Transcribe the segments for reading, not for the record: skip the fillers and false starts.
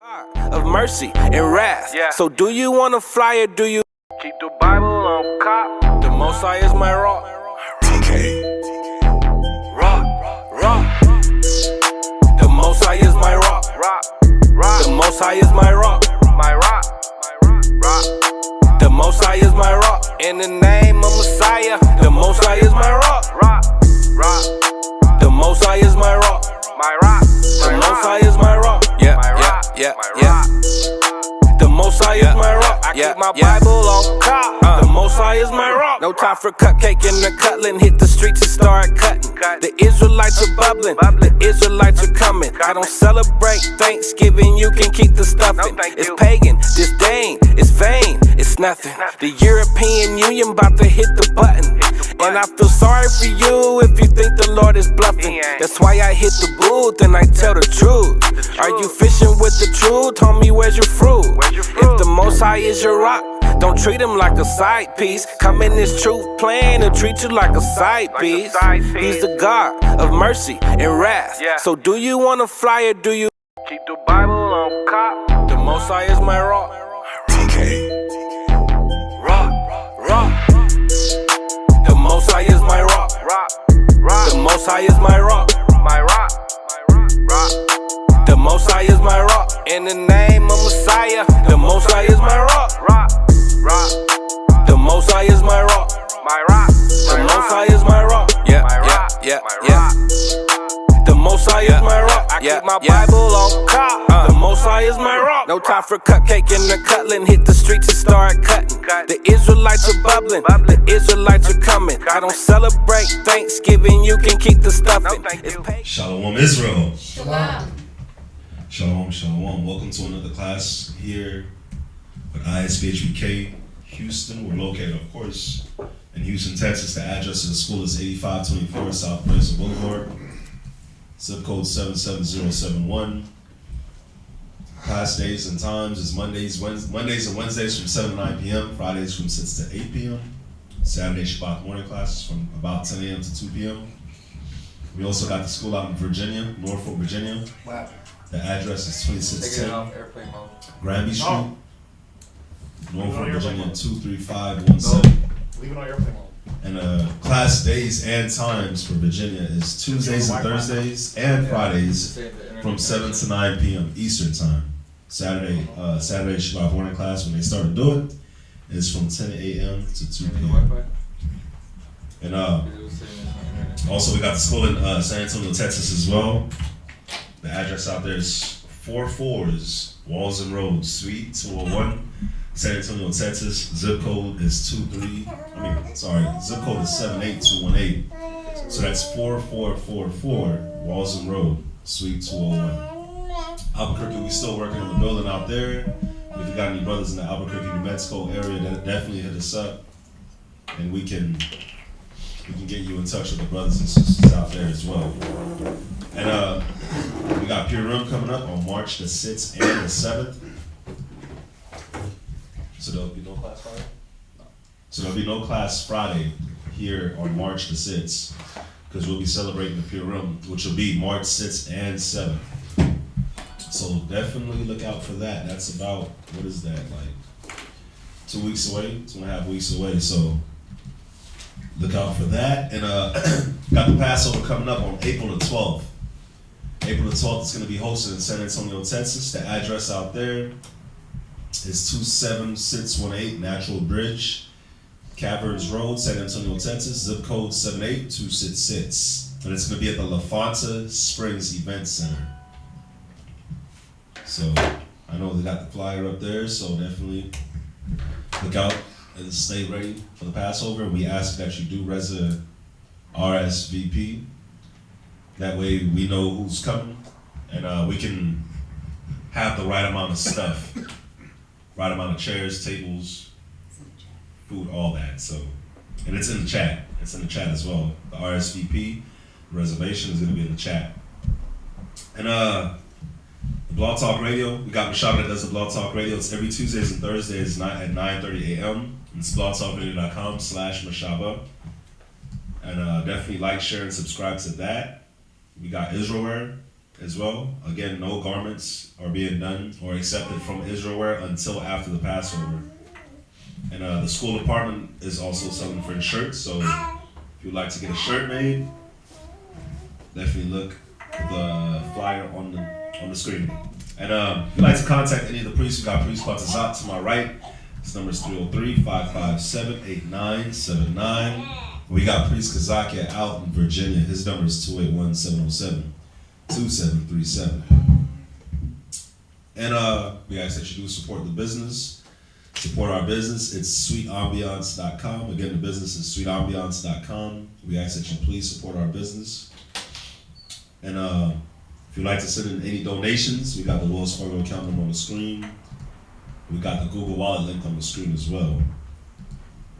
Of mercy and wrath. So do you want to fly or do you keep the Bible on cop? The Most High is my rock. TK. Rock. The Most High is my rock. The Most High is my rock. My rock. The Most High is my rock. In the name of Messiah, the Most High is my rock. The Most High is my rock. My rock. The Most High is my rock. Yeah. The Most High is my rock. I keep my Bible on cop. The Most High is my rock. No time for cupcake and the cutting. Hit the streets and start cutting. The Israelites are bubbling. The Israelites are coming. I don't celebrate Thanksgiving. You can keep the stuffing. It's pagan, disdain, it's vain, it's nothing. The European Union about to hit the button. And I feel sorry for you if you think the Lord is bluffing. That's why I hit the booth and I tell the truth. Are you fishing with the truth? Homie, where's your fruit? If the Most High is your rock, don't treat him like a side piece. Come in this truth plan and treat you like a side piece. He's the God of mercy and wrath. So do you want to fly or do you keep the Bible on cop? The Most High is my rock. TK. Rock. The Most High is my rock. The Most High is my rock. My rock. The Most High is my rock. In the name of Messiah, the Most High is my rock. The Most High is my rock. My rock. The Most High is my rock. Yeah. The Most High is my rock. I keep my Bible on cop. The Most High is my rock. No time for cupcake and the cutting. Hit the streets and start cutting. The Israelites are bubbling. The Israelites are coming. I don't celebrate Thanksgiving. You can keep the stuffing. Shalom Israel. Shalom. Shalom. Welcome to another class here at ISBHBK Houston. We're located, of course, in Houston, Texas. The address of the school is 8524 South Peninsula Boulevard. Zip code 77071. Class days and times is Mondays and Wednesdays from 7 to 9 p.m. Fridays from 6 to 8 p.m. Saturday Shabbat morning classes from about 10 a.m. to 2 p.m. We also got the school out in Virginia, Norfolk, Virginia. Wow. The address is 2610 off airplane mode. Granby Street, No. Norfolk, Virginia No. 23517. Leave it on airplane mode. And class days and times for Virginia is Tuesdays and Thursdays and Fridays from 7 to 9 p.m. Eastern time. Saturday Shabbat morning class, when they start to do it, is from 10 a.m. to 2 p.m. And also we got the school in San Antonio, Texas as well. The address out there is 44s Walls Road, Suite 201, San Antonio, Texas. Zip code is 78218. So that's 4444 Walls Road, Suite 201. Albuquerque, we still working on the building out there. If you got any brothers in the Albuquerque, New Mexico area, that definitely hit us up, and we can get you in touch with the brothers and sisters out there as well. And we got Purim coming up on March the 6th and the 7th. So there'll be no class Friday? No. So there'll be no class Friday here on March the 6th, because we'll be celebrating the Purim, which will be March 6th and 7th. So definitely look out for that. That's about, what is that, like 2 weeks away, 2.5 weeks away. So look out for that. And got the Passover coming up on April the 12th. April the 12th is going to be hosted in San Antonio, Texas. The address out there is 27618 Natural Bridge, Caverns Road, San Antonio, Texas. Zip code 78266. And it's going to be at the La Fonta Springs Event Center. So I know they got the flyer up there, so definitely look out and stay ready for the Passover. We ask that you do RSVP. That way we know who's coming, and we can have the right amount of stuff, right amount of chairs, tables, food, all that. So, and it's in the chat. It's in the chat as well. The RSVP reservation is going to be in the chat. And the Blog Talk Radio, we got Mashaba that does the Blog Talk Radio. It's every Tuesdays and Thursdays at 9:30 a.m. It's blogtalkradio.com/Mashaba. And definitely like, share, and subscribe to that. We got Israelware. as well. Again, no garments are being done or accepted from Israel wear until after the Passover. And the school department is also selling for shirts, so if you'd like to get a shirt made, definitely look at the flyer on the screen. And if you'd like to contact any of the priests, we got Priest Batazat to my right. His number is 303-557-8979. We got Priest Kazakia out in Virginia. His number is 281-707-2737. And we ask that you do support the business. Support our business. It's sweetambiance.com. Again, the business is sweetambiance.com. We ask that you please support our business. And if you'd like to send in any donations, we got the Wells Fargo account number on the screen. We got the Google Wallet link on the screen as well.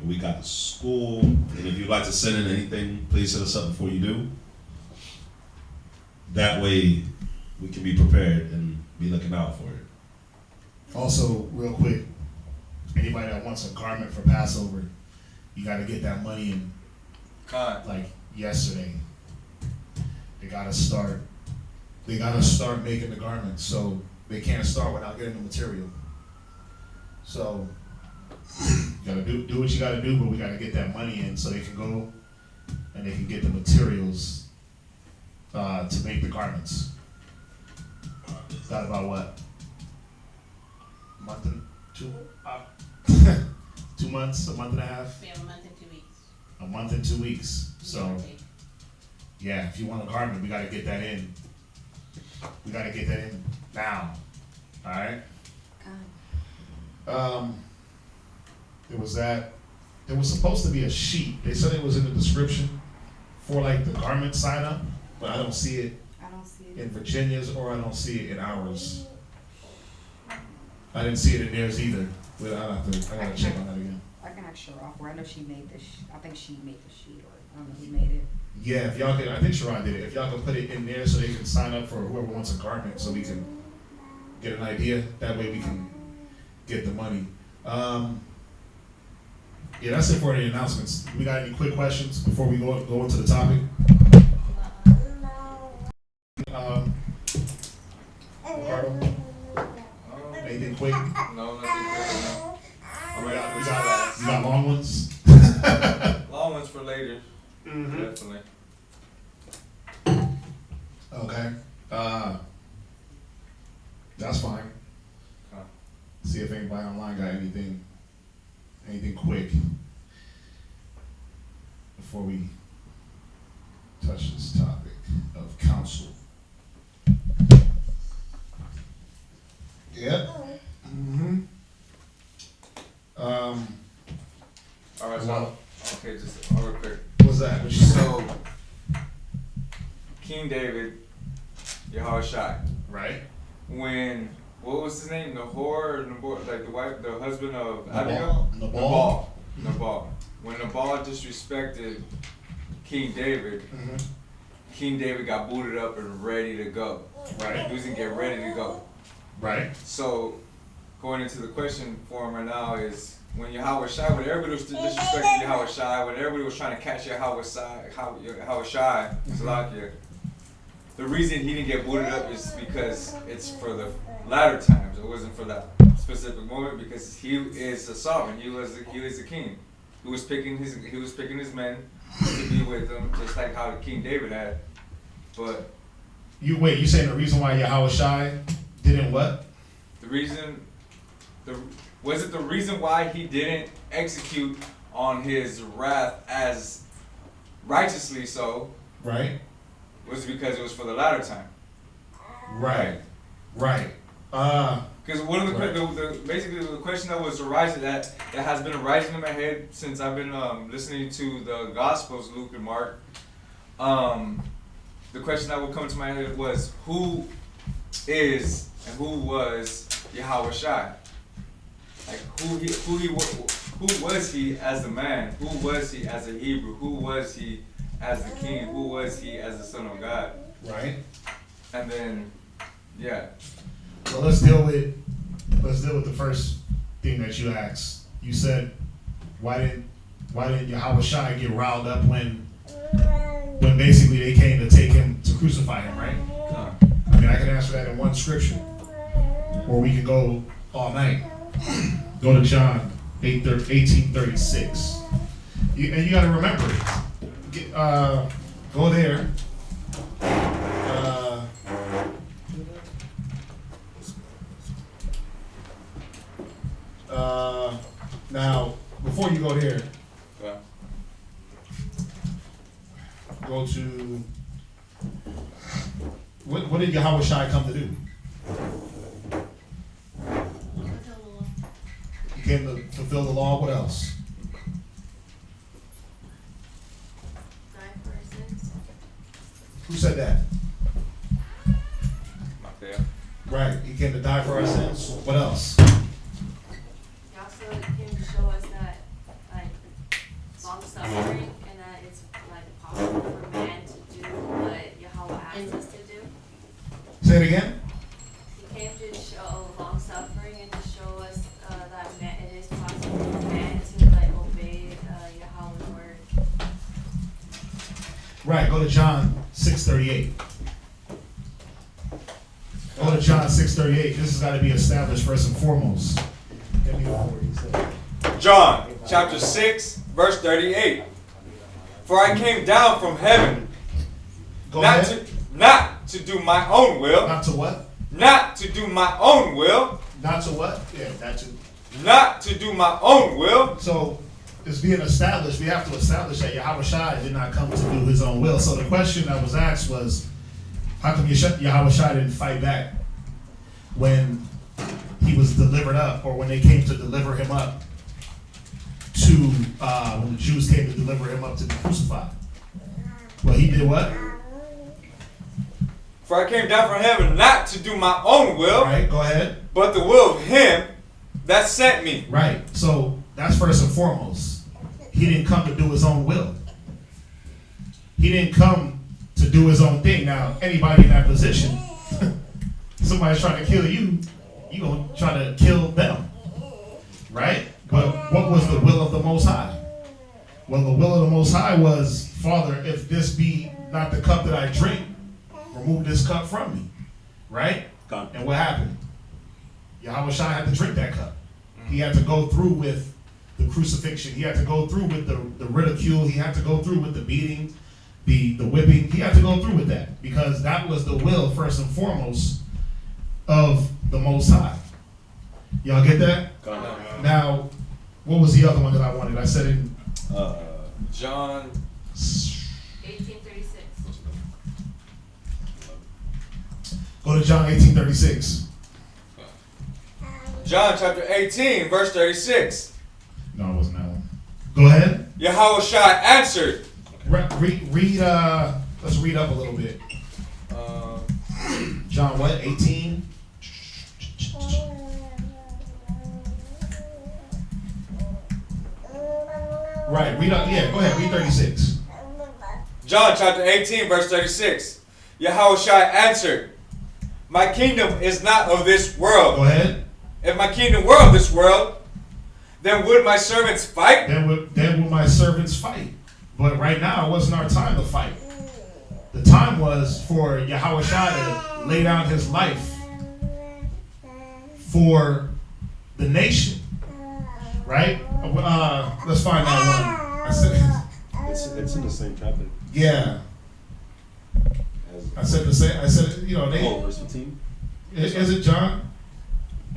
And we got the school. And if you'd like to send in anything, please hit us up before you do. That way, we can be prepared and be looking out for it. Also, real quick, anybody that wants a garment for Passover, you got to get that money in like yesterday. They got to start making the garments, so they can't start without getting the material. So you gotta do what you gotta do, but we gotta get that money in so they can go and they can get the materials to make the garments. Got about what? A month and 2 months, a month and a half? We have a month and 2 weeks. A month and 2 weeks. So yeah, if you want a garment, we gotta get that in. We gotta get that in now. Alright? There was that. There was supposed to be a sheet. They said it was in the description for like the garment sign up, but I don't see it. I don't see it In Virginia's, or I don't see it in ours. I didn't see it in theirs either. But I gotta check on that again. I can ask Sherrod, where I know she made this. I think she made the sheet, or I don't know who made it. Yeah, if y'all could, I think Sherrod did it. If y'all could put it in there so they can sign up for whoever wants a garment, so we can get an idea. That way we can get the money. Yeah, that's it for the announcements. We got any quick questions before we go into the topic? Ricardo? Anything quick? No, nothing quick. All right, we got long ones. Long ones for later. Definitely. Okay. That's fine. Okay. See if anybody online got anything quick before we touch this topic of counsel. Yep. All right. So, Well, okay, just real quick. what's that? What you said? So, King David, Yahushua, Right? when what was his name? Nahor, like the wife, the husband of Abigail. Nabal. Nabal. When Nabal disrespected King David, King David got booted up and ready to go. Right. He was gonna get ready to go. Right. So, going into the question for him right now is, when Yahushua, when everybody was disrespecting Yahushua, when everybody was trying to catch Yahushua, Salakia, the reason he didn't get booted up is because it's for the latter times. It wasn't for that specific moment, because he is a sovereign. He was a king. He was picking his men to be with him, just like how King David had. But You saying the reason why Yahushua didn't what? the reason why he didn't execute on his wrath as righteously so Right. was because it was for the latter time. Right. Because one of basically the question that was arising that has been arising in my head since I've been listening to the Gospels, Luke and Mark. The question that would come to my head was, who is and who was Yahushua? Like who was he as a man? Who was he as a Hebrew? Who was he as the king? Who was he as the Son of God? Right. And then, yeah. Well, let's deal with the first thing that you asked. You said, why didn't Yahushua get riled up when basically they came to take him to crucify him, right? mean, I can answer that in one scripture, or we can go all night. Go to John 18:36. And you got to remember, go there. Now, before you go there, go to what did Yahweh Shai come to do? He came to fulfill the law. What else? Who said that? Not there. Right. He came to die for our sins. What else? He also came to show us that, like, long suffering and that it's like possible for man to do what Yahweh asked us to do. Say it again. He came to show long suffering and to show us that man, it is possible for man to like obey Yahweh's word. Right. Go to John 6:38. Go to John 6:38. This has got to be established first and foremost. Get me over where he said. John chapter 6, verse 38. For I came down from heaven Go not ahead. to do my own will. Not to what? Not to do my own will. Not to what? Yeah, not to. Not to do my own will. So it's being established. We have to establish that Yahweh Shai did not come to do his own will. So the question that was asked was, how come Yahweh Shai didn't fight back when he was delivered up, or when they came to deliver him up to, when the Jews came to deliver him up to be crucified? Well, he did what? For I came down from heaven not to do my own will, Right, go ahead. but the will of him that sent me. Right, so that's first and foremost. He didn't come to do his own will. He didn't come to do his own thing. Now, anybody in that position, somebody's trying to kill you, you gonna try to kill them, right? But what was the will of the Most High? Well, the will of the Most High was, Father, if this be not the cup that I drink, remove this cup from me, right? And what happened? Yahweh Shai had to drink that cup. He had to go through with the crucifixion. He had to go through with the ridicule. He had to go through with the beating, the whipping. He had to go through with that, because that was the will, first and foremost, of the Most High. Y'all get that? Now, what was the other one that I wanted? I said in John 18:36. go to John 18:36. John chapter 18, verse 36. No, it wasn't that one. Go ahead. Yahweh Shai answered. Read. Let's read up a little bit. John what? 18. Right. Read up. Yeah. Go ahead. Read 36. John chapter 18, verse 36. Yahweh Shai answered, my kingdom is not of this world. Go ahead. If my kingdom were of this world, then would my servants fight? Then would my servants fight. But right now, it wasn't our time to fight. The time was for Yahweh Shai to lay down his life for the nation. Right? Let's find that one. It's in the same chapter. Yeah. I said the same. I said, they. Verse 15. Is it John?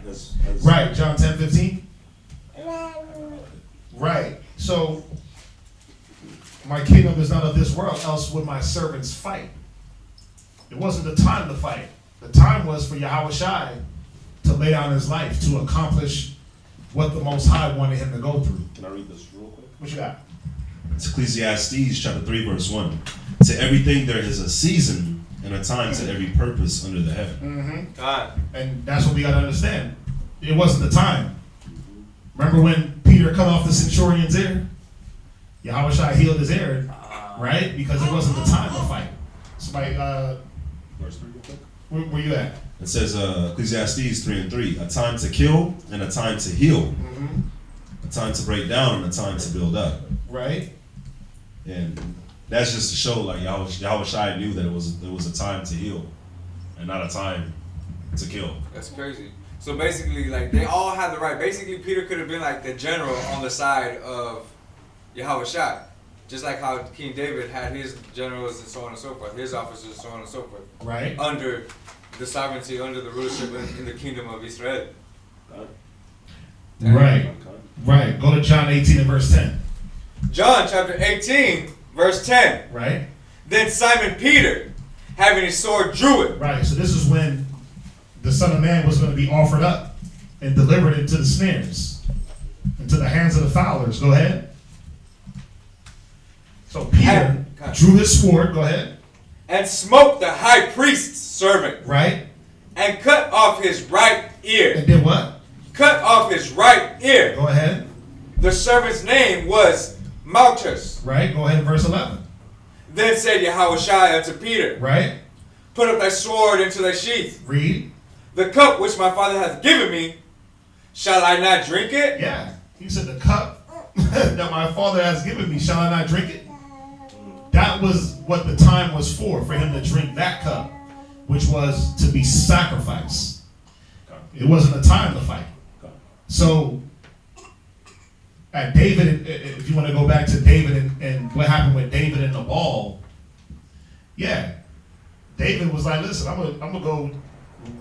As Right, John 10:15. Right. So, my kingdom is not of this world, else would my servants fight. It wasn't the time to fight. The time was for Yahweh Shai to lay down his life to accomplish what the Most High wanted him to go through. Can I read this real quick? What you got? It's Ecclesiastes chapter 3, verse 1. To everything there is a season and a time to every purpose under the heaven. Mm-hmm. And that's what we got to understand. It wasn't the time. Remember when Peter cut off the centurion's ear? Yahweh Shai healed his ear, right? Because it wasn't the time to fight. Somebody, Verse 3 real quick. where you at? It says Ecclesiastes 3:3. A time to kill and a time to heal. Mm-hmm. A time to break down and a time to build up. Right? And that's just to show, like, Yahweh Shai knew that it was a time to heal. and not a time to kill. That's crazy. So basically, like, they all had the right. Basically, Peter could have been like the general on the side of Yahweh Shai. Just like how King David had his generals and so on and so forth, his officers and so on and so forth. Right. Under the sovereignty, under the rulership in the kingdom of Israel. Right. Right. Go to John 18 and verse 10. John chapter 18, verse 10. Right. Then Simon Peter, having his sword, drew it. Right. So this is when the Son of Man was going to be offered up and delivered into the snares, into the hands of the fowlers. Go ahead. So Peter drew his sword. Go ahead. And smote the high priest's servant. Right. And cut off his right ear. And did what? Cut off his right ear. Go ahead. The servant's name was Malchus. Right. Go ahead. Verse 11. Then said Yahushua unto Peter, Right. put up thy sword into thy sheath. Read. The cup which my Father hath given me, shall I not drink it? Yeah. He said, the cup that my Father has given me, shall I not drink it? That was what the time was for him to drink that cup, which was to be sacrificed. It wasn't a time to fight. So, at David, if you want to go back to David and what happened with David and the ball, yeah, David was like, listen, I'm gonna go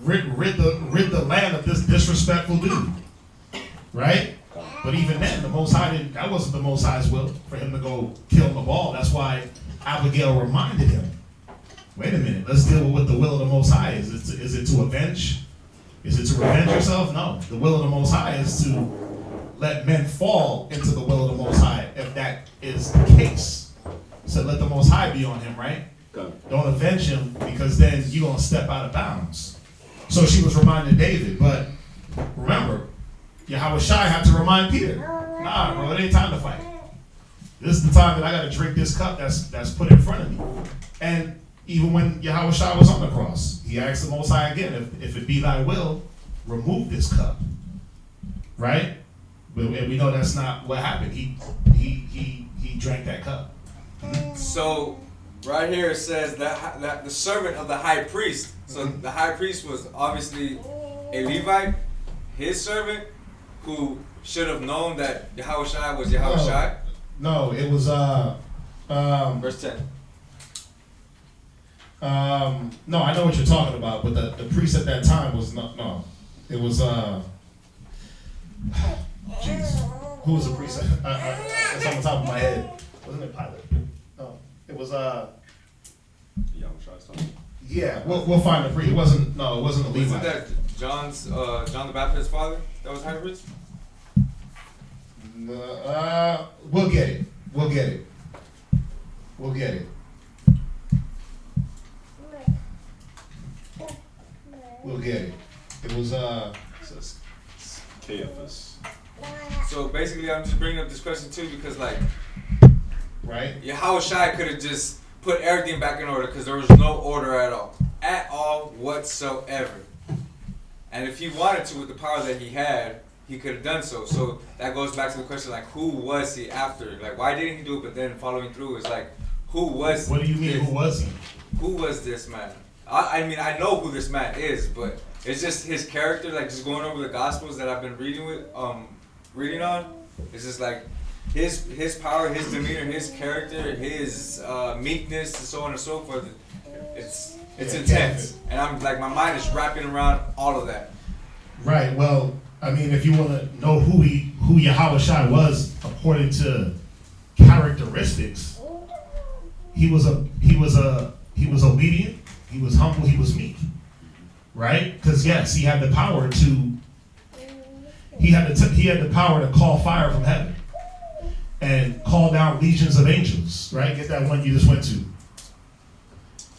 rid the land of this disrespectful dude, right? But even then, the Most High didn't. That wasn't the Most High's will for him to go kill the ball. That's why Abigail reminded him. Wait a minute, let's deal with the will of the Most High. Is it to avenge? Is it to revenge yourself? No. The will of the Most High is to let men fall into the will of the Most High, if that is the case. So let the Most High be on him, right? Don't avenge him, because then you're going to step out of bounds. So she was reminding David, but remember, Yahweh Shai had to remind Peter, nah, bro, it ain't time to fight. This is the time that I got to drink this cup that's put in front of me. And even when Yahweh Shai was on the cross, he asked the Most High again, if it be thy will, remove this cup. Right? But we know that's not what happened. He drank that cup. So, right here it says that the servant of the high priest. So the high priest was obviously a Levite, his servant, who should have known that Yahweh Shai was Yahweh Shai. No, it was Verse 10. No, I know what you're talking about, but the priest at that time was not. No, it was jeez, who was the priest? It's on the top of my head. Wasn't it Pilate? No, it was yeah, we'll find the priest. It wasn't. No, it wasn't a Levite. Wasn't that John the Baptist's father that was high priest? We'll get it. We'll get it. We'll get it. We'll get it. It was says Caiaphas. So basically, I'm just bringing up this question too because, like, right. Yahweh Shai could have just put everything back in order because there was no order at all whatsoever. And if he wanted to, with the power that he had, he could have done so. So that goes back to the question, like, who was he after? Like, why didn't he do it? But then following through is like, who was? What do you mean? Who was he? Who was this man? I mean, I know who this man is, but it's just his character. Like, just going over the Gospels that I've been reading on. It's just like his power, his demeanor, his character, his meekness, and so on and so forth. It's intense, and I'm like, my mind is wrapping around all of that. Right. Well, I mean, if you want to know who Yahweh Shai was according to characteristics, he was obedient, he was humble, he was meek. Right? Because yes, he had the power to. He had the power to call fire from heaven and call down legions of angels. Right? Get that one you just went to.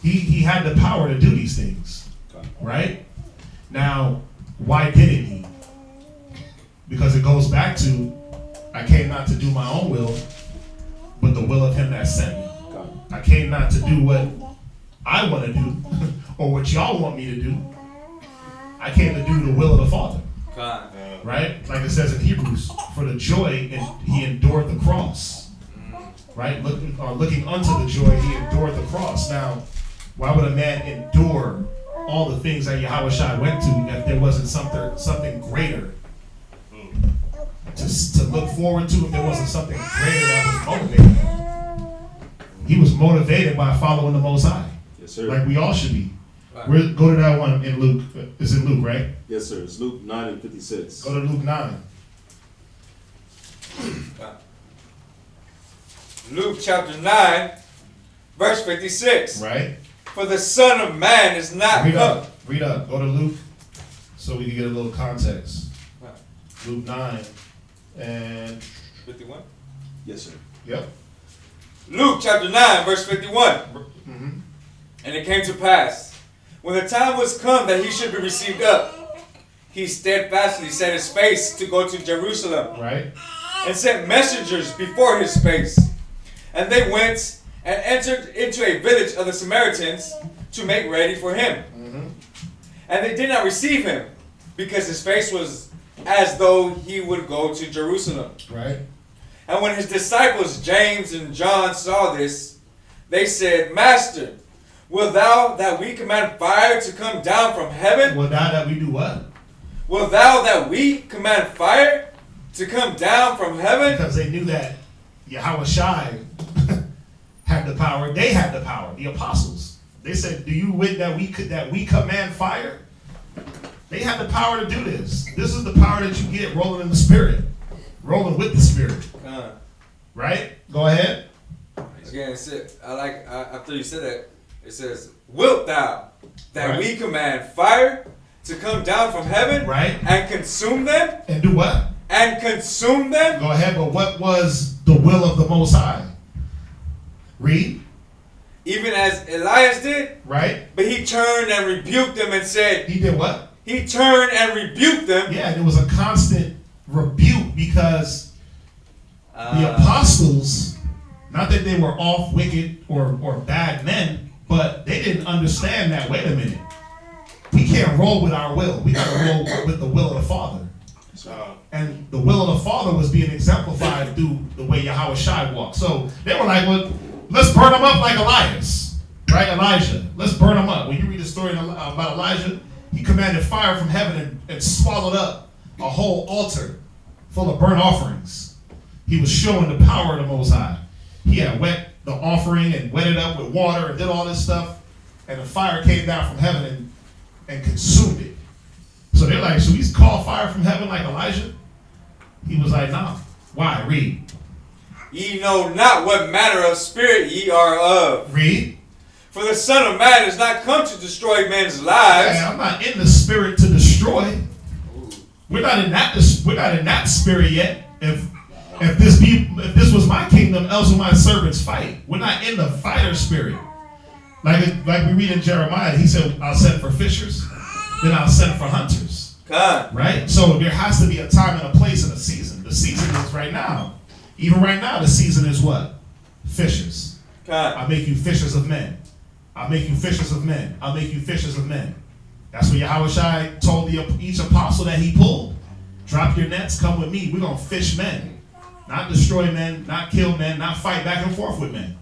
He had the power to do these things. Right? Now, why didn't he? Because it goes back to, I came not to do my own will, but the will of him that sent me. I came not to do what I want to do, or what y'all want me to do. I came to do the will of the Father. Right? Like it says in Hebrews, for the joy he endured the cross. Right? Looking unto the joy he endured the cross. Now, why would a man endure all the things that Yahweh Shai went to if there wasn't something greater to look forward to, if there wasn't something greater that was motivating him. He was motivated by following the Most High. Yes, sir. Like we all should be. Go to that one in Luke. It's in Luke, right? Yes, sir. It's Luke 9:56. Go to Luke 9. Luke chapter 9, verse 56. Right? For the Son of Man is not Read come. up. Read up. Go to Luke so we can get a little context. Right. Luke 9 and 51. Yes, sir. yep. Luke chapter 9, verse 51. Mm-hmm. And it came to pass, when the time was come that he should be received up, he steadfastly set his face to go to Jerusalem, Right? and sent messengers before his face. And they went and entered into a village of the Samaritans to make ready for him. Mm-hmm. And they did not receive him, because his face was as though he would go to Jerusalem. Right? And when his disciples James and John saw this, they said, Master, wilt thou that we command fire to come down from heaven? Well, now that we do what? Wilt thou that we command fire to come down from heaven? Because they knew that Yahweh Shai had the power. They had the power. The apostles. They said, "Do you wit that we command fire?" They had the power to do this. This is the power that you get rolling in the Spirit, rolling with the Spirit. Right? Go ahead. Again, it said, after you said that, it says, wilt thou that Right. we command fire to come down from heaven? Right. And consume them? And do what? And consume them? Go ahead. But what was the will of the Most High? Read. Even as Elias did? Right. But he turned and rebuked them and said, He did what? he turned and rebuked them. Yeah, and it was a constant rebuke because the apostles, not that they were off wicked or bad men, but they didn't understand that, wait a minute, we can't roll with our will. We got to roll with the will of the Father. And the will of the Father was being exemplified through the way Yahweh Shai walked. So they were like, well, let's burn them up like Elias, right? Elijah. Let's burn them up. When you read the story about Elijah, he commanded fire from heaven and swallowed up a whole altar full of burnt offerings. He was showing the power of the Most High. He had wet the offering and wet it up with water and did all this stuff. And the fire came down from heaven and consumed it. So they're like, should we call fire from heaven like Elijah? He was like, nah. Why? Read. Ye know not what manner of spirit ye are of. Read. For the Son of Man is not come to destroy men's lives. Hey, I'm not in the spirit to destroy. We're not in that spirit yet. If this was my kingdom, else would my servants fight. We're not in the fighter spirit. Like we read in Jeremiah, he said, I'll send for fishers, then I'll send for hunters. God. Right? So there has to be a time and a place and a season. The season is right now. Even right now, the season is what? Fishers. God. I'll make you fishers of men. I'll make you fishers of men. I'll make you fishers of men. That's what Yahweh Shai told each apostle that he pulled. Drop your nets, come with me. We're going to fish men. Not destroy men, not kill men, not fight back and forth with men.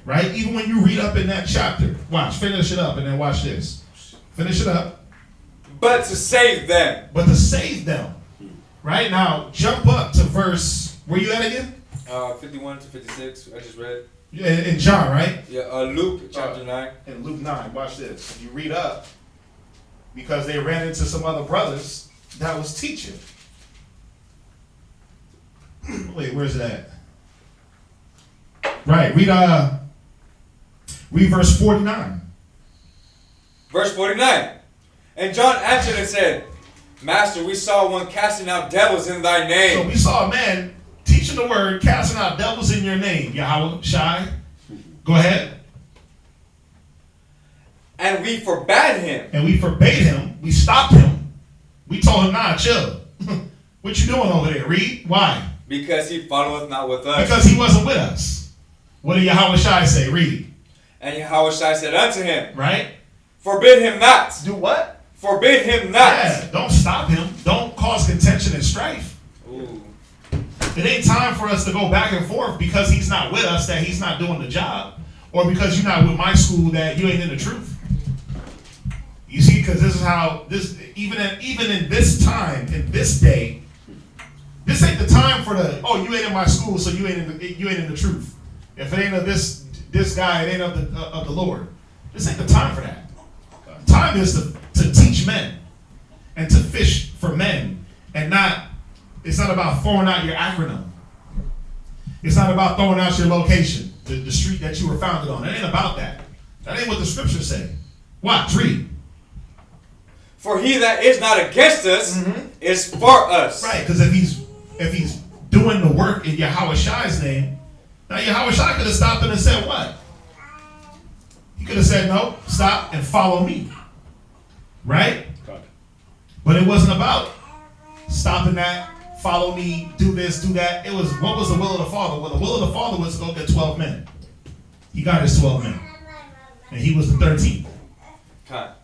Right? Even when you read up in that chapter. Watch, finish it up and then watch this. Finish it up. But to save them. But to save them. Right? Now, jump up to verse, where you at again? 51 to 56, I just read. Yeah, in John, right? Yeah, Luke chapter 9. In Luke 9, watch this. You read up, because they ran into some other brothers that was teaching. Wait, where's it at? Right, read verse 49. Verse 49. And John answered and said, Master, we saw one casting out devils in thy So name. we saw a man teaching the word, casting out devils in your name, Yahweh Shai. Go ahead. And we forbade him. And we forbade him. We stopped him. We told him, nah, chill. What you doing over there? Read. Why? Because he followeth not with us. Because he wasn't with us. What did Yahweh Shai say? Read. And Yahweh Shai said unto him, Right? Forbid him not. Do what? Forbid him not. Yeah, don't stop him. Don't cause contention and strife. Ooh. It ain't time for us to go back and forth because he's not with us, that he's not doing the job. Or because you're not with my school, that you ain't in the truth. You because this is how even in this time, in this day, this ain't the time for you ain't in my school, so you ain't in the truth. If it ain't of this guy, it ain't of the Lord. This ain't the time for that. The time is to teach men and to fish for men, and it's not about throwing out your acronym. It's not about throwing out your location, the street that you were founded on. It ain't about that. That ain't what the scriptures say. Watch, read. For he that is not against us is for us. Right, because if he's doing the work in Yahweh Shai's name, now Yahweh Shai could have stopped him and said what? He could have said, no, stop and follow me. Right? But it wasn't about stopping that, follow me, do this, do that. It was, what was the will of the Father? Well, the will of the Father was to go get 12 men. He got his 12 men. And he was the 13th.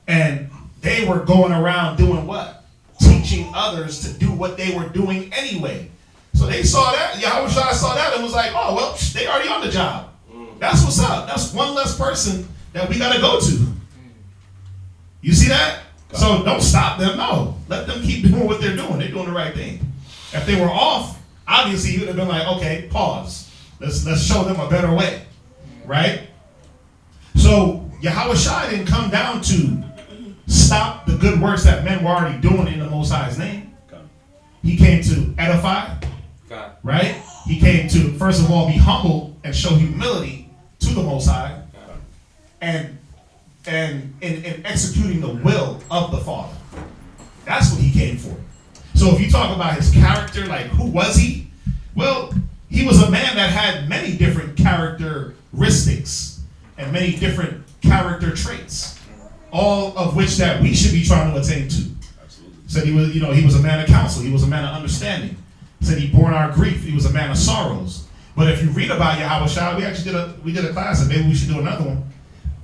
And they were going around doing what? Teaching others to do what they were doing anyway. So they saw that, Yahweh Shai saw that and was like, oh, well, they already on the job. That's what's up. That's one less person that we got to go to. You see that? So don't stop them. No. Let them keep doing what they're doing. They're doing the right thing. If they were off, obviously you would have been like, okay, pause. Let's show them a better way. Right? So Yahweh Shai didn't come down to stop the good works that men were already doing in the Most High's name. He came to edify. Right? He came to, first of all, be humble and show humility to the Most High. And in executing the will of the Father. That's what he came for. So if you talk about his character, like who was he? Well, he was a man that had many different characteristics and many different character traits, all of which that we should be trying to attain to. Absolutely. Said he was a man of counsel. He was a man of understanding. Said he bore our grief. He was a man of sorrows. But if you read about Yahweh Shai, we did a class, and maybe we should do another one.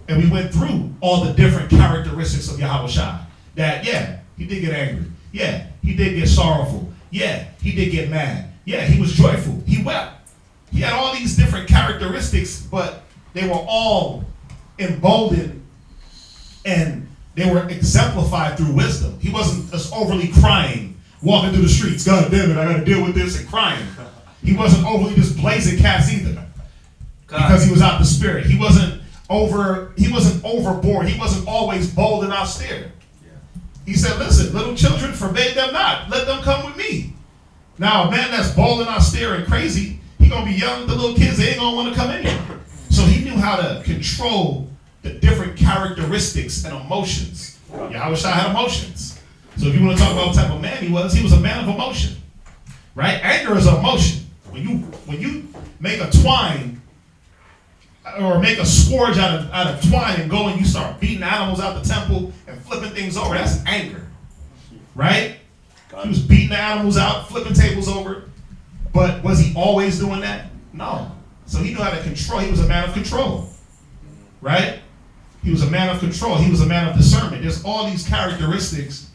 And we went through all the different characteristics of Yahweh Shai. That, yeah, he did get angry. Yeah, he did get sorrowful. Yeah, he did get mad. Yeah, he was joyful. He wept. He had all these different characteristics, but they were all emboldened and they were exemplified through wisdom. He wasn't just overly crying, walking through the streets. God damn it, I got to deal with this, and crying. He wasn't overly just blazing cats either. Because he was out the spirit. He wasn't overboard. He wasn't always bold and austere. He said, listen, little children, forbade them not. Let them come with me. Now, a man that's bold and austere and crazy, he going to be young. The little kids, they ain't going to want to come anywhere. So he knew how to control the different characteristics and emotions. Yahweh Shai had emotions. So if you want to talk about what type of man he was a man of emotion. Right? Anger is an emotion. When you make a twine or make a scourge out of twine and go and you start beating animals out the temple and flipping things over, that's anger. Right? He was beating the animals out, flipping tables over. But was he always doing that? No. So he knew how to control. He was a man of control. Right? He was a man of control. He was a man of discernment. There's all these characteristics.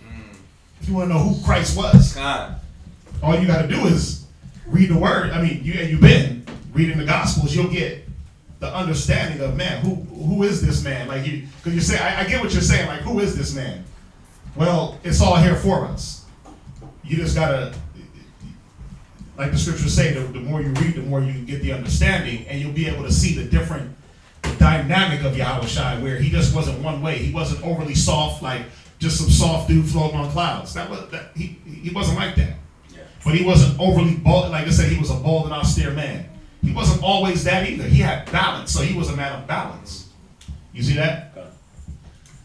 If you want to know who Christ was, all you got to do is read the word. I mean, you've been reading the Gospels. You'll get the understanding of, man, who is this man? Like, because you say, I get what you're saying. Like, who is this man? Well, it's all here for us. You just gotta, like the scriptures say, the more you read, the more you get the understanding, and you'll be able to see the dynamic of Yahweh Shai, where he just wasn't one way. He wasn't overly soft, like just some soft dude floating on clouds. He wasn't like that. Yeah. But he wasn't overly bold. Like I said, he was a bold and austere man. He wasn't always that either. He had balance, so he was a man of balance. You see that? Okay.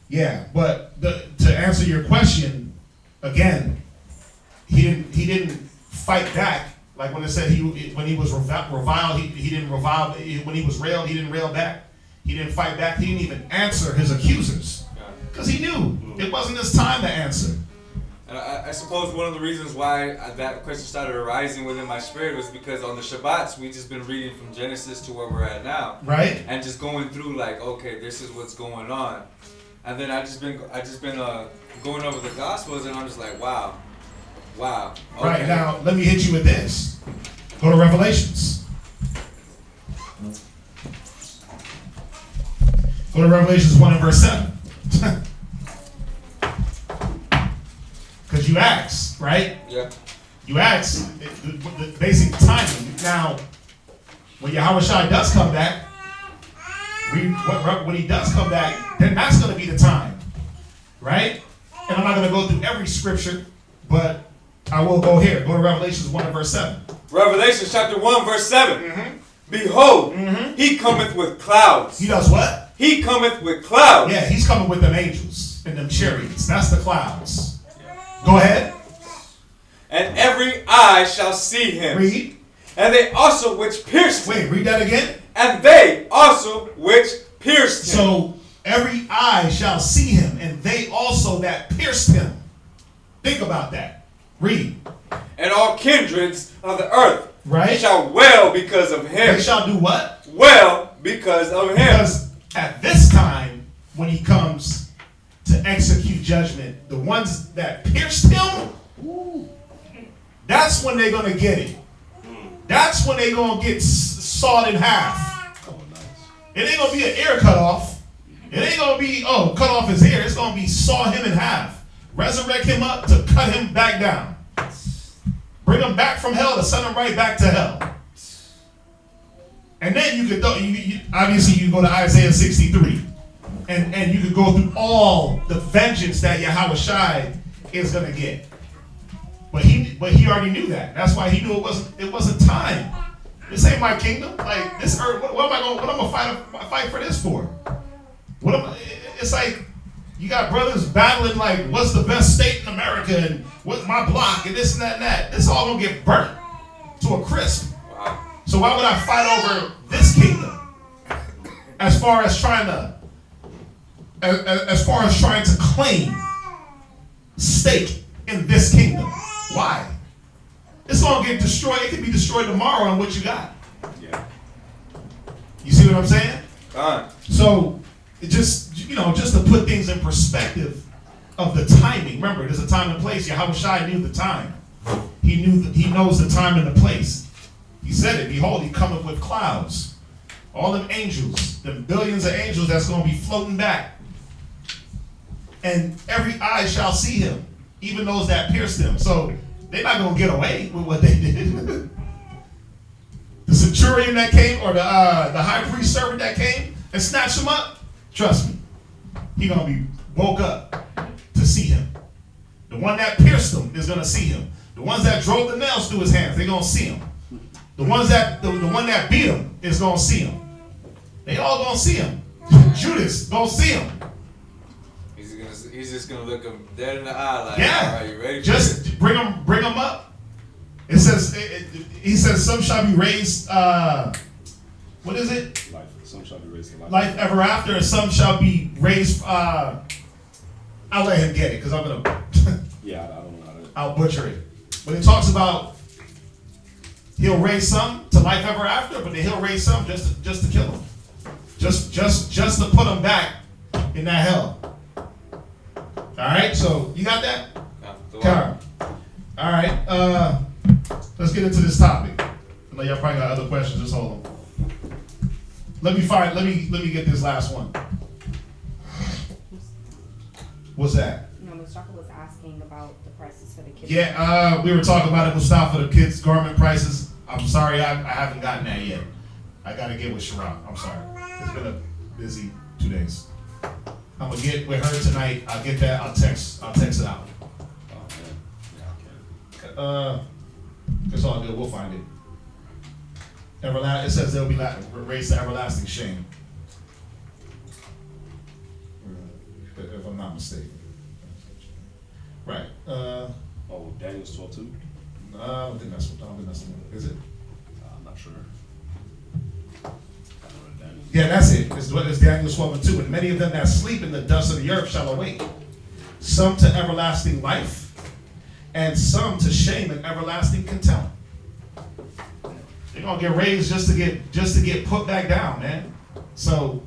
Yeah, but to answer your question, again, he didn't fight back. Like when it said when he was reviled, he didn't revile. When he was railed, he didn't rail back. He didn't fight back. He didn't even answer his accusers because he knew it wasn't his time to answer. And I suppose one of the reasons why that question started arising within my spirit was because on the Shabbats, we just been reading from Genesis to where we're at now. Right. And just going through like, okay, this is what's going on. And then I just been going over the Gospels, and I'm just like, wow. Okay. Right, now let me hit you with this. Go to Revelations. Go to Revelations 1 and verse 7. right? Yeah. You ask the basic timing. Now, when Yahushua does come back, when he does come back, then that's going to be the time, right? And I'm not going to go through every scripture, but I will go here. Go to Revelations 1 and verse 7. Revelation chapter 1 verse 7. Behold, he cometh with clouds. He does what? He cometh with clouds. Yeah, he's coming with them angels and them chariots. That's the clouds. Go ahead. And every eye shall see him. Read. And they also which pierced him. Wait, read that again. And they also which pierced him. So every eye shall see him, and they also that pierced him. Think about that. Read. And all kindreds of the earth Right. shall wail because of him. They shall do what? Wail because of him. Because at this time, when he comes to execute judgment, the ones that pierced him, that's when they're going to get it. That's when they're going to get sawed in half. It ain't going to be an ear cut off. It ain't going to be, cut off his ear. It's going to be saw him in half. Resurrect him up to cut him back down. Bring him back from hell to send him right back to hell. And then you could obviously you go to Isaiah 63. And you could go through all the vengeance that Yahushua is going to get. But he already knew that. That's why he knew it wasn't time. This ain't my kingdom. Like this earth, what am I gonna fight for this for? It's like you got brothers battling like what's the best state in America and what's my block and this and that and that. This all gonna get burnt to a crisp. Wow. So why would I fight over this kingdom? As far as trying to claim stake in this kingdom. Why? It's gonna get destroyed. It could be destroyed tomorrow on what you got. Yeah. You see what I'm saying? Fine. So it just to put things in perspective of the timing. Remember, there's a time and place. Yahushua knew the time. He knows the time and the place. He said it. Behold, he cometh with clouds. All them angels, them billions of angels that's going to be floating back. And every eye shall see him, even those that pierced him. So they're not going to get away with what they did. The centurion that came, or the high priest servant that came and snatched him up, trust me, he's going to be woke up to see him. The one that pierced him is going to see him. The ones that drove the nails through his hands, they're going to see him. The one that beat him is going to see him. They all going to see him. Judas going to see him. He's just gonna look him dead in the eye like, Yeah. all right, you ready for Just this? bring him up. It says, he says, some shall be raised, what is it? Life. Some shall be raised to life. Life ever after, and some shall be raised, I'll let him get it, because I'm going to, Yeah, I don't know how to. I'll butcher it. But it talks about he'll raise some to life ever after, but then he'll raise some just to kill them. Just to put them back in that hell. All right, so you got that? Karen. All right, let's get into this topic. I know y'all probably got other questions. Just hold on. Let me get this last one. What's that? No, Mustafa was asking about the prices for the kids. Yeah, we were talking about it, Mustafa, the kids' garment prices. I'm sorry, I haven't gotten that yet. I gotta get with Sharon. I'm sorry. It's been a busy 2 days. I'm gonna get with her tonight. I'll get that. I'll text it out. Oh, man. Yeah, okay. It's all good. We'll find it. It says they'll be raised to everlasting shame. If I'm not mistaken. Right. Oh, Daniel's 12:2? I don't think that's the one. Is it? I'm not sure. I don't know Daniel. Yeah, that's it. It's Daniel 12:2. And many of them that sleep in the dust of the earth shall awake. Some to everlasting life, and some to shame and everlasting contempt. They're gonna get raised just to get put back down, man. So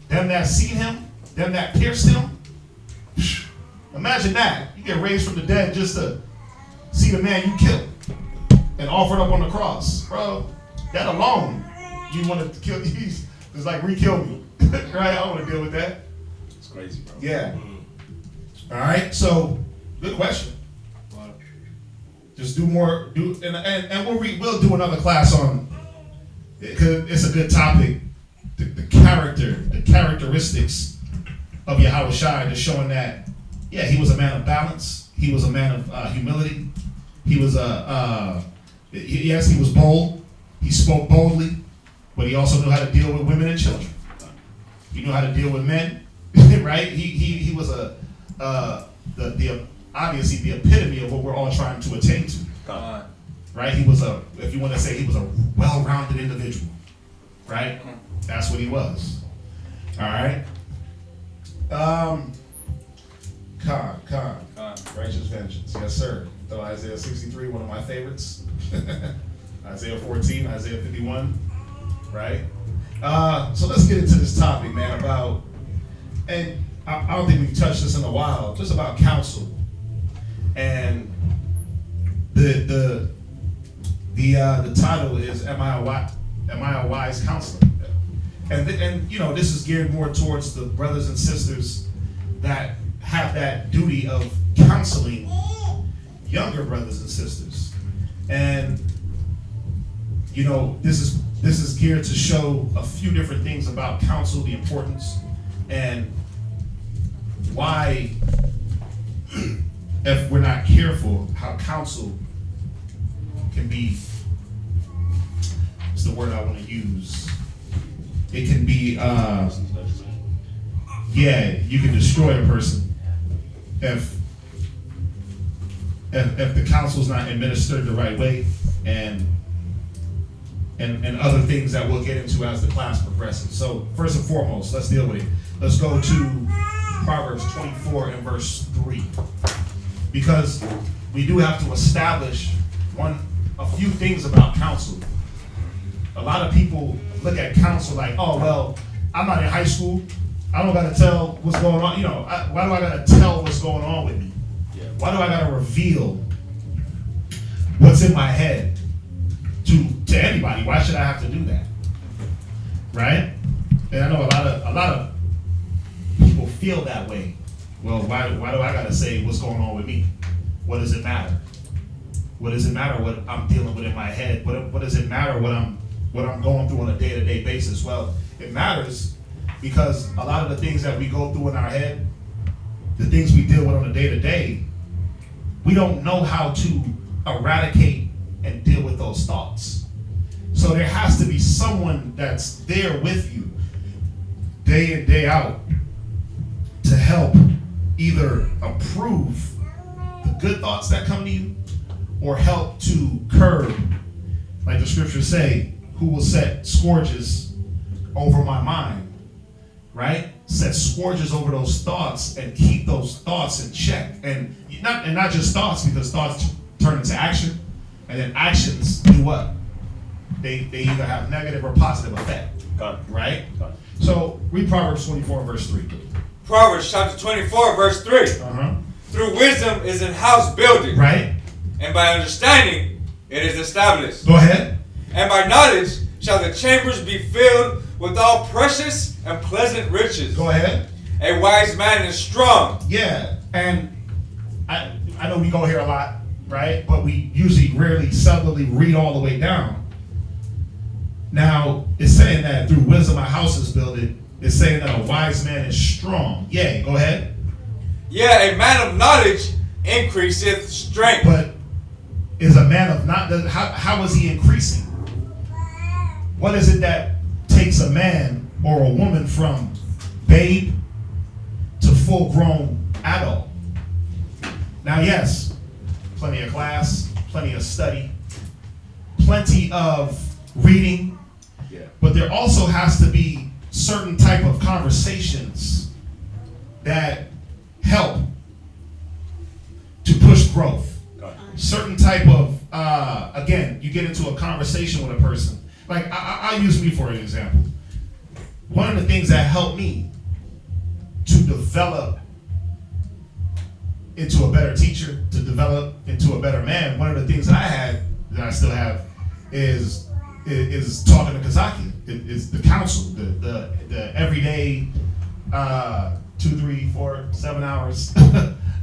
them that seen him, them that pierced him, imagine that. You get raised from the dead just to see the man you killed and offered up on the cross. Bro, that alone, you want to kill, it's like re-kill me. Right? I don't want to deal with that. It's crazy, bro. Yeah. All right, so good question. Just do more. And we'll do another class on, because it's a good topic. The characteristics of Yahushua, just showing that, yeah, he was a man of balance. He was a man of humility. He was yes, he was bold. He spoke boldly, but he also knew how to deal with women and children. He knew how to deal with men, right? He was obviously the epitome of what we're all trying to attain to. Right? He was if you want to say, he was a well-rounded individual. Right? That's what he was. All right. Righteous vengeance. Yes, sir. So Isaiah 63, one of my favorites. Isaiah 14, Isaiah 51. Right? So let's get into this topic, man, about, and I don't think we've touched this in a while, just about counsel. And the title is, Am I a wise counselor? And you know, this is geared more towards the brothers and sisters that have that duty of counseling younger brothers and sisters. And you know, this is geared to show a few different things about counsel, the importance, and why, if we're not careful, how counsel can be, what's the word I want to use? It can be, you can destroy a person if the counsel's not administered the right way, and other things that we'll get into as the class progresses. So first and foremost, let's deal with it. Let's go to Proverbs 24 and verse 3. Because we do have to establish a few things about counsel. A lot of people look at counsel like, oh, well, I'm not in high school. I don't got to tell what's going on. You know, why do I got to tell what's going on with me? Why do I got to reveal what's in my head to anybody? Why should I have to do that? Right? And I know a lot of people feel that way. Well, why do I got to say what's going on with me? What does it matter? What does it matter what I'm dealing with in my head? What does it matter what I'm going through on a day-to-day basis? Well, it matters because a lot of the things that we go through in our head, the things we deal with on a day-to-day, we don't know how to eradicate and deal with those thoughts. So there has to be someone that's there with you day in, day out to help either approve the good thoughts that come to you or help to curb, like the scriptures say, who will set scourges over my mind, right? Set scourges over those thoughts and keep those thoughts in check. And not just thoughts, because thoughts turn into action, and then actions do what? They either have negative or positive effect. Got it. Right? Got it. So read Proverbs 24 verse 3. Proverbs chapter 24 verse 3. Through wisdom is in house building. Right? And by understanding it is established. Go ahead. And by knowledge shall the chambers be filled with all precious and pleasant riches. Go ahead. A wise man is strong. Yeah, and I know we go here a lot, right? But we usually seldomly read all the way down. Now, it's saying that through wisdom a house is built. It's saying that a wise man is strong. Yeah, go ahead. Yeah, a man of knowledge increaseth strength. But is a man of not? How is he increasing? What is it that takes a man or a woman from babe to full-grown adult? Now, yes, plenty of class, plenty of study, plenty of reading, but there also has to be certain type of conversations that help to push growth. Certain type of, again, you get into a conversation with a person. Like, I'll use me for an example. One of the things that helped me to develop into a better teacher, to develop into a better man, one of the things that I had, that I still have, is talking to Kazaki. Is the counsel, the everyday 2, 3, 4, 7 hours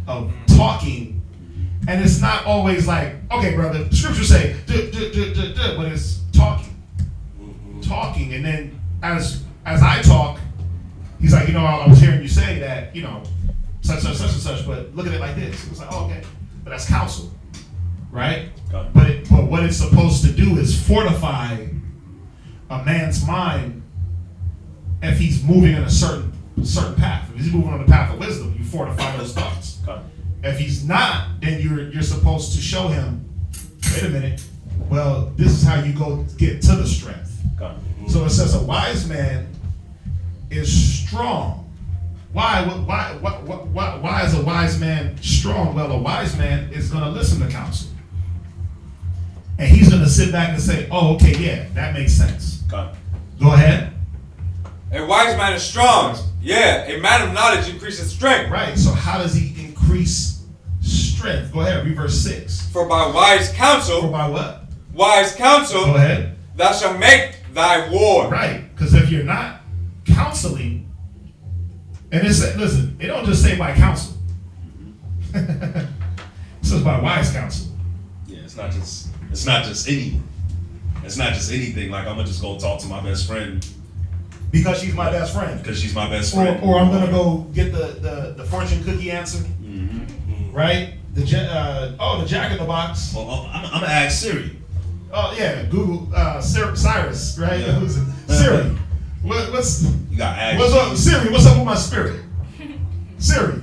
of talking And it's not always like, okay, brother, the scripture say, but it's talking. Talking, and then as I talk, he's like, I was hearing you say that, such and such, but look at it like this. It was like, oh, okay, but that's counsel, right? But what it's supposed to do is fortify a man's mind if he's moving in a certain path. If he's moving on the path of wisdom, you fortify those thoughts. If he's not, then you're supposed to show him, wait a minute, well, this is how you go get to the strength. So it says a wise man is strong. Why is a wise man strong? Well, a wise man is going to listen to counsel. And he's going to sit back and say, oh, okay, yeah, that makes sense. Go ahead. A wise man is strong. Yeah, a man of knowledge increases strength. Right, so how does he increase strength? Go ahead, read verse 6. For by wise counsel. For by what? Wise counsel. Go ahead. Thou shalt make thy war. Right, because if you're not counseling, and listen, it don't just say by counsel. It says by wise counsel. Yeah, it's not just anything. Like I'm gonna just go talk to my best friend because she's my best friend. Because she's my best friend. Or I'm gonna go get the fortune cookie answer. Right? The Jack in the Box. Well, I'm gonna ask Siri. Oh yeah, Google Cyrus, right? Yeah. Who's it? Siri. What's You got what's up, Siri? What's up with my spirit? Siri.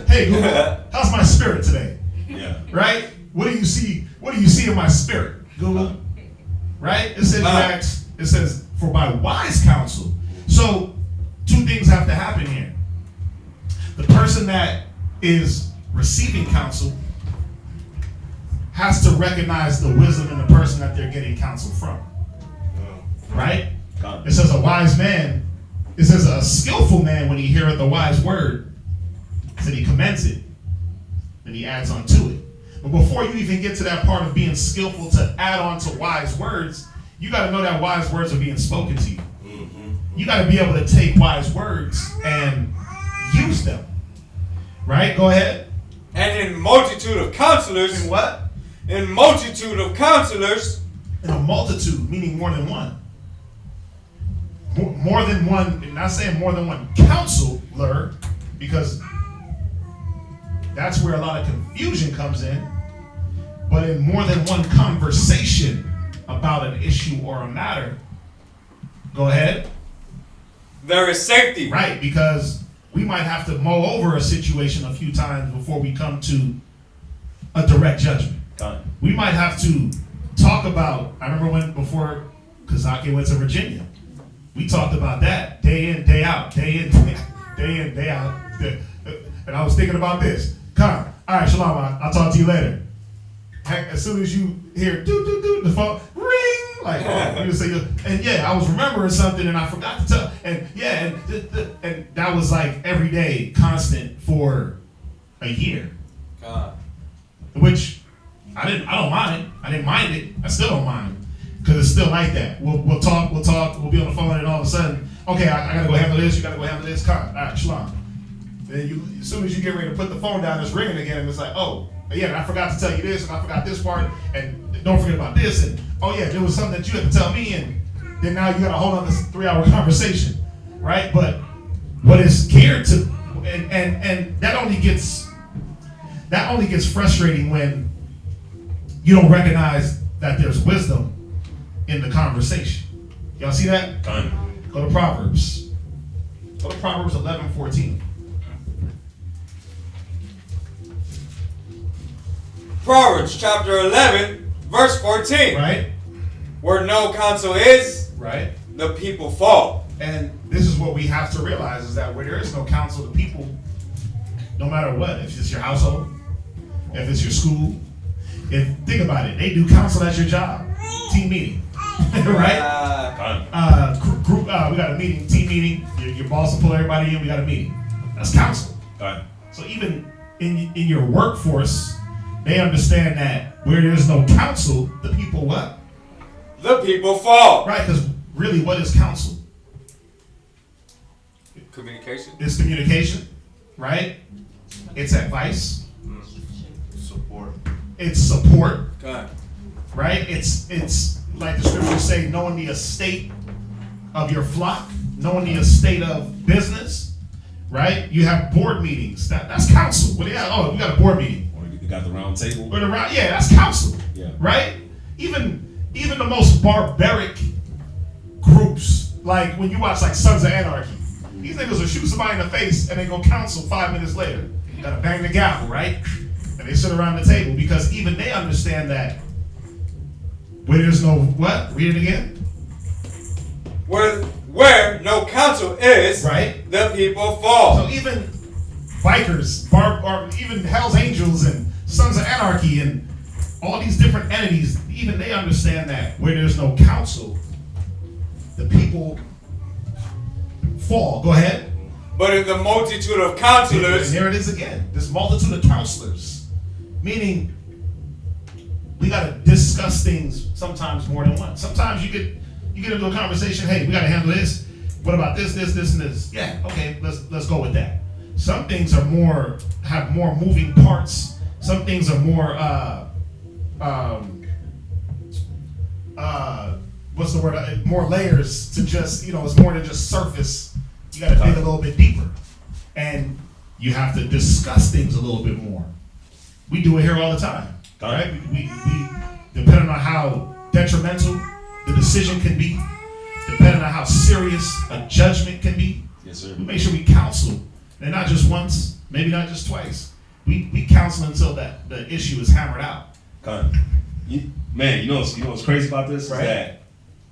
Hey Google, how's my spirit today? Yeah. Right? What do you see? What do you see in my spirit? Google. Right? It says it says for by wise counsel. So two things have to happen here. The person that is receiving counsel has to recognize the wisdom in the person that they're getting counsel from. Right? It says a wise man, it says a skillful man when he heareth the wise word, said he commends it, and he adds on to it. But before you even get to that part of being skillful to add on to wise words, you got to know that wise words are being spoken to you. You got to be able to take wise words and use them. Right? Go ahead. And in multitude of counselors. In what? In multitude of counselors. In a multitude, meaning more than one. More than one, not saying more than one counselor, because that's where a lot of confusion comes in. But in more than one conversation about an issue or a matter, go ahead. There is safety. Right, because we might have to mull over a situation a few times before we come to a direct judgment. We might have to talk about, I remember before Kazaki went to Virginia, we talked about that day in, day out, day in, day out. And I was thinking about this. All right, shalom, I'll talk to you later. Heck, as soon as you hear the phone ring, like, oh, you say, and yeah, I was remembering something and I forgot to tell, and yeah, and that was like every day, constant for a year, which I don't mind. I didn't mind it. I still don't mind because it's still like that. We'll talk. We'll be on the phone, and all of a sudden, okay, I gotta go handle this. You gotta go handle this. All right, shalom. Then as soon as you get ready to put the phone down, it's ringing again, and it's like, oh, yeah, and I forgot to tell you this, and I forgot this part, and don't forget about this, and oh yeah, there was something that you had to tell me, and then now you got to hold on this 3-hour conversation, right? But what is geared to, and that only gets frustrating when you don't recognize that there's wisdom in the conversation. Y'all see that? Go to Proverbs. Go to Proverbs 11:14. Proverbs chapter 11, verse 14. Right? Where no counsel is, right, the people fall. And this is what we have to realize is that where there is no counsel, the people, no matter what, if it's your household, if it's your school, think about it, they do counsel at your job, team meeting, right? Group, we got a meeting, team meeting. Your boss will pull everybody in. We got a meeting. That's counsel. So even in your workforce, they understand that where there's no counsel, the people what? The people fall. Right, because really, what is counsel? Communication. It's communication, right? It's advice. Support. It's support, God. right? It's like the scriptures say, knowing the estate of your flock, knowing the estate of business, right? You have board meetings. That's counsel. What do you have? Oh, we got a board meeting. Or you got the round table. Yeah, that's counsel. Yeah. Right? Even the most barbaric groups, like when you watch like Sons of Anarchy, these niggas will shoot somebody in the face and they go counsel 5 minutes later. You gotta bang the gavel, right? And they sit around the table because even they understand that where there's no what? Read it again. Where no counsel is, Right. the people fall. So even bikers, or even Hell's Angels and Sons of Anarchy and all these different entities, even they understand that where there's no counsel, the people fall. Go ahead. But in the multitude of And counselors, there it is again. This multitude of counselors. Meaning, we gotta discuss things sometimes more than once. Sometimes you get into a conversation, hey, we gotta handle this. What about this, and this? Yeah, okay, let's go with that. Some things have more moving parts. Some things are more what's the word? More layers to just, it's more than just surface. You gotta dig a little bit deeper. And you have to discuss things a little bit more. We do it here all the time. Right? We depending on how detrimental the decision can be, depending on how serious a judgment can be. Yes, sir. We make sure we counsel, and not just once, maybe not just twice. We counsel until that the issue is hammered out. Man, you know what's crazy about this Right. is that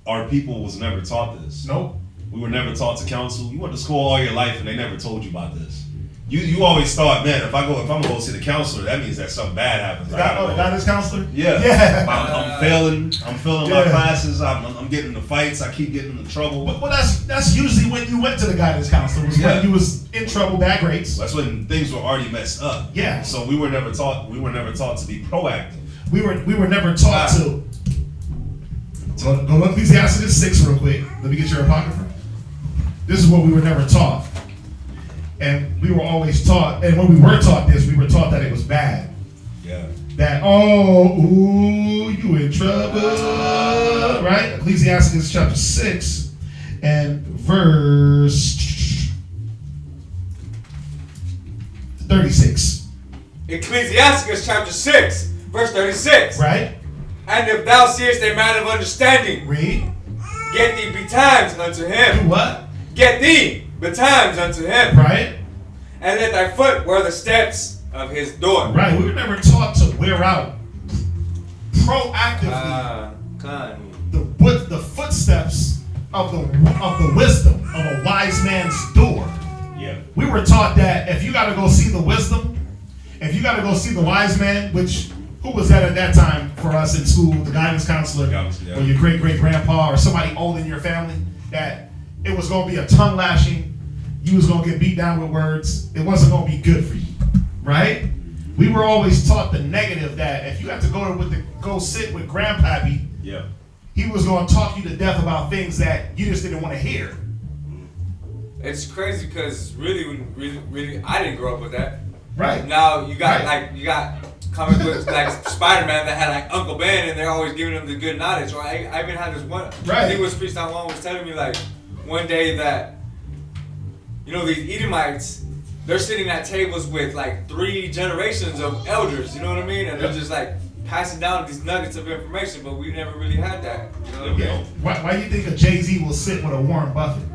our people was never taught this. Nope. We were never taught to counsel. You went to school all your life and they never told you about this. You always thought, man, if I'm gonna go see the counselor, that means that something bad happens. The guidance counselor? Yeah. Yeah. I'm failing. I'm failing my classes. I'm getting into fights. I keep getting into trouble. Well, that's usually when you went to the guidance counselor, was when you was in trouble, bad grades. That's when things were already messed up. Yeah. So we were never taught to be proactive. We were never taught to. So go to Ecclesiastes 6 real quick. Let me get your apocrypha. This is what we were never taught. And we were always taught, and when we were taught this, we were taught that it was bad. Yeah. That, you in trouble, right? Ecclesiastes chapter 6 and verse 36. Ecclesiastes chapter 6, verse 36. Right? And if thou seest a man of understanding, Read. get thee betimes unto Do him. what? Get thee betimes unto him. Right? And let thy foot wear the steps of his door. Right. We were never taught to wear out proactively the footsteps of the wisdom of a wise man's door. Yeah. We were taught that if you got to go see the wisdom, if you got to go see the wise man, who was that at that time for us in school, the guidance counselor, or your great-great-grandpa, or somebody old in your family, that it was going to be a tongue lashing, you was going to get beat down with words, it wasn't going to be good for you, right? We were always taught the negative, that if you had to go sit with grandpappy, Yeah. he was going to talk you to death about things that you just didn't want to hear. It's crazy because really, I didn't grow up with that. Right. Now you got Right. comic books like Spider-Man that had like Uncle Ben, and they're always giving him the good knowledge. Or I even had this one. Right. I think it was Freestyle One was telling me like one day that these Edomites, they're sitting at tables with like 3 generations of elders. You know what I mean? And they're just like passing down these nuggets of information, but we never really had that. You know what I mean? Yeah. Why you think a Jay-Z will sit with a Warren Buffett?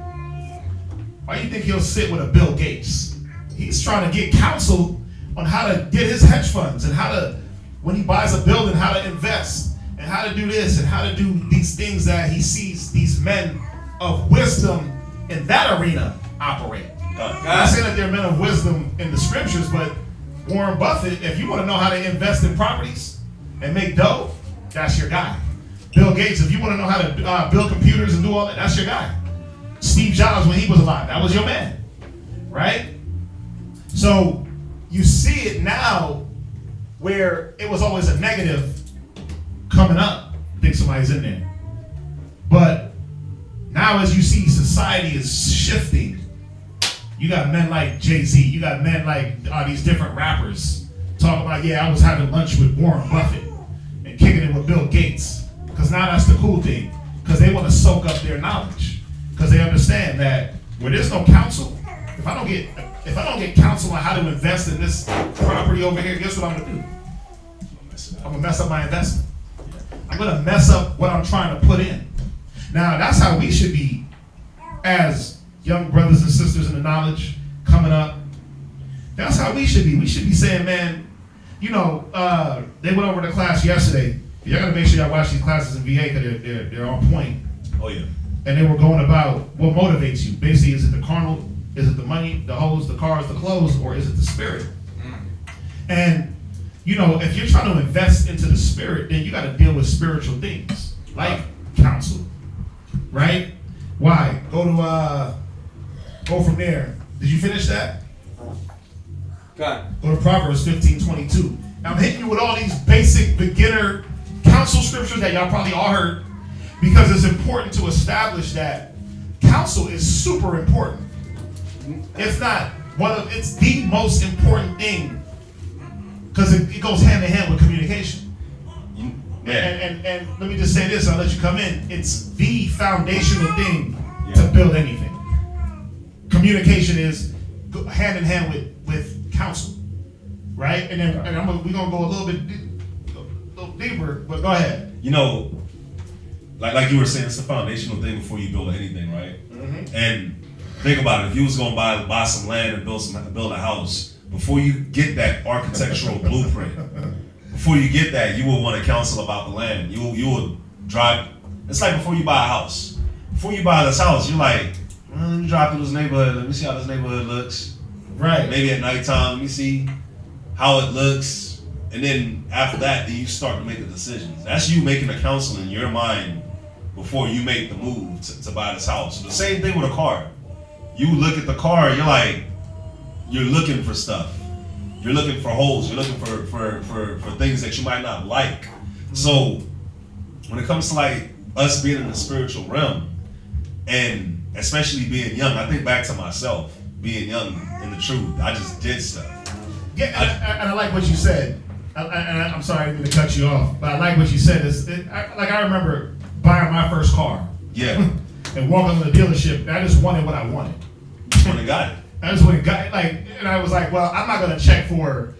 Why you think he'll sit with a Bill Gates? He's trying to get counsel on how to get his hedge funds and how to, when he buys a building, how to invest and how to do this and how to do these things that he sees these men of wisdom in that arena operate. I'm not saying that they're men of wisdom in the scriptures, but Warren Buffett, if you want to know how to invest in properties and make dough, that's your guy. Bill Gates, if you want to know how to build computers and do all that, that's your guy. Steve Jobs, when he was alive, that was your man, right? So you see it now where it was always a negative coming up. I think somebody's in there. But now as you see society is shifting, you got men like Jay-Z, you got men like these different rappers talk about, yeah, I was having lunch with Warren Buffett and kicking it with Bill Gates. Because now that's the cool thing. Because they want to soak up their knowledge. Because they understand that where there's no counsel, if I don't get counsel on how to invest in this property over here, guess what I'm gonna do? I'm gonna mess up my investment. I'm gonna mess up what I'm trying to put in. Now that's how we should be as young brothers and sisters in the knowledge coming up. That's how we should be. We should be saying, man, you know, they went over the class yesterday. Y'all gotta make sure y'all watch these classes in VA because they're on point. Oh yeah. And they were going about what motivates you. Basically, is it the carnal? Is it the money, the hoes, the cars, the clothes, or is it the spirit? And you know, if you're trying to invest into the spirit, then you got to deal with spiritual things like counsel, right? Why? Go from there. Did you finish that? Okay. Go to Proverbs 15:22. I'm hitting you with all these basic beginner counsel scriptures that y'all probably all heard because it's important to establish that counsel is super important. If not, it's the most important thing because it goes hand in hand with communication. Yeah. And let me just say this, I'll let you come in. It's the foundational thing to build anything. Communication is hand in hand with counsel, right? And we're gonna go a little bit deeper, but go ahead. You know, like you were saying, it's the foundational thing before you build anything, right? Mm-hmm. And think about it. If you was gonna buy some land and build a house, before you get that architectural blueprint, before you get that, you will want to counsel about the land. You will drive. It's like before you buy a house. Before you buy this house, you're like, let me drive through this neighborhood. Let me see how this neighborhood looks. Right. Maybe at nighttime, let me see how it looks. And then after that, then you start to make the decisions. That's you making a counsel in your mind before you make the move to buy this house. The same thing with a car. You look at the car, you're looking for stuff. You're looking for holes. You're looking for things that you might not like. So when it comes to like us being in the spiritual realm, and especially being young, I think back to myself, being young in the truth. I just did stuff. Yeah, and I like what you said. I'm sorry, I didn't mean to cut you off, but I like what you said. I remember buying my first car. Yeah. And walking to the dealership. I just wanted what I wanted. When I got it. I just went and got it, and I was like, well, I'm not gonna check for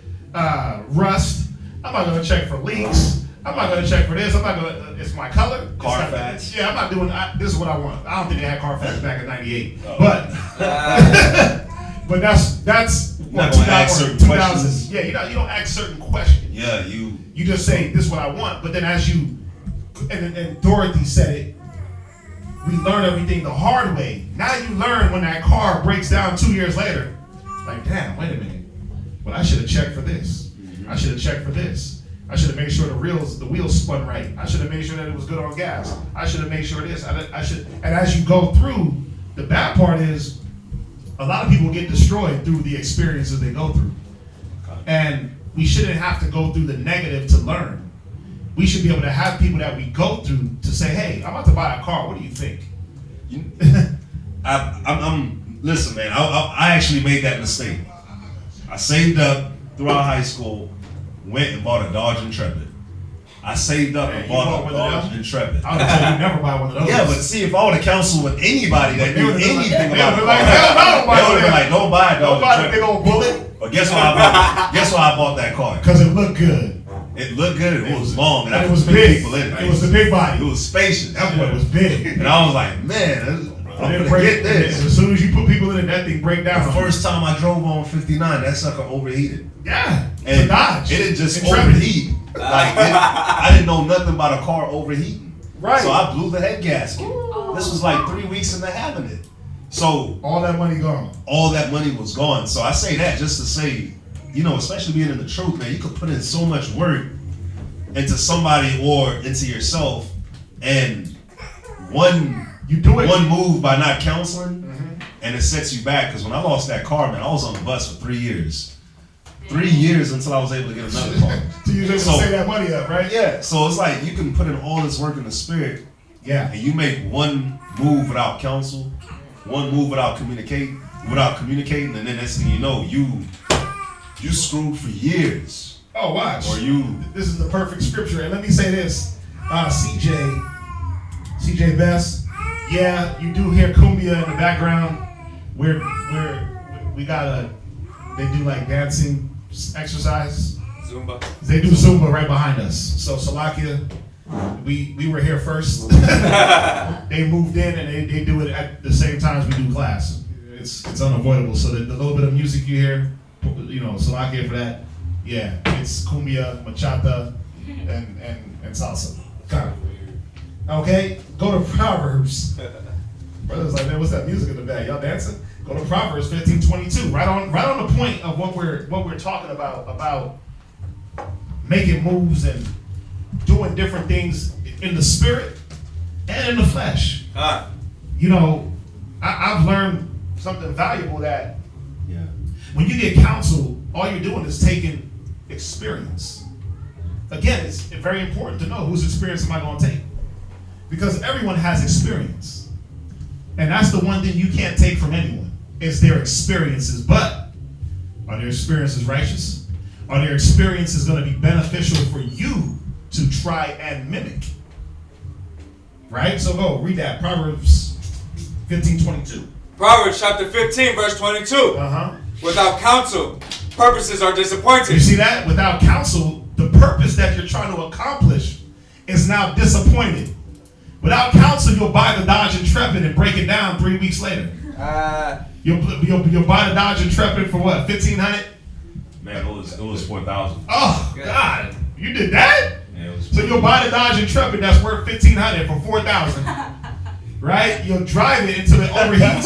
rust. I'm not gonna check for leaks. I'm not gonna check for this. I'm not gonna. It's my color. Carfax. Yeah, I'm not doing. This is what I want. I don't think they had Carfax back in '98, Oh. but but that's what 2000. Yeah, you don't ask certain questions. Yeah, You just say this is what I want, but then as you and Dorothy said it. We learn everything the hard way. Now you learn when that car breaks down 2 years later. Like, damn, wait a minute. Well, I should have checked for this. I should have checked for this. I should have made sure the wheels spun right. I should have made sure that it was good on gas. I should have made sure this. I should. And as you go through, the bad part is a lot of people get destroyed through the experiences they go through. And we shouldn't have to go through the negative to learn. We should be able to have people that we go through to say, hey, I'm about to buy a car. What do you think? Listen, man, I actually made that mistake. I saved up throughout high school, went and bought a Dodge Intrepid. I saved up and bought a Dodge Intrepid. I would tell you never buy one of those. Yeah, but see, if I would have counseled with anybody that knew anything about it, it, like, they would have been like, don't buy a Dodge don't buy the Intrepid. big old bullet. But guess why I bought? Guess why I bought that car? Because it looked good. It looked good. It was long, and And I it was could fit big. people in it. It was the big body. It was spacious. That boy was big. And I was like, man, I'm And gonna get this. as soon as you put people in it, that thing break down. The first time I drove on 59, that sucker overheated. Yeah, it's a And Dodge. it didn't just Intrepid. overheat. I didn't know nothing about a car overheating. Right. So I blew the head gasket. Ooh. This was like 3 weeks into having it. So All that money gone. all that money was gone. So I say that just to say, especially being in the truth, man, you could put in so much work into somebody or into yourself, and one move by not counseling, and it sets you back. Because when I lost that car, man, I was on the bus for 3 years. 3 years until I was able to get another car. So you was able to save that money up, right? Yeah, so it's like you can put in all this work in the spirit, Yeah. and you make one move without counsel, one move without communicating, and then next thing you know, you You screwed for years. Oh, watch. Or you. This is the perfect scripture. And let me say this. CJ Best. Yeah, you do hear cumbia in the background. We got they do like dancing exercise. Zumba. They do Zumba right behind us. So Salakia, we were here first. They moved in and they do it at the same time as we do class. It's unavoidable. So the little bit of music you hear, Salakia for that. Yeah, it's cumbia, bachata, and salsa. Kind of. Okay, go to Proverbs. Brother's like, man, what's that music in the back? Y'all dancing? Go to Proverbs 15:22. Right on the point of what we're talking about making moves and doing different things in the spirit and in the flesh. I've learned something valuable that when you get counsel, all you're doing is taking experience. Again, it's very important to know whose experience am I going to take, because everyone has experience, and that's the one thing you can't take from anyone is their experiences. But are their experiences righteous? Are their experiences going to be beneficial for you to try and mimic? Right? So go read that. Proverbs 15:22. Proverbs chapter 15, verse 22. Without counsel, purposes are disappointed. You see that? Without counsel, the purpose that you're trying to accomplish is now disappointed. Without counsel, you'll buy the Dodge Intrepid and break it down 3 weeks later. You'll buy the Dodge Intrepid for what? $1,500? Man, it was 4,000. Oh God, you did that? Yeah, so you'll buy the Dodge Intrepid that's worth $1,500 for $4,000, right? You'll drive it until it overheats.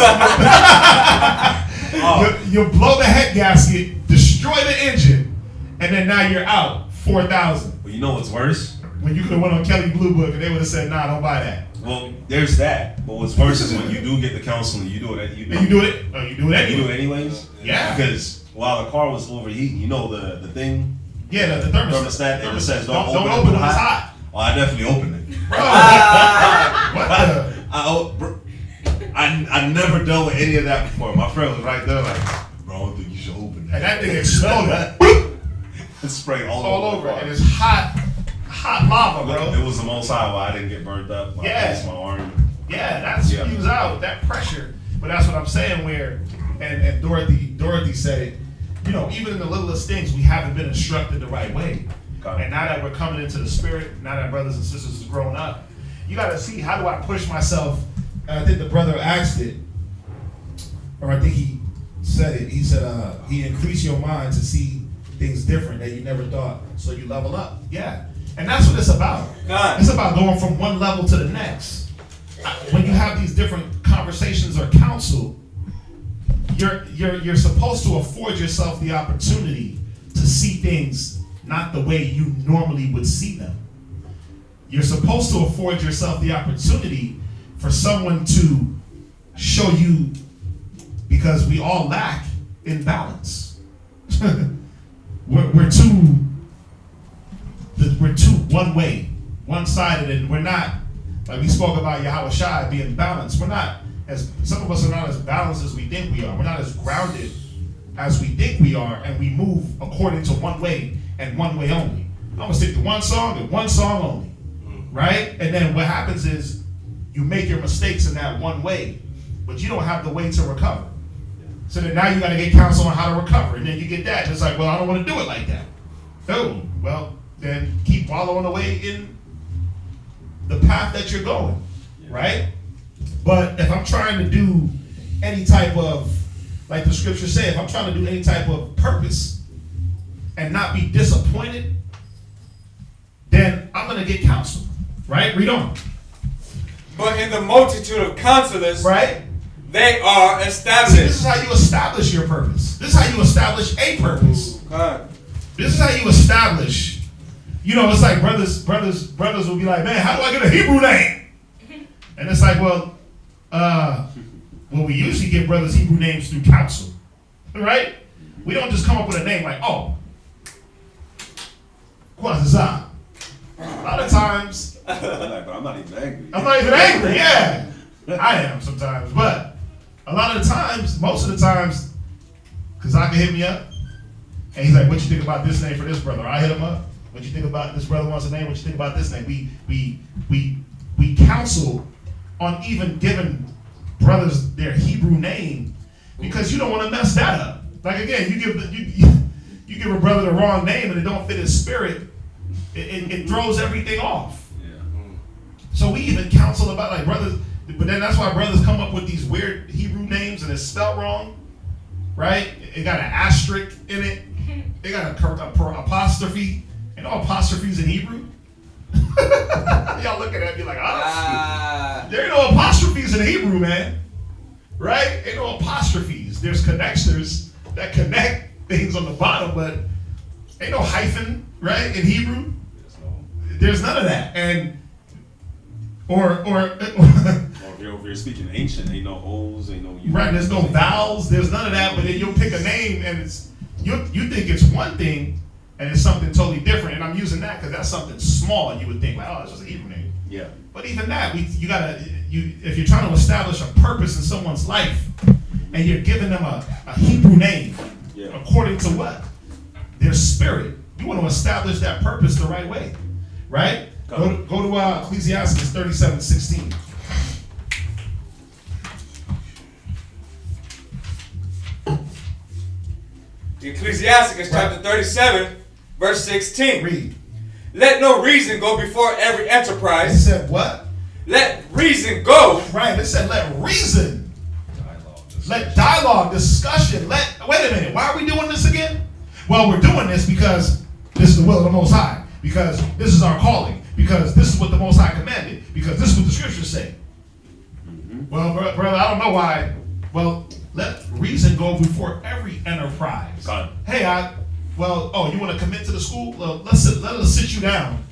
You'll blow the head gasket, destroy the engine, and then now you're out $4,000. But you know what's worse? When you could have went on Kelly Blue Book and they would have said, "Nah, don't buy that." Well, there's that. But what's worse is when you do get the counseling, you do it. You do it anyway. You do it anyways. Yeah. Because while the car was overheating, the thing. Yeah, the thermostat. It says don't open it when it's hot. Oh, I definitely opened it. Bro, I never dealt with any of that before. My friend was right there like, bro, I don't think you should open that. And that thing exploded. It sprayed all over. And it's hot lava, bro. It was the most high why I didn't get burnt up. My face, my arm. Yeah, that spews out that pressure. But that's what I'm saying. And Dorothy said it. Even in the littlest things, we haven't been instructed the right way. And now that we're coming into the spirit, now that brothers and sisters is growing up, you got to see, how do I push myself? And I think the brother asked it, or I think he said it. He said, he increased your mind to see things different that you never thought, so you level up. Yeah. And that's what it's about. It's about going from one level to the next. When you have these different conversations or counsel, you're supposed to afford yourself the opportunity to see things not the way you normally would see them. You're supposed to afford yourself the opportunity for someone to show you, because we all lack in balance. We're too one way, one-sided, and we're not, like we spoke about Yahweh Shai being balanced. Some of us are not as balanced as we think we are. We're not as grounded as we think we are, and we move according to one way and one way only. I'm gonna stick to one song and one song only, right? And then what happens is you make your mistakes in that one way, but you don't have the way to recover. So then now you gotta get counsel on how to recover, and then you get that. And it's like, well, I don't want to do it like that. Oh, well, then keep following away in the path that you're going, right? But if I'm trying to do any type of, like the scriptures say, if I'm trying to do any type of purpose and not be disappointed, then I'm going to get counsel, right? Read on. But in the multitude of counselors, right, they are established. See, this is how you establish your purpose. This is how you establish a purpose. This is how you establish. It's like brothers will be like, man, how do I get a Hebrew name? And it's like, well, we usually give brothers Hebrew names through counsel, right? We don't just come up with a name like, oh, Quazazah. A lot of times, but I'm not even angry. I'm not even angry, yeah. I am sometimes, but a lot of the times, most of the times, Kazaka hit me up. And he's like, what you think about this name for this brother? I hit him up. What you think about this brother wants a name? What you think about this name? We counsel on even giving brothers their Hebrew name because you don't want to mess that up. Like again, you give a brother the wrong name and it don't fit his spirit, it throws everything off. Yeah. So we even counsel about like brothers, but then that's why brothers come up with these weird Hebrew names and it's spelled wrong, right? It got an asterisk in it. It got a apostrophe. And all apostrophes in Hebrew. Y'all looking at me like, there ain't no apostrophes in Hebrew, man. Right? Ain't no apostrophes. There's connectors that connect things on the bottom, but ain't no hyphen, right? In Hebrew, there's none of that. And or if you're speaking ancient, ain't no O's, ain't no U's. Right? There's no vowels. There's none of that. But then you'll pick a name, and you think it's one thing. And it's something totally different, and I'm using that because that's something small, and you would think like, oh, it's just a Hebrew name. Yeah. But even that, if you're trying to establish a purpose in someone's life, and you're giving them a Hebrew name, according to what? Their spirit. You want to establish that purpose the right way, right? Go to Ecclesiastes 37:16. Ecclesiastes chapter 37. Verse 16. Read. Let no reason go before every It enterprise. said what? Let reason go. Right. It said let reason. Let dialogue, discussion. Wait a minute. Why are we doing this again? Well, we're doing this because this is the will of the Most High. Because this is our calling. Because this is what the Most High commanded. Because this is what the scriptures say. Well, brother, I don't know why. Well, let reason go before every enterprise. Hey, you want to commit to the school? Well, let us sit you down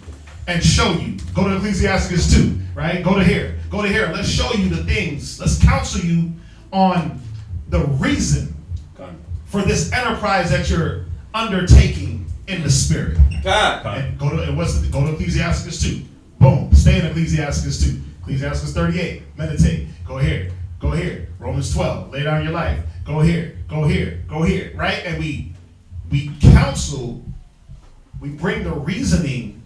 and show you. Go to Ecclesiastes 2, right? Go to here. Let's show you the things. Let's counsel you on the reason for this enterprise that you're undertaking in the spirit. And go to Ecclesiastes 2. Boom. Stay in Ecclesiastes 2. Ecclesiastes 38. Meditate. Go here. Romans 12. Lay down your life. Go here. Right? And we counsel, we bring the reasoning,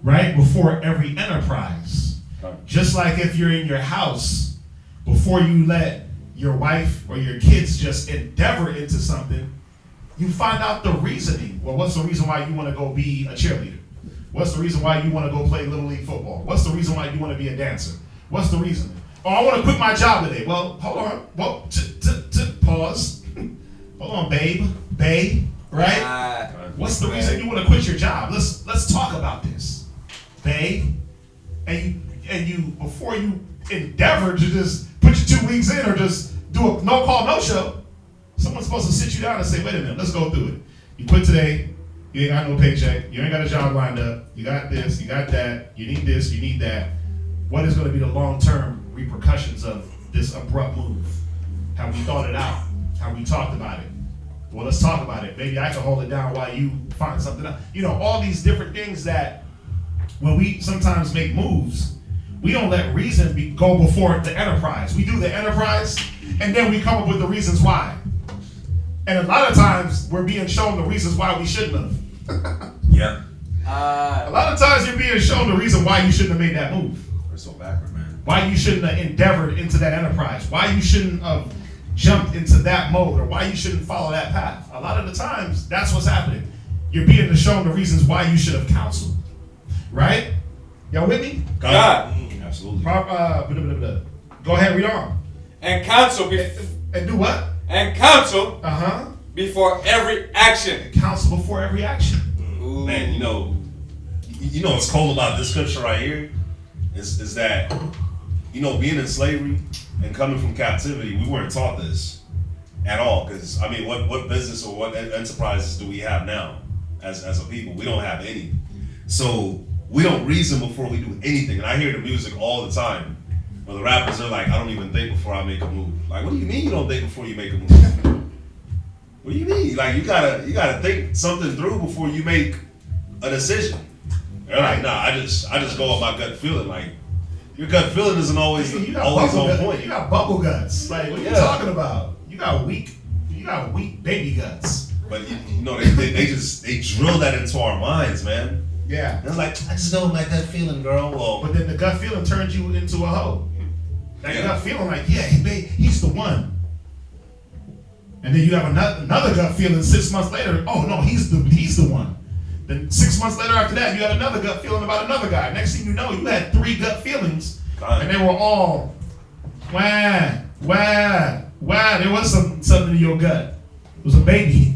right, before every enterprise. Just like if you're in your house, before you let your wife or your kids just endeavor into something, you find out the reasoning. Well, what's the reason why you want to go be a cheerleader? What's the reason why you want to go play Little League football? What's the reason why you want to be a dancer? What's the reason? Oh, I want to quit my job today. Well, hold on. Well, pause. Hold on, babe, right? What's the reason you want to quit your job? Let's talk about this, babe. And you before you endeavor to just put your 2 weeks in or just do a no call, no show, someone's supposed to sit you down and say, wait a minute, let's go through it. You quit today, you ain't got no paycheck, you ain't got a job lined up, you got this, you got that, you need this, you need that. What is going to be the long-term repercussions of this abrupt move? Have we thought it out? Have we talked about it? Well, let's talk about it. Maybe I can hold it down while you find something else. All these different things that when we sometimes make moves, we don't let reason go before the enterprise. We do the enterprise, and then we come up with the reasons why. And a lot of times, we're being shown the reasons why we shouldn't have. Yeah. A lot of times, you're being shown the reason why you shouldn't have made that move. We're so backward, man. Why you shouldn't have endeavored into that enterprise. Why you shouldn't have jumped into that mode, or why you shouldn't follow that path. A lot of the times, that's what's happening. You're being shown the reasons why you should have counseled. Right? Y'all with me? God. Absolutely. Go ahead, read on. And counsel And do what? And counsel before every action. And counsel before every action. Ooh. Man, you know what's cool about this scripture right here is that, being in slavery and coming from captivity, we weren't taught this at all. Because, what business or what enterprises do we have now as a people? We don't have any. So we don't reason before we do anything. And I hear the music all the time where the rappers are like, I don't even think before I make a move. Like, what do you mean you don't think before you make a move? What do you mean? Like, you gotta think something through before you make a decision. They're like, nah, I just go on my gut feeling. Like, your gut feeling isn't always on point. You got bubble guts. Like, what are you talking about? You got weak baby guts. But you know, they drill that into our minds, man. Yeah. They're like, I just don't like that feeling, girl. Well, But then the gut feeling turns you into a hoe. That Yeah. gut feeling like, yeah, he's the one. And then you have another gut feeling 6 months later, oh no, he's the one. Then 6 months later after that, you had another gut feeling about another guy. Next thing you know, you had 3 gut feelings. And they were all, wah. There was something in your gut. It was a baby.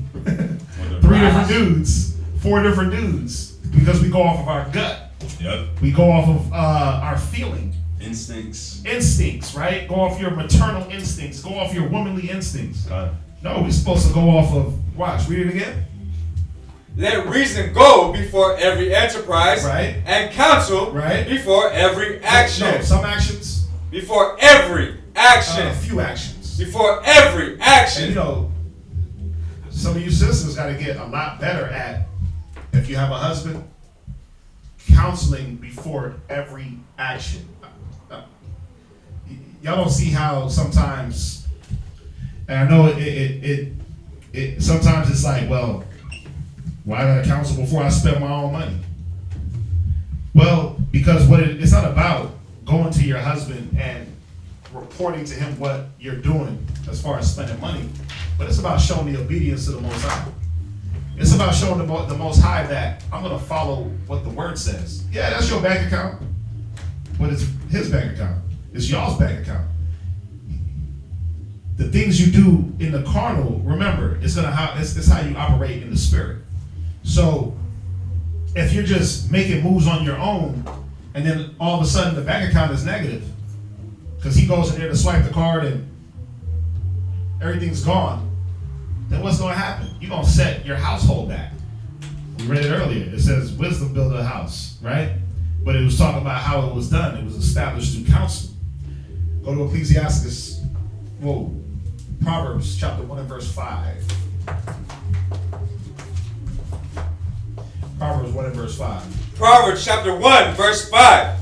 3 different dudes, 4 different dudes. Because we go off of our gut. Yep. We go off of our feeling. Instincts, right? Go off your maternal instincts. Go off your womanly instincts. God. No, we're supposed to go off of, watch, read it again. Let reason go before every enterprise, Right. and counsel Right. before every action. No, some actions, Before every action. a few actions. Before every And action. you know, some of you sisters got to get a lot better at, if you have a husband, counseling before every action. Y'all don't see how sometimes, and I know it sometimes it's like, well, why gotta counsel before I spend my own money? Well, because it's not about going to your husband and reporting to him what you're doing as far as spending money, but it's about showing the obedience to the Most High. It's about showing the Most High that I'm gonna follow what the Word says. Yeah, that's your bank account, but it's his bank account. It's y'all's bank account. The things you do in the carnal, remember, it's how you operate in the spirit. So if you're just making moves on your own, and then all of a sudden the bank account is negative, because he goes in there to swipe the card and everything's gone, then what's going to happen? You're going to set your household back. We read it earlier. It says wisdom built a house, right? But it was talking about how it was done. It was established through counsel. Go to Ecclesiastes, Proverbs chapter 1 and verse 5. Proverbs 1 and verse 5. Proverbs chapter 1 verse 5.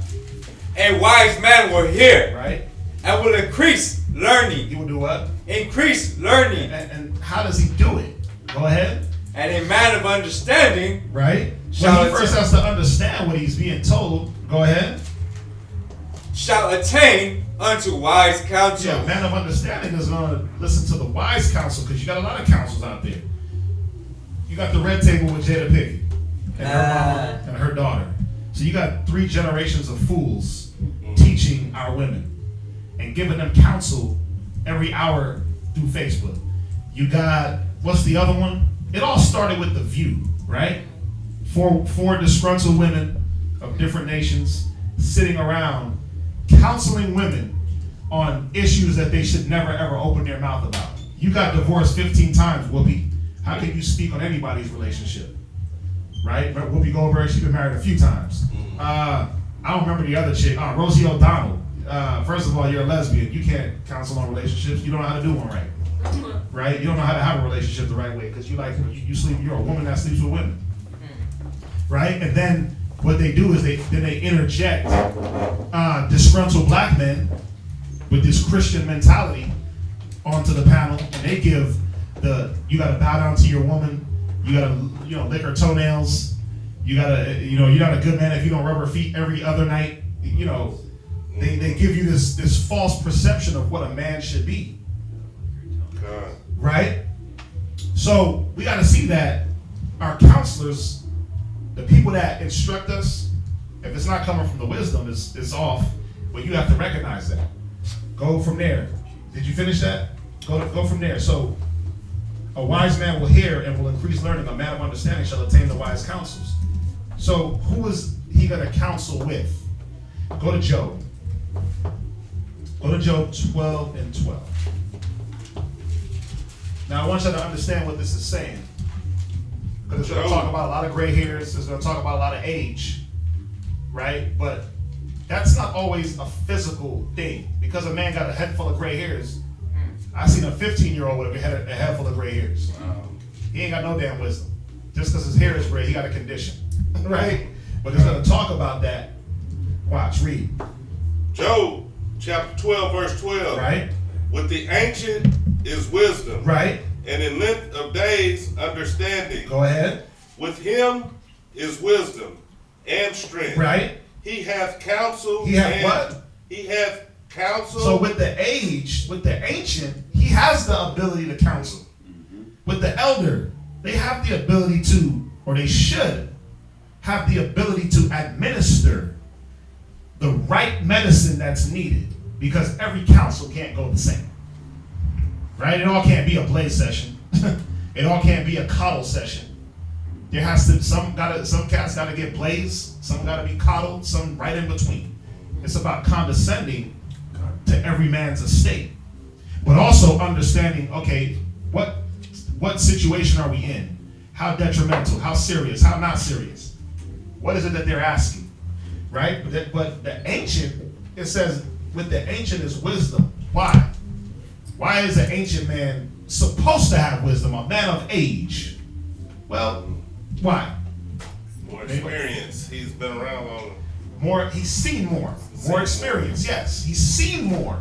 A wise man will hear, Right? and will increase learning. He will do what? Increase learning. And how does he do it? Go ahead. And a man of understanding, Right? Shall Well, he first attain- has to understand what he's being told. Go ahead. shall attain unto wise counsel. Yeah, man of understanding is going to listen to the wise counsel, because you got a lot of counsels out there. You got the red table with Jada Pickett and her mama and her daughter. So you got 3 generations of fools teaching our women and giving them counsel every hour through Facebook. You got, what's the other one? It all started with The View, right? Four disgruntled women of different nations sitting around counseling women on issues that they should never ever open their mouth about. You got divorced 15 times, Whoopi. How can you speak on anybody's relationship? Right? But Whoopi Goldberg, she's been married a few times. I don't remember the other chick. Rosie O'Donnell. First of all, you're a lesbian. You can't counsel on relationships. You don't know how to do one right. Right? You don't know how to have a relationship the right way, because you're a woman that sleeps with women. Right? And then what they do is they interject disgruntled black men with this Christian mentality onto the panel, and they give you gotta bow down to your woman, you gotta lick her toenails, you gotta you're not a good man if you don't rub her feet every other night. They give you this false perception of what a man should be. Right? So we gotta see that our counselors, the people that instruct us, if it's not coming from the wisdom, it's off. But you have to recognize that. Go from there. Did you finish that? Go from there. So a wise man will hear and will increase learning. A man of understanding shall attain the wise counsels. So who is he going to counsel with? Go to Job. Go to Job 12 and 12. Now I want you to understand what this is saying, because it's going to talk about a lot of gray hairs. It's going to talk about a lot of age, right? But that's not always a physical thing. Because a man got a head full of gray hairs, I seen a 15-year-old with a head full of gray hairs. He ain't got no damn wisdom. Just because his hair is gray, he got a condition, right? But it's going to talk about that. Watch, read. Job chapter 12 verse 12. Right? With the ancient is wisdom. Right? and in length of days understanding. Go ahead. With him is wisdom and strength. Right. He hath counsel. He hath what? He hath counsel. So with the ancient, he has the ability to counsel. With the elder, they have the ability to, or they should have the ability to administer the right medicine that's needed, because every counsel can't go the same. Right? It all can't be a play session. It all can't be a coddle session. There has to some cats gotta get blazed, some gotta be coddled, some right in between. It's about condescending to every man's estate, but also understanding, okay, what situation are we in? How detrimental? How serious? How not serious? What is it that they're asking? Right? But the ancient, it says, with the ancient is wisdom. Why? Why is an ancient man supposed to have wisdom? A man of age. Well, why? More experience. He's been around longer. More. He's seen more. More experience. Yes, he's seen more.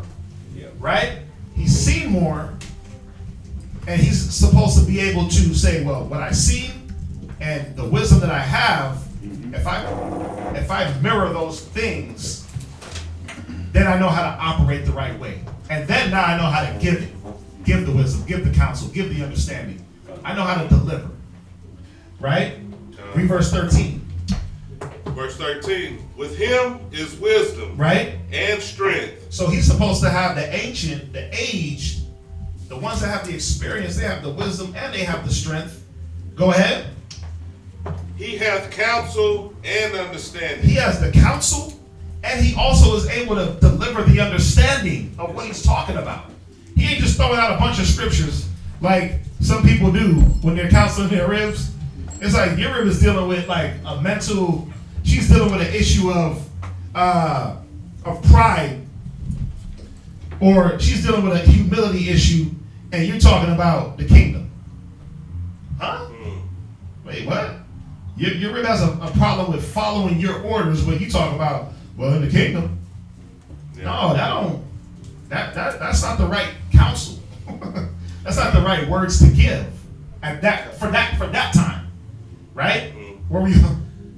Right? He's seen more, and he's supposed to be able to say, well, what I see and the wisdom that I have, if I mirror those things, then I know how to operate the right way. And then now I know how to give it. Give the wisdom, give the counsel, give the understanding. I know how to deliver. Right? Read verse 13. Verse 13. With him is wisdom. Right? And strength. So he's supposed to have the ancient, the age, the ones that have the experience, they have the wisdom and they have the strength. Go ahead. He hath counsel and understanding. He has the counsel, and he also is able to deliver the understanding of what he's talking about. He ain't just throwing out a bunch of scriptures like some people do when they're counseling their ribs. It's like your rib is dealing with like a mental, she's dealing with an issue of pride, or she's dealing with a humility issue, and you're talking about the kingdom. Huh? Wait, what? Your rib has a problem with following your orders when you talk about, well, in the kingdom. No, that's not the right counsel. That's not the right words to give at for that time. Right? Where were you?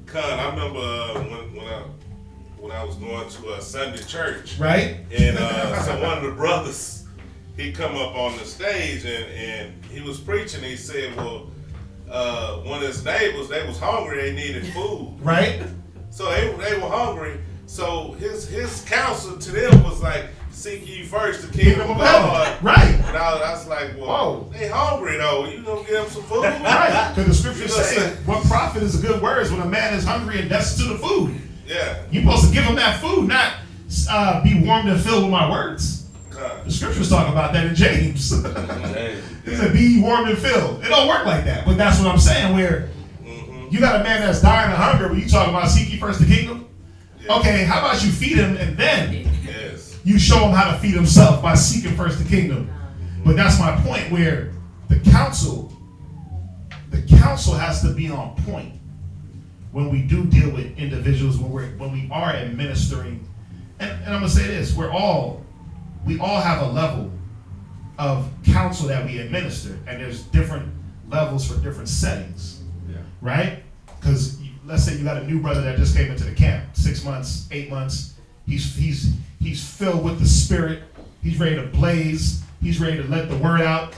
Con, I remember when I was going to a Sunday church. Right? And so one of the brothers, he come up on the stage and he was preaching. He said, well, one of his neighbors, they was hungry, they needed food. Right? So they were hungry. So his counsel to them was like, seek ye first the kingdom of God. Right. And I was like, well, they hungry though. You gonna give them some food? Right. Because the scriptures say, what profit is a good words when a man is hungry and destitute of food? Yeah. You're supposed to give him that food, not be warmed and filled with my words. The scriptures talk about that in James. He said, be ye warmed and filled. It don't work like that. But that's what I'm saying, where you got a man that's dying of hunger, but you talking about seek ye first the kingdom? Yeah. Okay, how about you feed him and then you show him how to feed himself by seeking first the kingdom? But that's my point, where the counsel has to be on point when we do deal with individuals, when we are administering. And I'm gonna say this: we all have a level of counsel that we administer, and there's different levels for different settings. Right? Because let's say you got a new brother that just came into the camp, 6 months, 8 months. He's filled with the Spirit. He's ready to blaze. He's ready to let the word out.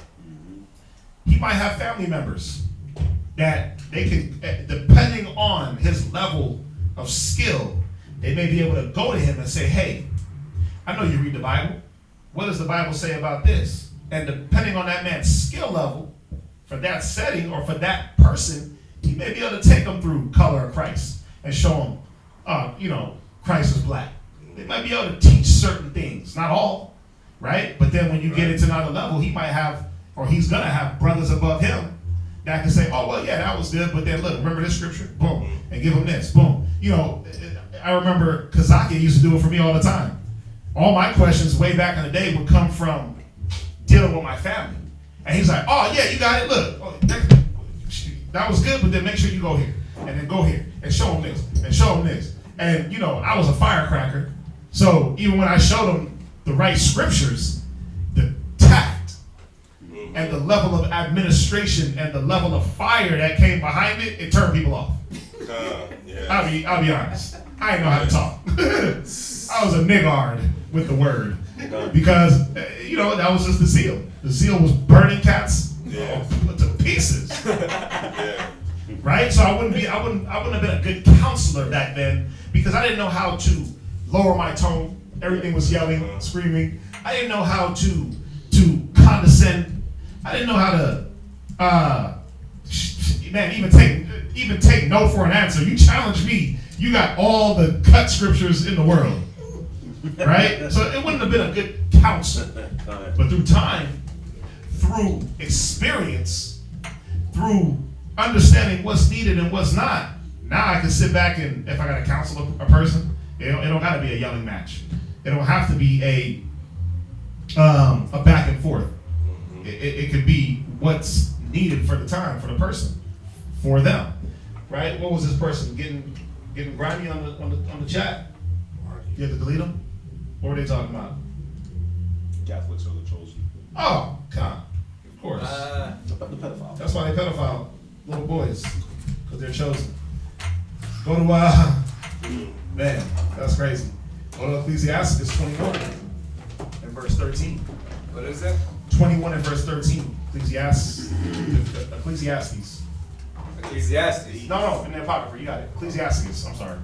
He might have family members that they can, depending on his level of skill, they may be able to go to him and say, hey, I know you read the Bible. What does the Bible say about this? And depending on that man's skill level for that setting or for that person, he may be able to take them through Color of Christ and show them, Christ is black. They might be able to teach certain things, not all, right? But then when you get into another level, he might have, or he's gonna have brothers above him that can say, oh, well, yeah, that was good, but then look, remember this scripture? Boom. And give him this, boom. I remember Kazaki used to do it for me all the time. All my questions way back in the day would come from dealing with my family. And he's like, oh, yeah, you got it, look. That was good, but then make sure you go here, and then go here, and show him this, and show him this. And, I was a firecracker, so even when I showed him the right scriptures, the tact and the level of administration and the level of fire that came behind it, it turned people off. Yeah. I'll be honest. I didn't know how to talk. I was a niggard with the word because that was just the zeal. The zeal was burning cats to pieces. Yeah. Right? So I wouldn't have been a good counselor back then because I didn't know how to lower my tone. Everything was yelling, screaming. I didn't know how to condescend. I didn't know how to even take no for an answer. You challenge me, you got all the cut scriptures in the world. Right? So it wouldn't have been a good counsel. But through time, through experience, through understanding what's needed and what's not, now I can sit back and if I gotta counsel a person, it don't gotta be a yelling match. It don't have to be a back and forth. It could be what's needed for the time, for the person, for them. Right? What was this person getting grimy on the chat? You had to delete them? What were they talking about? Catholics are the chosen. Oh, God. Of course. The pedophile. That's why they pedophile little boys, because they're chosen. Go to, man, that's crazy. Go to Ecclesiastes 21 and verse 13. What is it? 21 and verse 13. Ecclesiastes. Ecclesiastes. No, in the Apocrypha, you got it. Ecclesiastes, I'm sorry.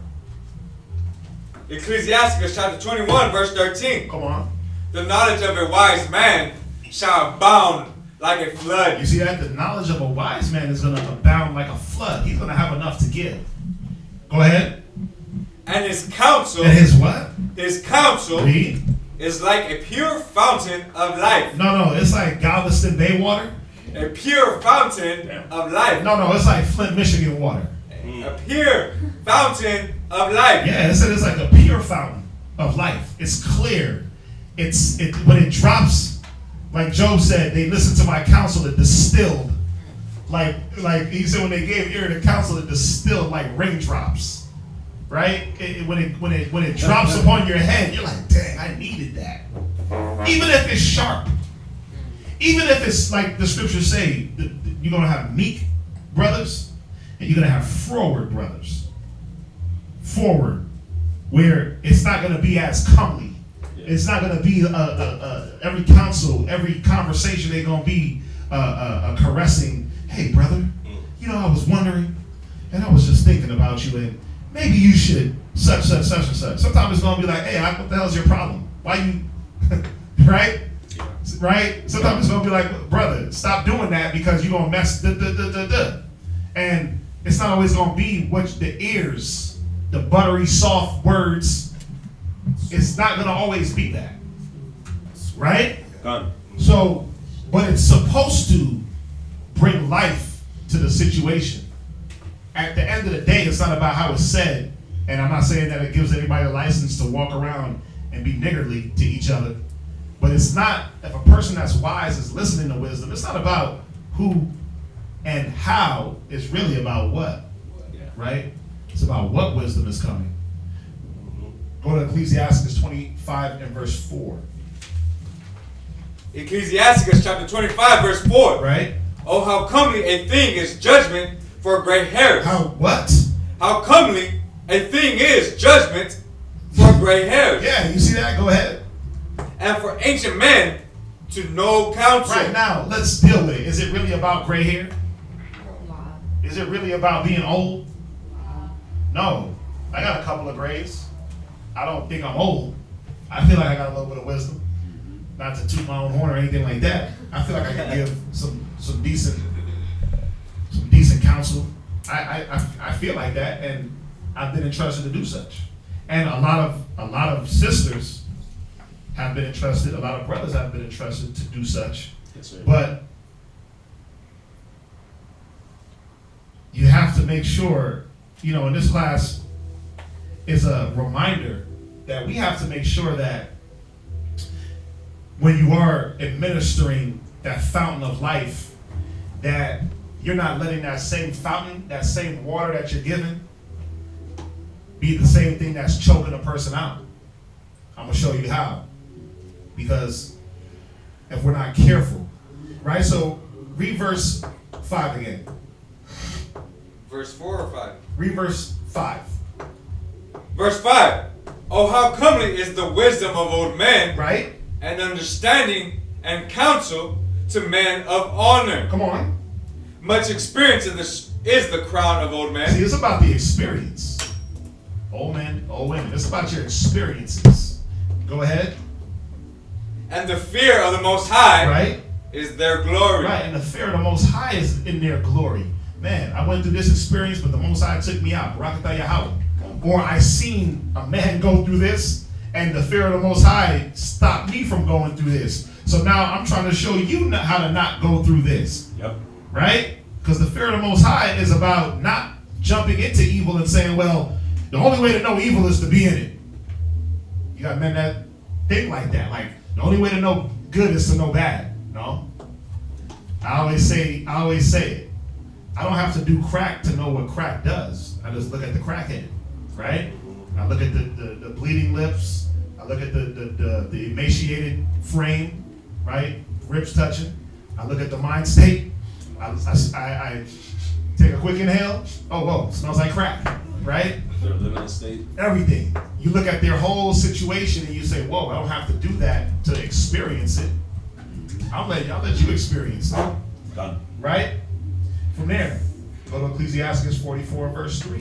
Ecclesiastes chapter 21, verse 13. Come on. The knowledge of a wise man shall abound like a flood. You see that? The knowledge of a wise man is going to abound like a flood. He's going to have enough to give. Go ahead. And his counsel. And his what? His counsel Read. is like a pure fountain of life. No, it's like Galveston Bay water. A pure fountain of life. No, it's like Flint, Michigan water. A pure fountain of life. Yeah, it's like a pure fountain of life. It's clear. When it drops, like Job said, they listened to my counsel, it distilled. Like he said, when they gave ear to counsel, it distilled like raindrops. Right? When it drops upon your head, you're like, dang, I needed that. Even if it's sharp. Even if it's like the scriptures say, you're going to have meek brothers and you're going to have froward brothers. Forward, where it's not going to be as comely. It's not going to be every counsel, every conversation they're going to be a caressing. Hey, brother, I was wondering, and I was just thinking about you, and maybe you should such and such. Sometimes it's going to be like, hey, what the hell's your problem? Why you, right? Right? Sometimes it's going to be like, brother, stop doing that because you're going to mess, And it's not always going to be what the ears, the buttery, soft words. It's not going to always be that. Right? Done. So, but it's supposed to bring life to the situation. At the end of the day, it's not about how it's said. And I'm not saying that it gives anybody a license to walk around and be niggardly to each other. But it's not, if a person that's wise is listening to wisdom, it's not about who and how, it's really about what. Right? It's about what wisdom is coming. Go to Ecclesiastes 25 and verse 4. Ecclesiastes chapter 25 verse 4. Right? Oh, how comely a thing is judgment for gray hairs. How what? How comely a thing is judgment for gray hairs. Yeah, you see that? Go ahead. And for ancient men to know counsel. Right now, let's deal with it. Is it really about gray hair? Is it really about being old? No. I got a couple of grays. I don't think I'm old. I feel like I got a little bit of wisdom. Not to toot my own horn or anything like that. I feel like I can give some decent counsel. I feel like that, and I've been entrusted to do such. And a lot of sisters have been entrusted. A lot of brothers have been entrusted to do such. Yes, sir. But you have to make sure, in this class is a reminder that we have to make sure that when you are administering that fountain of life, that you're not letting that same fountain, that same water that you're giving, be the same thing that's choking a person out. I'm going to show you how. Because if we're not careful, Right? So read verse 5 again. Verse 4 or 5? Read verse 5. Verse 5. Oh, how comely is the wisdom of old men, Right? and understanding and counsel to men of honor. Come on. Much experience in this is the crown of old See, men, it's about the experience. Old men, old women. It's about your experiences. Go ahead. and the fear of the Most High Right? is their glory. Right. And the fear of the Most High is in their glory. Man, I went through this experience, but the Most High took me out. Barakatah Yahweh. Or I seen a man go through this, and the fear of the Most High stopped me from going through this. So now I'm trying to show you how to not go through this. Yep. Right? Because the fear of the Most High is about not jumping into evil and saying, well, the only way to know evil is to be in it. You got men that think like that. Like, the only way to know good is to know bad. No. I always say it. I don't have to do crack to know what crack does. I just look at the crackhead, right? I look at the bleeding lips. I look at the emaciated frame, right? Ribs touching. I look at the mind state. I take a quick inhale. Oh, whoa, smells like crack, right? Their living state. Everything. You look at their whole situation and you say, whoa, I don't have to do that to experience it. I'll let you experience it. Done. Right? From there, go to Ecclesiastes 44, verse 3.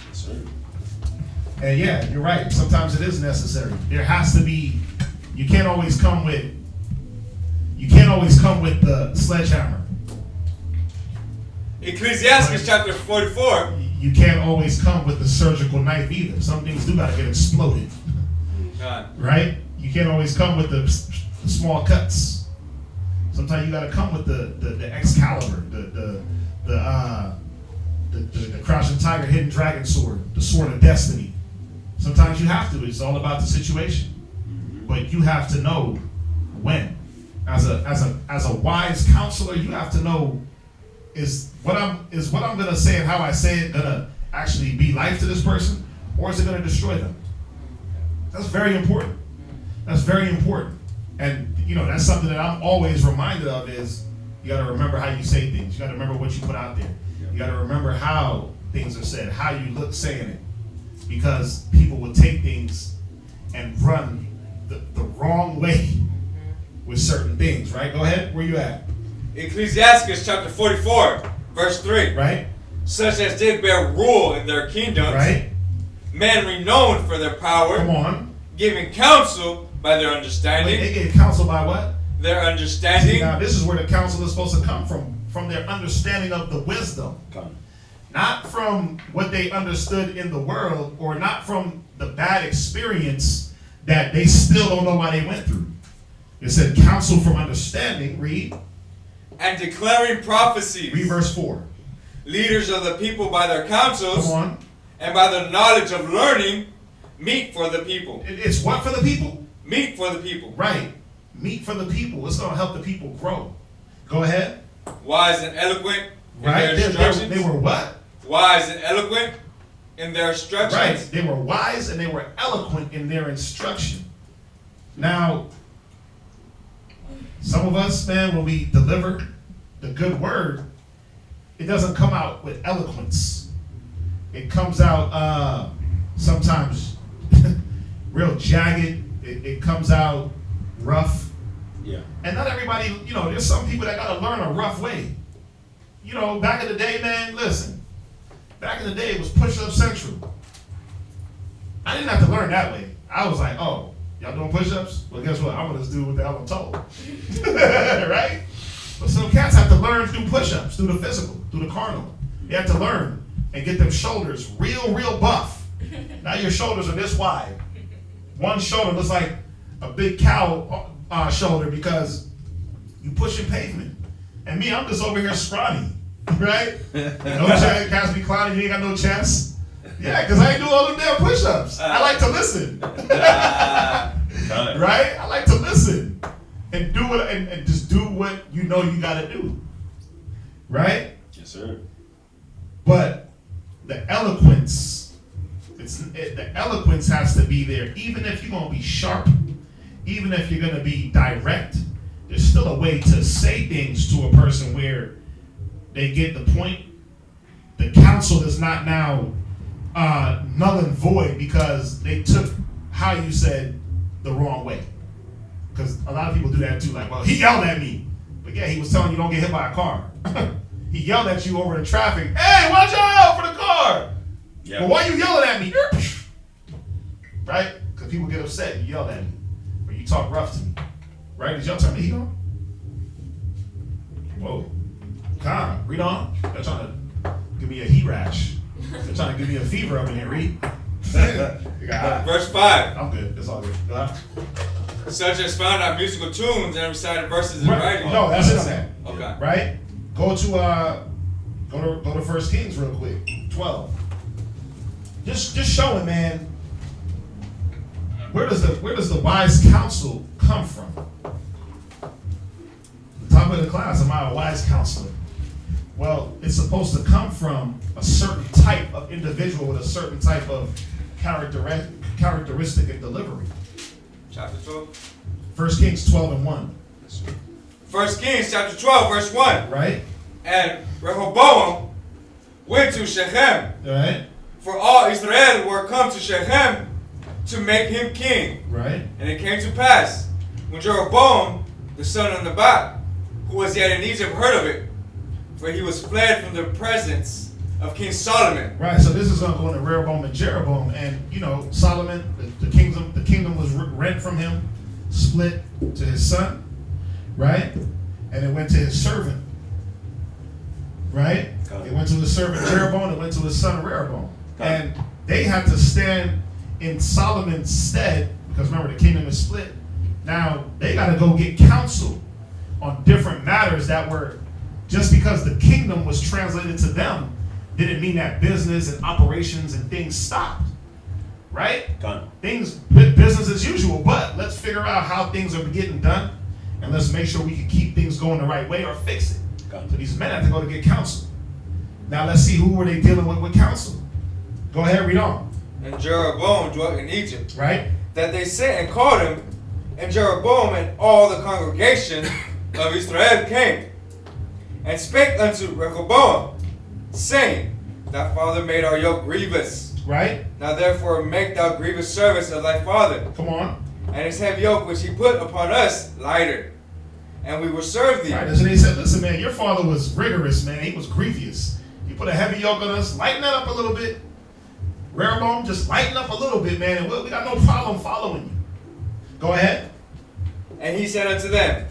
Yes, sir. And yeah, you're right. Sometimes it is necessary. There has to be, you can't always come with the sledgehammer. Ecclesiastes chapter 44. You can't always come with the surgical knife either. Some things do gotta get exploded. Right? You can't always come with the small cuts. Sometimes you gotta come with the Excalibur, the crouching tiger, hidden dragon sword, the sword of destiny. Sometimes you have to. It's all about the situation. But you have to know when. As a wise counselor, you have to know is what I'm gonna say and how I say it gonna actually be life to this person, or is it gonna destroy them? That's very important. That's very important. And that's something that I'm always reminded of is you gotta remember how you say things. You gotta remember what you put out there. You gotta remember how things are said, how you look saying it. Because people will take things and run the wrong way with certain things, right? Go ahead, where you at? Ecclesiastes chapter 44, verse 3. Right? Such as did bear rule in their kingdoms, Right? men renowned for their power, Come on. giving counsel by their Wait, understanding. they get counsel by what? Their See, understanding. now this is where the counsel is supposed to come from their understanding of the wisdom. Done. Not from what they understood in the world, or not from the bad experience that they still don't know why they went through. It said counsel from understanding, read And declaring prophecies. verse 4. Leaders of the people by their counsels. Come on. And by the knowledge of learning, meet for the people. It's what for the people? Meet for the people. Right. Meat for the people. It's going to help the people grow. Go ahead. Wise and eloquent in Right? their instructions. They were what? Wise and eloquent in their instructions. Right. They were wise and they were eloquent in their instruction. Now, some of us, man, when we deliver the good word, it doesn't come out with eloquence. It comes out sometimes real jagged. It comes out rough. Yeah. And not everybody, there's some people that gotta learn a rough way. Back in the day, man, listen. Back in the day, it was push-up central. I didn't have to learn that way. I was like, oh, y'all doing push-ups? Well, guess what? I'm gonna just do what the hell I'm told. Right? But some cats have to learn through push-ups, through the physical, through the carnal. You have to learn and get them shoulders real buff. Now your shoulders are this wide. One shoulder looks like a big cow shoulder because you pushing pavement. And me, I'm just over here scrawny, right? No chest, cats be clowning, you ain't got no chest. Yeah, because I ain't do all them damn push-ups. I like to listen. Right? I like to listen and do it and just do what you know you gotta do. Right? Yes, sir. But the eloquence, the eloquence has to be there. Even if you're gonna be sharp, even if you're gonna be direct, there's still a way to say things to a person where they get the point. The counsel is not now null and void because they took how you said the wrong way. Because a lot of people do that too. Like, well, he yelled at me, but yeah, he was telling you don't get hit by a car. He yelled at you over the traffic. Hey, watch out for the car. Yeah. But why you yelling at me? Right? Because people get upset. You yelled at me, or you talk rough to me. Right? Did y'all turn the heat on? Whoa. Calm. Read on. They're trying to give me a heat rash. They're trying to give me a fever up in here. Read. Verse 5. I'm good. It's all good. Go ahead. Such as found out musical tunes and recited verses in Right. writing. No, that's it on that. Okay. Right? Go to 1 Kings real quick. 12. Just showing, man. Where does the wise counsel come from? The top of the class, am I a wise counselor? Well, it's supposed to come from a certain type of individual with a certain type of characteristic and delivery. Chapter 12. 1 Kings 12 and 1. 1 Kings chapter 12, verse 1. Right? And Rehoboam went to Shechem, Right? for all Israel were come to Shechem to make him king. Right? And it came to pass, when Jeroboam, the son of Nebat, who was yet in Egypt, heard of it, for he was fled from the presence of King Solomon. Right, so this is going to Rehoboam and Jeroboam, and Solomon, the kingdom was rent from him, split to his son, right, and it went to his servant, right. It went to his servant Jeroboam, it went to his son Rehoboam, and they had to stand in Solomon's stead because remember the kingdom is split. Now they got to go get counsel on different matters that were just because the kingdom was translated to them. Didn't mean that business and operations and things stopped, right? Business as usual, but let's figure out how things are getting done, and let's make sure we can keep things going the right way or fix it. So these men have to go to get counsel. Now let's see who were they dealing with counsel. Go ahead, read on. And Jeroboam dwelt in Egypt. Right? That they sent and called him, and Jeroboam and all the congregation of Israel came, and spake unto Rehoboam, saying, Thy father made our yoke grievous. Right? Now therefore make thou grievous service of thy father. Come on. And his heavy yoke which he put upon us lighter. And we will serve thee. Right, and so they said, listen, man, your father was rigorous, man. He was grievous. He put a heavy yoke on us. Lighten that up a little bit. Rehoboam, just lighten up a little bit, man, and we got no problem following you. Go ahead. And he said unto them,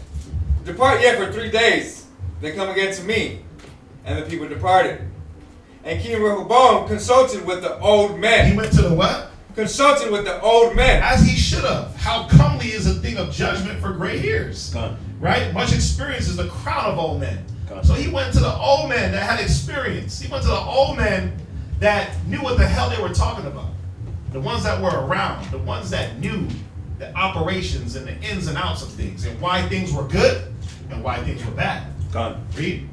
Depart yet for 3 days, then come again to me. And the people departed. And King Rehoboam consulted with the old men. He went to the what? Consulted with the old men. As he should have. How comely is a thing of judgment for gray hairs. Right? Much experience is the crown of old men. So he went to the old men that had experience. He went to the old men that knew what the hell they were talking about. The ones that were around. The ones that knew the operations and the ins and outs of things. And why things were good and why things were bad. Read.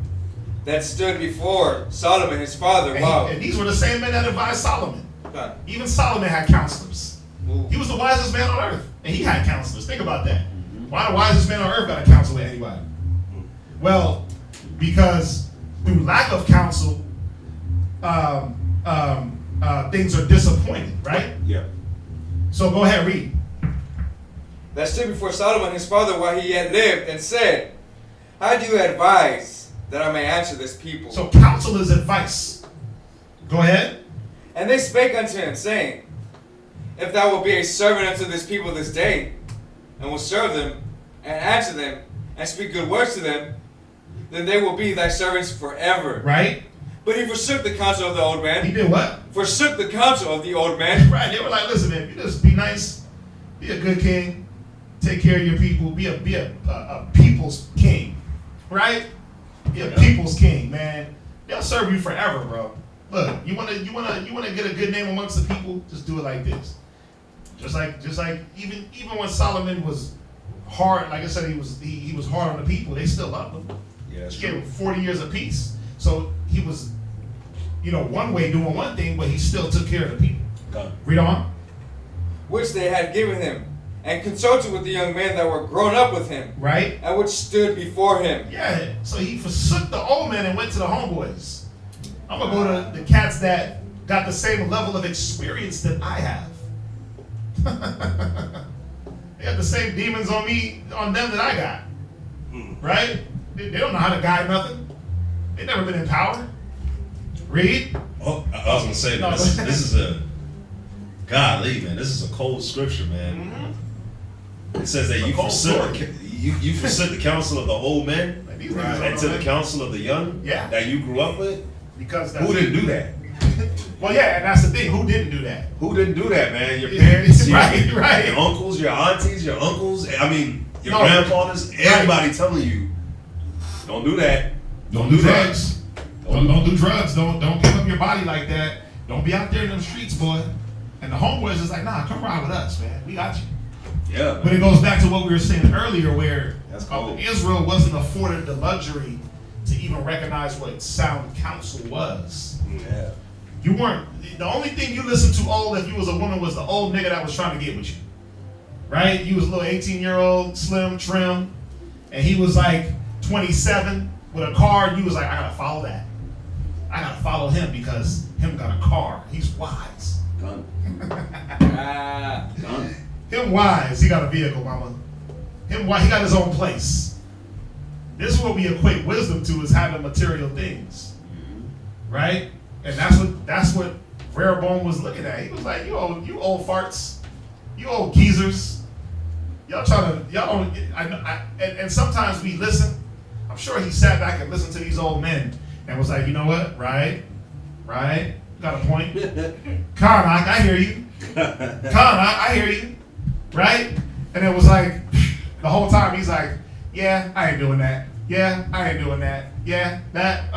That stood before Solomon his father. And these were the same men that advised Solomon. Even Solomon had counselors. He was the wisest man on earth, and he had counselors. Think about that. Why the wisest man on earth got to counsel with anybody? Well, because through lack of counsel, things are disappointed, right? Yeah. So go ahead, read. That stood before Solomon his father while he yet lived, and said, How do you advise that I may answer this people? So counsel is advice. Go ahead. And they spake unto him, saying, If thou wilt be a servant unto this people this day, and will serve them, and answer them, and speak good words to them, then they will be thy servants forever. Right? But he forsook the counsel of the old man. He did what? Forsook the counsel of the old man. Right. They were like, listen, man, if you just be nice, be a good king, take care of your people, be a people's king. Right? Be a people's king, man. They'll serve you forever, bro. Look, you wanna get a good name amongst the people, just do it like this. Just like even when Solomon was hard, like I said, he was hard on the people, they still loved him. Yeah, he gave him 40 years of peace. So he was, one way doing one thing, but he still took care of the people. Read on. Which they had given him, and consulted with the young men that were grown up with him, Right? and which stood before him. Yeah. So he forsook the old men and went to the homeboys. I'm gonna go to the cats that got the same level of experience that I have. They got the same demons on them that I got. Right? They don't know how to guide nothing. They never been in power. Read. Oh, I was gonna say No, this is a golly, man. This is a cold scripture, man. It says that you forsook the counsel of the old men Like, these niggas don't and know to the that. counsel of the young Yeah. that you grew up with. Because that's Who didn't do that? Well, yeah, and that's the thing. Who didn't do that? Who didn't do that, man? Your parents, Right, right. your uncles, your aunties, your uncles. I mean, your No. grandfathers. Everybody telling you, don't do that. Don't do drugs. Don't do drugs. Don't give up your body like that. Don't be out there in them streets, boy. And the homeboys is like, nah, come ride with us, man. We got you. Yeah. But it goes back to what we were saying earlier, where That's cool. Israel wasn't afforded the luxury to even recognize what sound counsel was. Yeah. You weren't. The only thing you listened to old if you was a woman was the old nigga that was trying to get with you. Right? You was a little 18-year-old, slim, trim, and he was like 27 with a car, and you was like, I gotta follow that. I gotta follow him because him got a car. He's wise. Gun. Gun. Him wise. He got a vehicle, mama. Him wise. He got his own place. This is what we equate wisdom to, is having material things. Right? And that's what Rehoboam was looking at. He was like, you old farts, you old geezers, y'all don't. And sometimes we listen. I'm sure he sat back and listened to these old men and was like, you know what, right, got a point. Karnak, I hear you. Karnak, I hear you, right? And it was like the whole time he's like, yeah, I ain't doing that. Yeah, I ain't doing that. Yeah, that,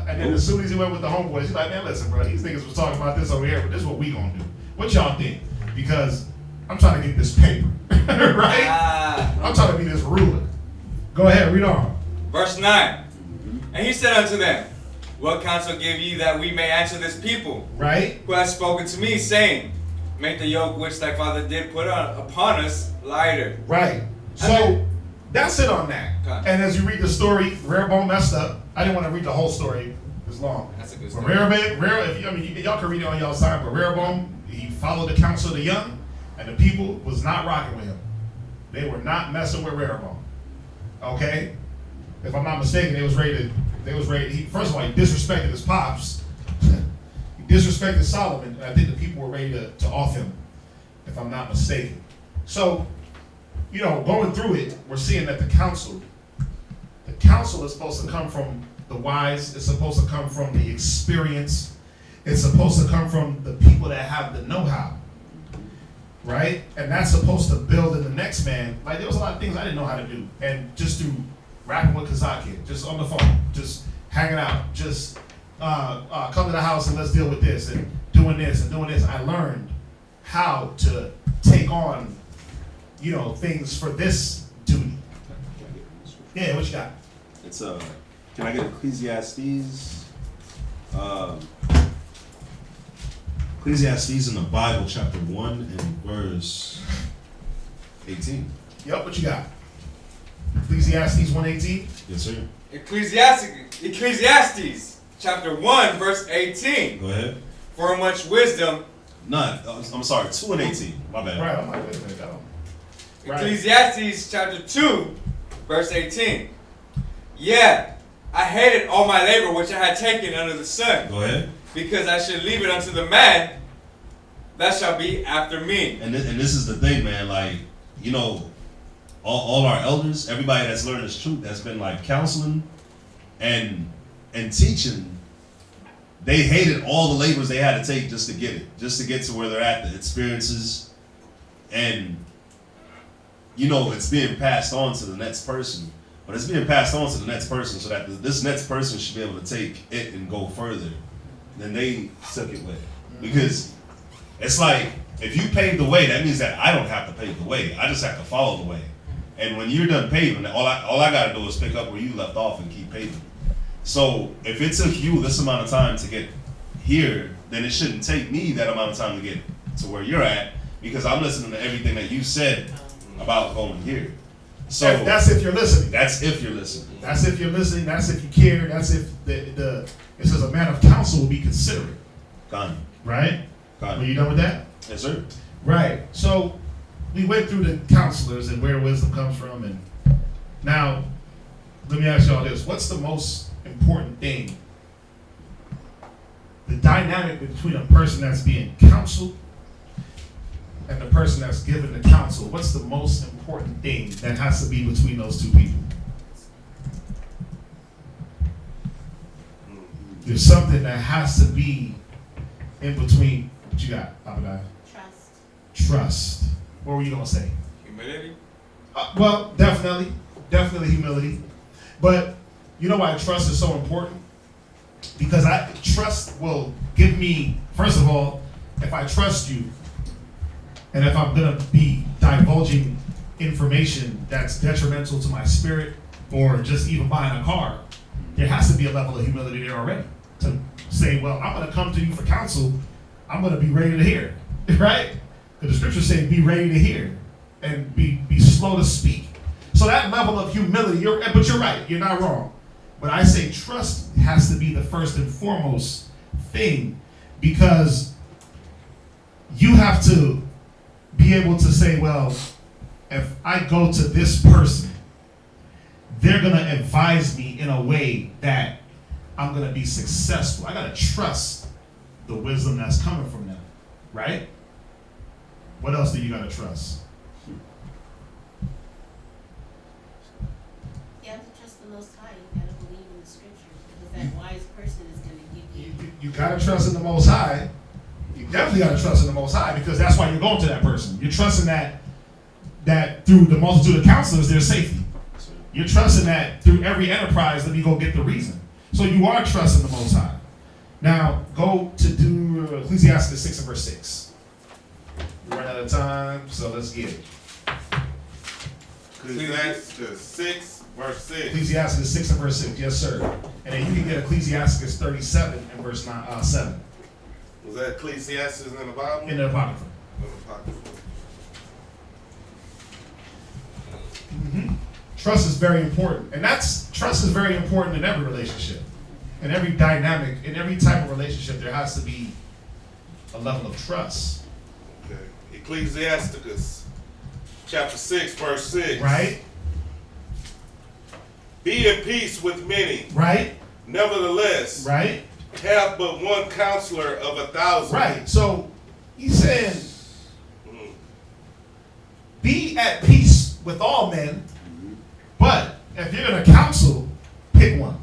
And then as soon as he went with the homeboys, he's like, man, listen, bro, these niggas was talking about this over here, but this is what we gonna do. What y'all think? Because I'm trying to get this paper, right? I'm trying to be this ruler. Go ahead, read on. Verse 9. And he said unto them, what counsel give ye that we may answer this people, Right? who has spoken to me, saying, make the yoke which thy father did put upon us lighter. Right. So that's it on that. Okay. And as you read the story, Rehoboam messed up. I didn't want to read the whole story. It's long. That's a good But story. y'all can read it on y'all's side, but Rehoboam, he followed the counsel of the young, and the people was not rocking with him. They were not messing with Rehoboam. Okay? If I'm not mistaken, he, first of all, he disrespected his pops. He disrespected Solomon, and I think the people were ready to off him, if I'm not mistaken. So, going through it, we're seeing that the counsel is supposed to come from the wise. It's supposed to come from the experience. It's supposed to come from the people that have the know-how, right? And that's supposed to build in the next man. Like, there was a lot of things I didn't know how to do, and just through rapping with Kazaki, just on the phone, just hanging out, just come to the house and let's deal with this, and doing this and doing this. I learned how to take on, things for this duty. Yeah, what you got? It's can I get Ecclesiastes? Ecclesiastes in the Bible, chapter 1 and verse 18. Yep, what you got? Ecclesiastes 1:18. Yes, sir. Ecclesiastes chapter 1 verse 18. Go ahead. For much wisdom. I'm sorry, 2 and 18. My bad. Right, I'm like, wait a minute, go. Right. Ecclesiastes chapter 2 verse 18. Yeah, I hated all my labor which I had taken under the sun, Go ahead. because I should leave it unto the man that shall be after me. And this is the thing, man. Like, all our elders, everybody that's learned this truth, that's been like counseling and teaching, they hated all the labors they had to take just to get to where they're at, the experiences, and it's being passed on to the next person. But it's being passed on to the next person so that this next person should be able to take it and go further than they took it with. Because it's like, if you pave the way, that means that I don't have to pave the way. I just have to follow the way. And when you're done paving, all I got to do is pick up where you left off and keep paving. So if it took you this amount of time to get here, then it shouldn't take me that amount of time to get to where you're at, because I'm listening to everything that you said about going here. So That's if you're listening. That's if you're listening. That's if you're listening. That's if you care. That's if it says a man of counsel will be considerate. Gone. Right? Gone. Are you done with that? Yes, sir. Right. So we went through the counselors and where wisdom comes from, and now let me ask y'all this: what's the most important thing? The dynamic between a person that's being counseled and the person that's given the counsel. What's the most important thing that has to be between those two people? There's something that has to be in between. What you got, Papa Dai? Trust. What were you gonna say? Humility. Well, definitely humility. But you know why trust is so important? Because trust will give me, first of all, if I trust you, and if I'm gonna be divulging information that's detrimental to my spirit, or just even buying a car, there has to be a level of humility there already to say, well, I'm gonna come to you for counsel. I'm gonna be ready to hear, right? Because the scriptures say, be ready to hear and be slow to speak. So that level of humility, but you're right, you're not wrong. But I say trust has to be the first and foremost thing, because you have to be able to say, well, if I go to this person, they're going to advise me in a way that I'm going to be successful. I got to trust the wisdom that's coming from them, right? What else do you got to trust? You have to trust the Most High. You got to believe in the scriptures, because that wise person is going to give you. You got to trust in the Most High. You definitely got to trust in the Most High, because that's why you're going to that person. You're trusting that through the multitude of counselors, there's safety. You're trusting that through every enterprise, let me go get the reason. So you are trusting the Most High. Now, go to do Ecclesiastes 6 and verse 6. We run out of time, so let's get it. Ecclesiastes 6, verse 6. Ecclesiastes 6 and verse 6, yes, sir. And then you can get Ecclesiastes 37 and verse 7. Was that Ecclesiastes in the Bible? In the Apocrypha. In the Apocrypha. Mm-hmm. Trust is very important. And trust is very important in every relationship. In every dynamic, in every type of relationship, there has to be a level of trust. Okay. Ecclesiasticus, chapter 6, verse 6. Right? Be at peace with many. Right? Nevertheless, Right? have but one counselor of 1,000. Right. So he's saying, be at peace with all men, but if you're going to counsel, pick one.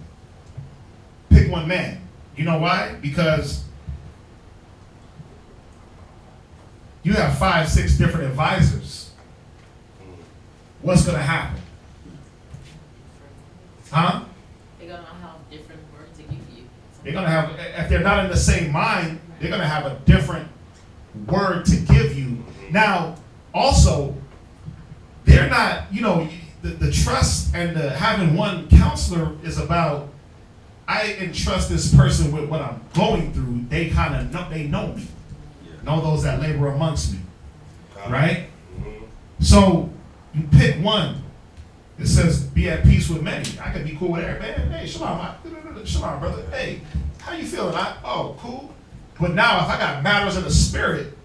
Pick one man. You know why? Because you have 5, 6 different advisors. What's going to happen? Huh? They're gonna have different words to give you. They're going to have, if they're not in the same mind, they're going to have a different word to give you. Now, also, they're not, the trust and the having one counselor is about, I entrust this person with what I'm going through. They kind of know, they know me. Know those that labor amongst me. Right? So you pick one. It says, be at peace with many. I can be cool with everybody. Man, hey, shalom, shalom, brother. Hey, how you feeling? Oh, cool. But now, if I got matters in the spirit,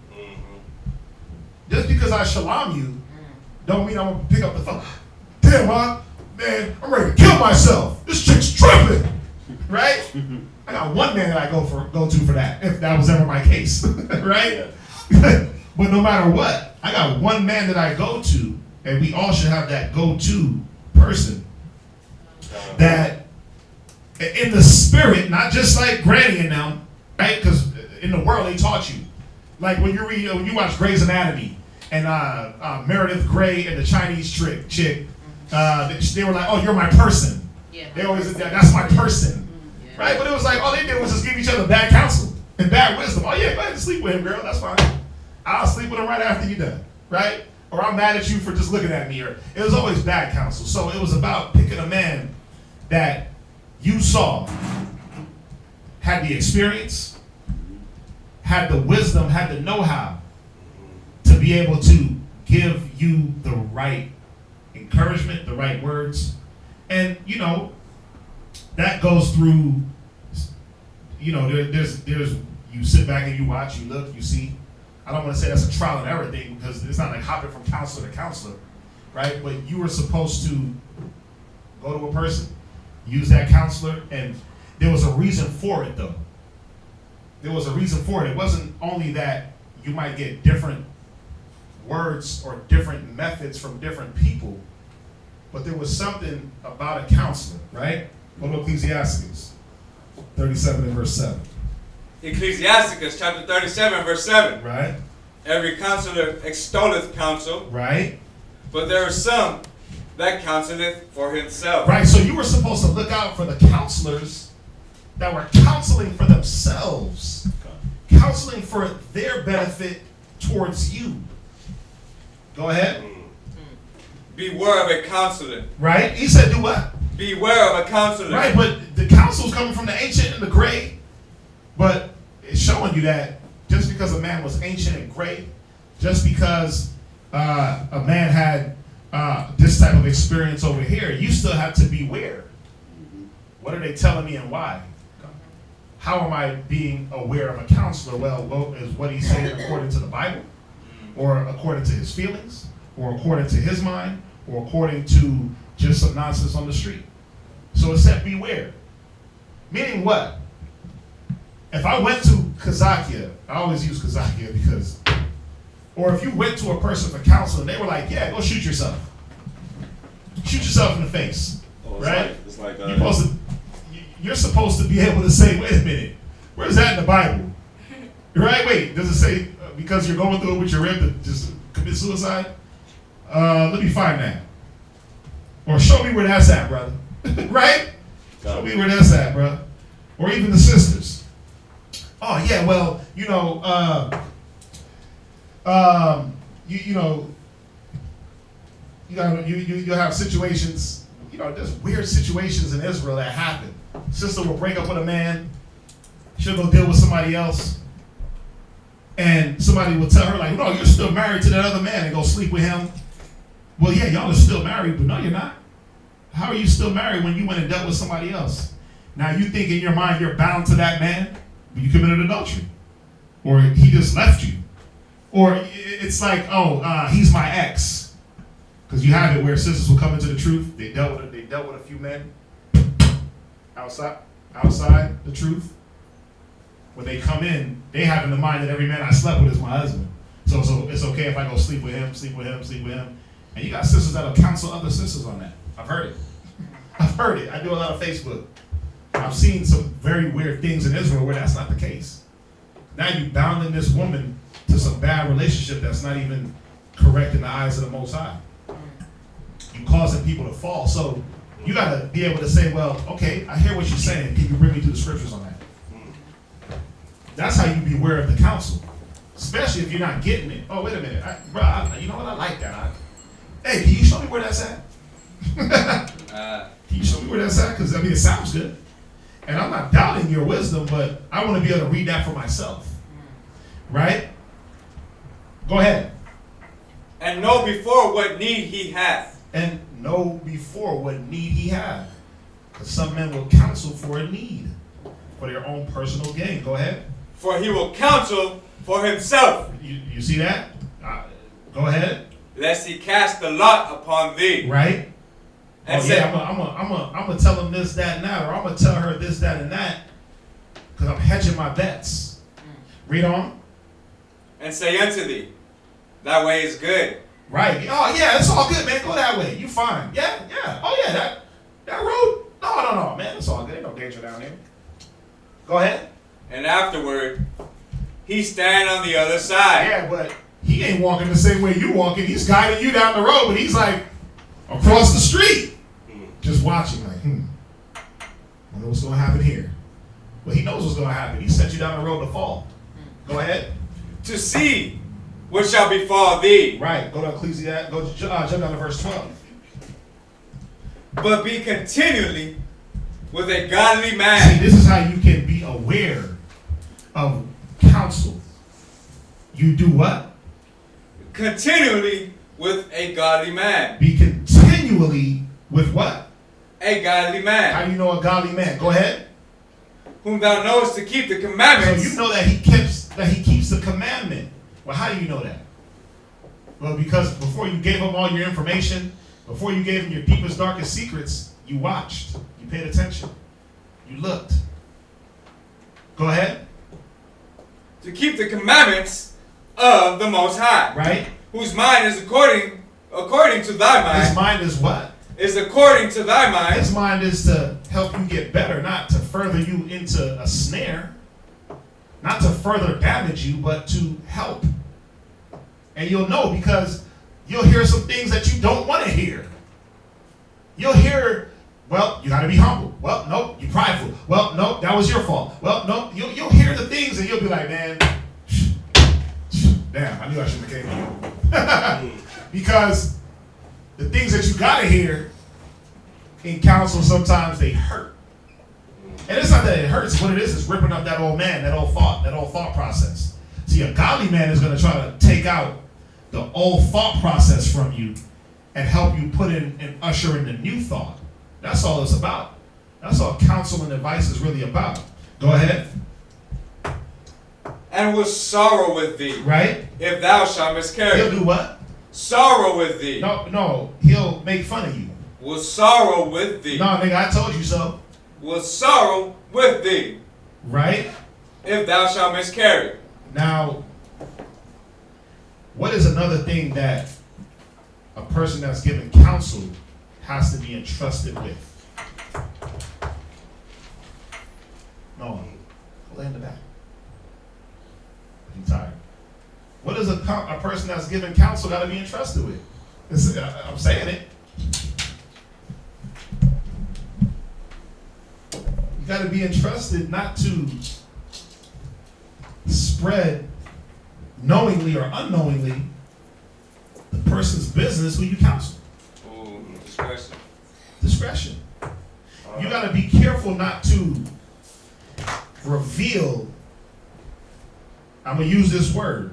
just because I shalom you, don't mean I'm gonna pick up the phone. Damn, man, I'm ready to kill myself. This chick's tripping, right? I got one man that I go to for that, if that was ever my case, right? But no matter what, I got one man that I go to, and we all should have that go-to person that in the spirit, not just like Granny and them, right? Because in the world they taught you, like when you watch Grey's Anatomy and Meredith Grey and the Chinese chick, they were like, "Oh, you're my person." Yeah. They always that's my person, right? But it was like all they did was just give each other bad counsel and bad wisdom. Oh yeah, go ahead and sleep with him, girl. That's fine. I'll sleep with him right after you're done, right? Or I'm mad at you for just looking at me. Or it was always bad counsel. So it was about picking a man that you saw had the experience, had the wisdom, had the know-how to be able to give you the right encouragement, the right words. And, you know, that goes through, you know, there's you sit back and you watch, you look, you see. I don't want to say that's a trial and error thing because it's not like hopping from counselor to counselor, right? But you were supposed to go to a person, use that counselor, and there was a reason for it though. There was a reason for it. It wasn't only that you might get different words or different methods from different people, but there was something about a counselor, right? What about Ecclesiastes 37 and verse 7? Ecclesiasticus chapter 37 verse 7. Right? Every counselor extolleth counsel, Right? but there are some that counseleth for himself. Right, so you were supposed to look out for the counselors that were counseling for themselves, counseling for their benefit towards you. Go ahead. Beware of a counselor. Right? He said do what? Beware of a counselor. Right, but the counsel's coming from the ancient and the great, but it's showing you that just because a man was ancient and great, just because a man had this type of experience over here, you still have to beware. What are they telling me and why? How am I being aware of a counselor? Well, is what he's saying according to the Bible, or according to his feelings, or according to his mind, or according to just some nonsense on the street? So it said beware. Meaning what? If I went to Kazakia, I always use Kazakia because, or if you went to a person for counsel and they were like, yeah, go shoot yourself. Shoot yourself in the face. Oh, right? It's like You're supposed to be able to say, wait a minute, where's that in the Bible? Right? Wait, does it say because you're going through it with your rib to just commit suicide? Let me find that. Or show me where that's at, brother. Right? Show me where that's at, bro. Or even the sisters. Oh yeah, well, you know, you'll have situations, you know, there's weird situations in Israel that happen. Sister will break up with a man, she'll go deal with somebody else, and somebody will tell her like, no, you're still married to that other man, and go sleep with him. Well, yeah, y'all are still married, but no, you're not. How are you still married when you went and dealt with somebody else? Now you think in your mind you're bound to that man, but you committed adultery, or he just left you, or it's like, he's my ex, because you have it where sisters will come into the truth. They dealt with a few men outside the truth. When they come in, they have in the mind that every man I slept with is my husband. So it's okay if I go sleep with him. And you got sisters that'll counsel other sisters on that. I've heard it. I do a lot of Facebook. I've seen some very weird things in Israel where that's not the case. Now you bounding this woman to some bad relationship that's not even correct in the eyes of the Most High. You causing people to fall. So you got to be able to say, well, okay, I hear what you're saying. Can you bring me to the scriptures on that? That's how you beware of the counsel. Especially if you're not getting it. Oh, wait a minute. You know what? I like that. Hey, can you show me where that's at? Can you show me where that's at? Because, I mean, it sounds good. And I'm not doubting your wisdom, but I want to be able to read that for myself. Right? Go ahead. And know before what need he hath. And know before what need he hath. Because some men will counsel for a need, for their own personal gain. Go ahead. For he will counsel for himself. You see that? Go ahead. Lest he cast the lot upon thee. Right? And oh yeah, I'm gonna tell him this, that, and that, or I'm gonna tell her this, that, and that, because I'm hedging my bets. Read on. And say unto thee, that way is good. Right. Oh yeah, it's all good, man. Go that way. You fine. Yeah. Oh yeah, that road. No, man. It's all good. Ain't no danger down there. Go ahead. And afterward, he stand on the other side. Yeah, but he ain't walking the same way you walking. He's guiding you down the road, but he's like across the street. Just watching, like, I wonder what's going to happen here. Well, he knows what's going to happen. He sent you down the road to fall. Go ahead. To see what shall befall thee. Right. Go to Ecclesiastes. Go jump down to verse 12. But be continually with a godly man. See, this is how you can be aware of counsel. You do what? continually with a godly man. Be continually with what? A godly man. How do you know a godly man? Go ahead. Whom thou knowest to keep the commandments. So you know that he keeps the commandment. Well, how do you know that? Well, because before you gave him all your information, before you gave him your deepest, darkest secrets, you watched, you paid attention, you looked. Go ahead. To keep the commandments of the Most High. Right? Whose mind is according to thy mind. His mind is what? Is according to thy mind. His mind is to help you get better, not to further you into a snare, not to further damage you, but to help. And you'll know because you'll hear some things that you don't want to hear. You'll hear, well, you got to be humble. Well, no, you're prideful. Well, no, that was your fault. Well, no, you'll hear the things and you'll be like, man, damn, I knew I shouldn't have came here. Because the things that you got to hear in counsel, sometimes they hurt. And it's not that it hurts. What it is ripping up that old man, that old thought process. See, a godly man is going to try to take out the old thought process from you and help you put in and usher in the new thought. That's all it's about. That's all counsel and advice is really about. Go ahead. And will sorrow with thee. Right? If thou shalt miscarry. He'll do what? Sorrow with thee. No, he'll make fun of you. Will sorrow with thee. No, nigga, I told you so. Will sorrow with thee. Right? If thou shalt miscarry. Now, what is another thing that a person that's given counsel has to be entrusted with? No, lay in the back. I'm tired. What is a person that's given counsel got to be entrusted with? I'm saying it. You got to be entrusted not to spread knowingly or unknowingly the person's business who you counsel. Ooh, discretion. Discretion. You got to be careful not to reveal. I'm going to use this word.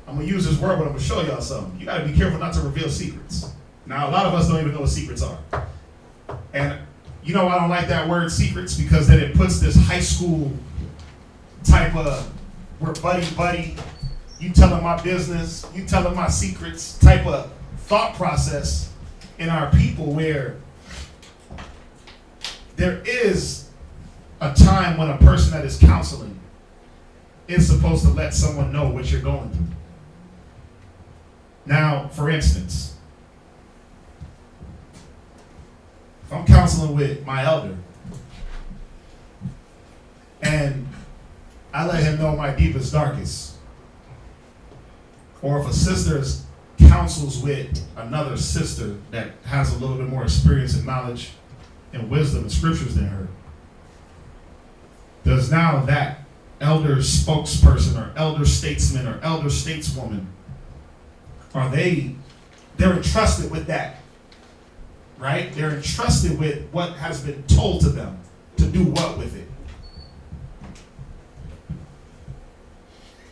But I'm going to show y'all something. You got to be careful not to reveal secrets. Now, a lot of us don't even know what secrets are. And you know I don't like that word secrets because then it puts this high school type of we're buddy, you telling my business, you telling my secrets type of thought process in our people where there is a time when a person that is counseling is supposed to let someone know what you're going through. Now, for instance, if I'm counseling with my elder and I let him know my deepest, darkest, or if a sister counsels with another sister that has a little bit more experience and knowledge and wisdom and scriptures than her, does now that elder spokesperson or elder statesman or elder stateswoman, they're entrusted with that, right? They're entrusted with what has been told to them to do what with it.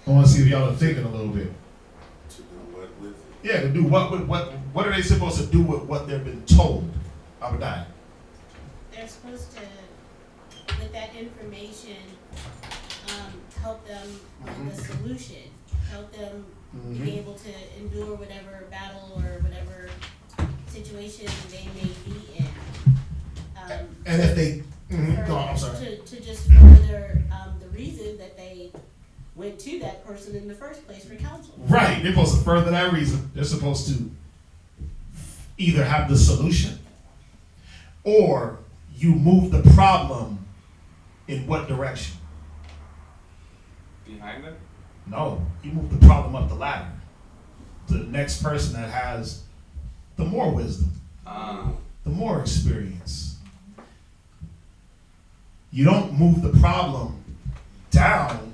I want to see if y'all are thinking a little bit. To do what with it? Yeah, to do what are they supposed to do with what they've been told? Abadiah. They're supposed to, with that information, help them with the solution, help them be able to endure whatever battle or whatever situation they may be in. And if they, go on, I'm sorry. To just further the reason that they went to that person in the first place for counsel. Right, they're supposed to further that reason. They're supposed to either have the solution or you move the problem in what direction? Behind them? No, you move the problem up the ladder to the next person that has the more wisdom, the more experience. You don't move the problem down.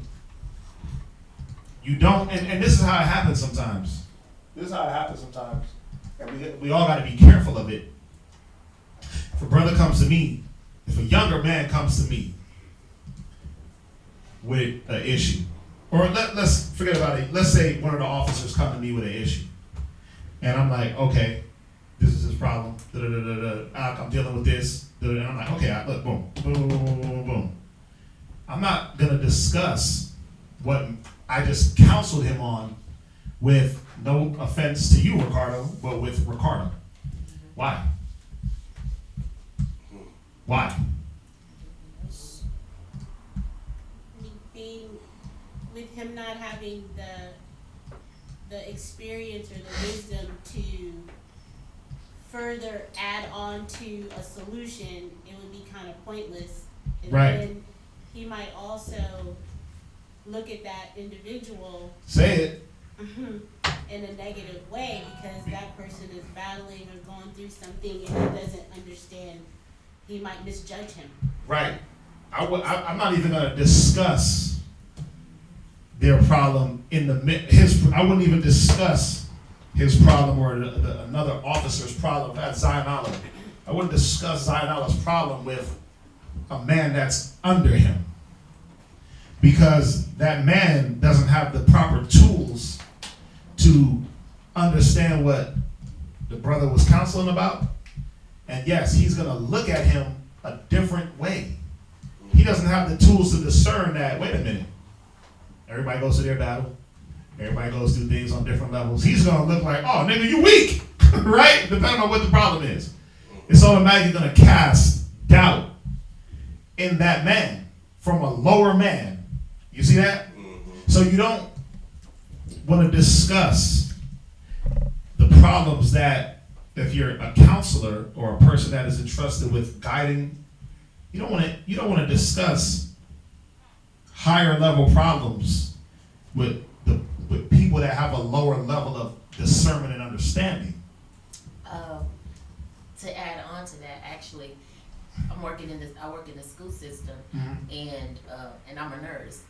You don't, and this is how it happens sometimes. This is how it happens sometimes. And we all got to be careful of it. If a brother comes to me, if a younger man comes to me with an issue, or let's forget about it. Let's say one of the officers come to me with an issue, and I'm like, okay, this is his problem. I'm dealing with this. And I'm like, okay, look, boom, boom, boom, boom, boom, boom. I'm not gonna discuss what I just counseled him on with no offense to you, Ricardo, but with Ricardo. Why? Why? Being with him not having the experience or the wisdom to further add on to a solution, it would be kind of pointless. And Right. then he might also look at that individual Say it. in a negative way because that person is battling or going through something and he doesn't understand. He might misjudge him. Right. I'm not even gonna discuss their problem in I wouldn't even discuss his problem or another officer's problem. That's Zionala. I wouldn't discuss Zionala's problem with a man that's under him, because that man doesn't have the proper tools to understand what the brother was counseling about. And yes, he's gonna look at him a different way. He doesn't have the tools to discern that, wait a minute, everybody goes to their battle. Everybody goes through things on different levels. He's gonna look like, oh nigga, you weak, right? Depending on what the problem is. It's automatically gonna cast doubt in that man from a lower man. You see that? So you don't wanna discuss the problems that, if you're a counselor or a person that is entrusted with guiding, you don't wanna discuss higher level problems with people that have a lower level of discernment and understanding. To add on to that, actually, I work in the school system, and I'm a nurse.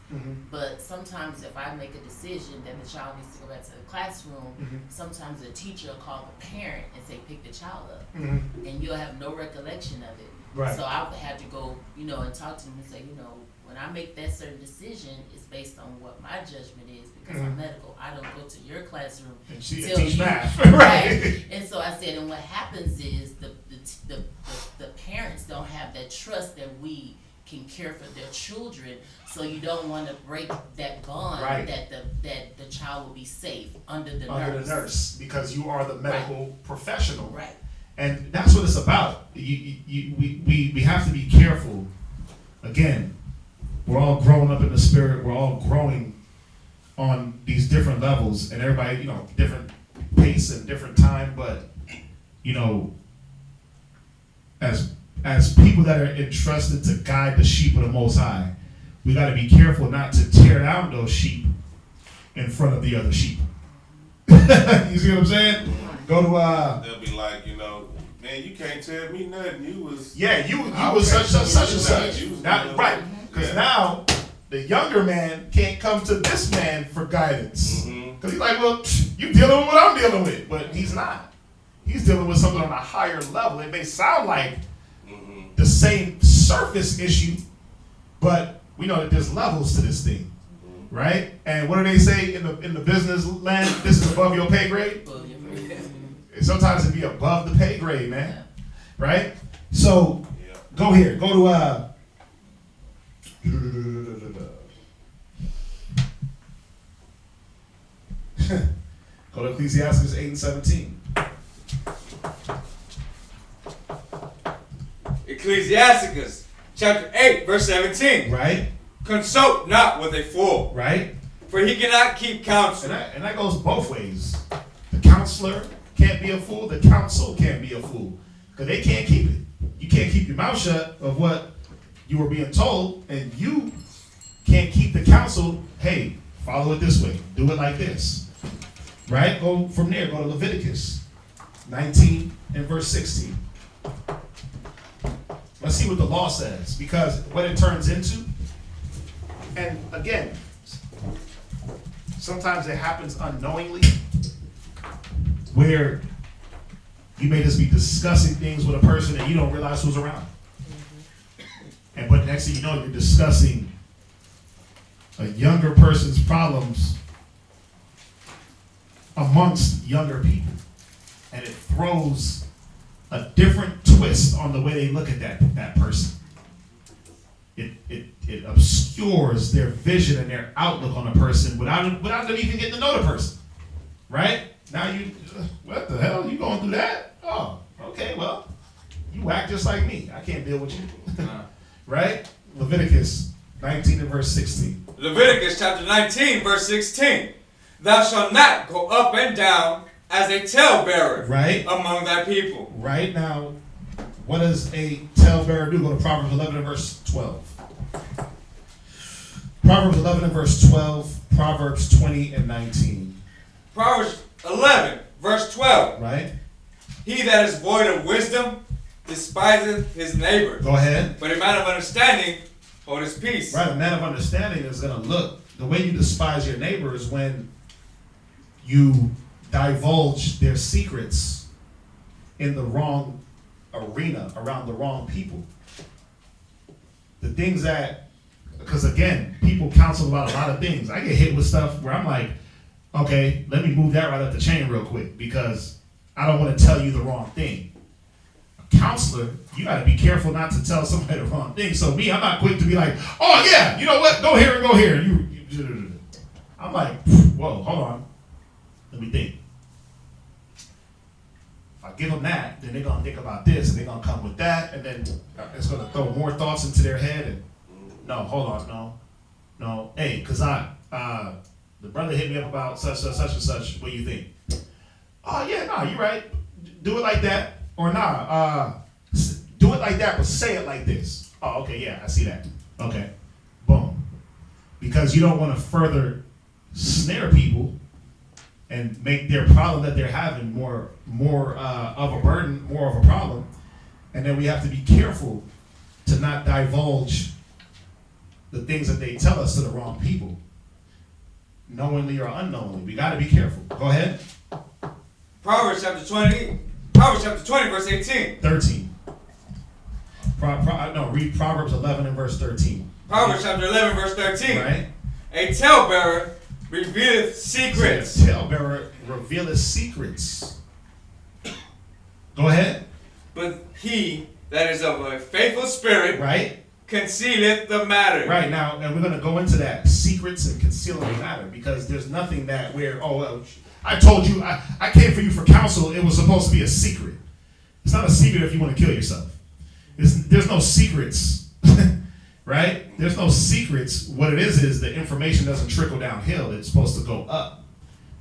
But sometimes if I make a decision that the child needs to go back to the classroom, sometimes the teacher will call the parent and say, pick the child up, and you'll have no recollection of it. Right. So I would have to go, and talk to them and say, when I make that certain decision, it's based on what my judgment is, because I'm medical. I don't go to your classroom And to she tell teach you, math. right? And so I said, and what happens is the parents don't have that trust that we can care for their children, so you don't want to break that bond, Right. that the child will be safe under the Under nurse. the nurse, because you are the medical professional. Right. And that's what it's about. We have to be careful. Again, we're all growing up in the spirit. We're all growing on these different levels, and everybody, different pace and different time. But as people that are entrusted to guide the sheep of the Most High, we got to be careful not to tear down those sheep in front of the other sheep. You see what I'm saying? Go to They'll be like, man, you can't tell me nothing. You was you was such and such. You was Right. Because now the younger man can't come to this man for guidance. Because he's like, well, you dealing with what I'm dealing with. But he's not. He's dealing with something on a higher level. It may sound like the same surface issue, but we know that there's levels to this thing. Right? And what do they say in the business land? This is above your pay grade? Sometimes it be above the pay grade, man. Right? So, go here. Go to go to Ecclesiastes 8:17. Ecclesiasticus chapter 8, verse 17. Right? Consult not with a fool, Right? for he cannot keep counsel. And that goes both ways. The counselor can't be a fool. The counsel can't be a fool. Because they can't keep it. You can't keep your mouth shut of what you were being told, and you can't keep the counsel, hey, follow it this way. Do it like this. Right? Go from there. Go to Leviticus 19 and verse 16. Let's see what the law says. Because what it turns into, and again, sometimes it happens unknowingly, where you may just be discussing things with a person and you don't realize who's around. But next thing you know, you're discussing a younger person's problems amongst younger people. And it throws a different twist on the way they look at that person. It obscures their vision and their outlook on a person without them even getting to know the person. Right? Now what the hell? You going through that? Oh, okay, well, you act just like me. I can't deal with you. Right? Leviticus 19 and verse 16. Leviticus chapter 19, verse 16. Thou shalt not go up and down as a talebearer among thy people. Right now, what does a talebearer do? Go to Proverbs 11 and verse 12. Proverbs 11 and verse 12. Proverbs 20 and 19. Proverbs 11, verse 12. Right? He that is void of wisdom despiseth his neighbor. Go ahead. But a man of understanding hold his peace. Right, a man of understanding is going to look. The way you despise your neighbor is when you divulge their secrets in the wrong arena, around the wrong people. The things that, because again, people counsel about a lot of things. I get hit with stuff where I'm like, okay, let me move that right up the chain real quick because I don't want to tell you the wrong thing. A counselor, you got to be careful not to tell somebody the wrong thing. So me, I'm not quick to be like, oh yeah, you know what, go here and go here. I'm like, whoa, hold on. Let me think. If I give them that, then they're going to think about this, and they're going to come with that, and then it's going to throw more thoughts into their head. And no, hold on, no. Hey, because the brother hit me up about such and such. What do you think? Oh, yeah, no, you're right. Do it like that. Or do it like that, but say it like this. Oh, okay, yeah, I see that. Okay, boom. Because you don't want to further snare people and make their problem that they're having more of a burden, more of a problem. And then we have to be careful to not divulge the things that they tell us to the wrong people, knowingly or unknowingly. We got to be careful. Go ahead. Proverbs chapter 20, verse 18. 13. Read Proverbs 11 and verse 13. Proverbs chapter 11, verse 13. Right? A talebearer revealeth secrets. So a talebearer revealeth secrets. Go ahead. But he that is of a faithful spirit, right, concealeth the matter. Right, now, and we're going to go into that, secrets and concealing the matter, because there's nothing that I told you, I came for you for counsel, it was supposed to be a secret. It's not a secret if you want to kill yourself. There's no secrets, right? There's no secrets. What it is the information doesn't trickle downhill. It's supposed to go up.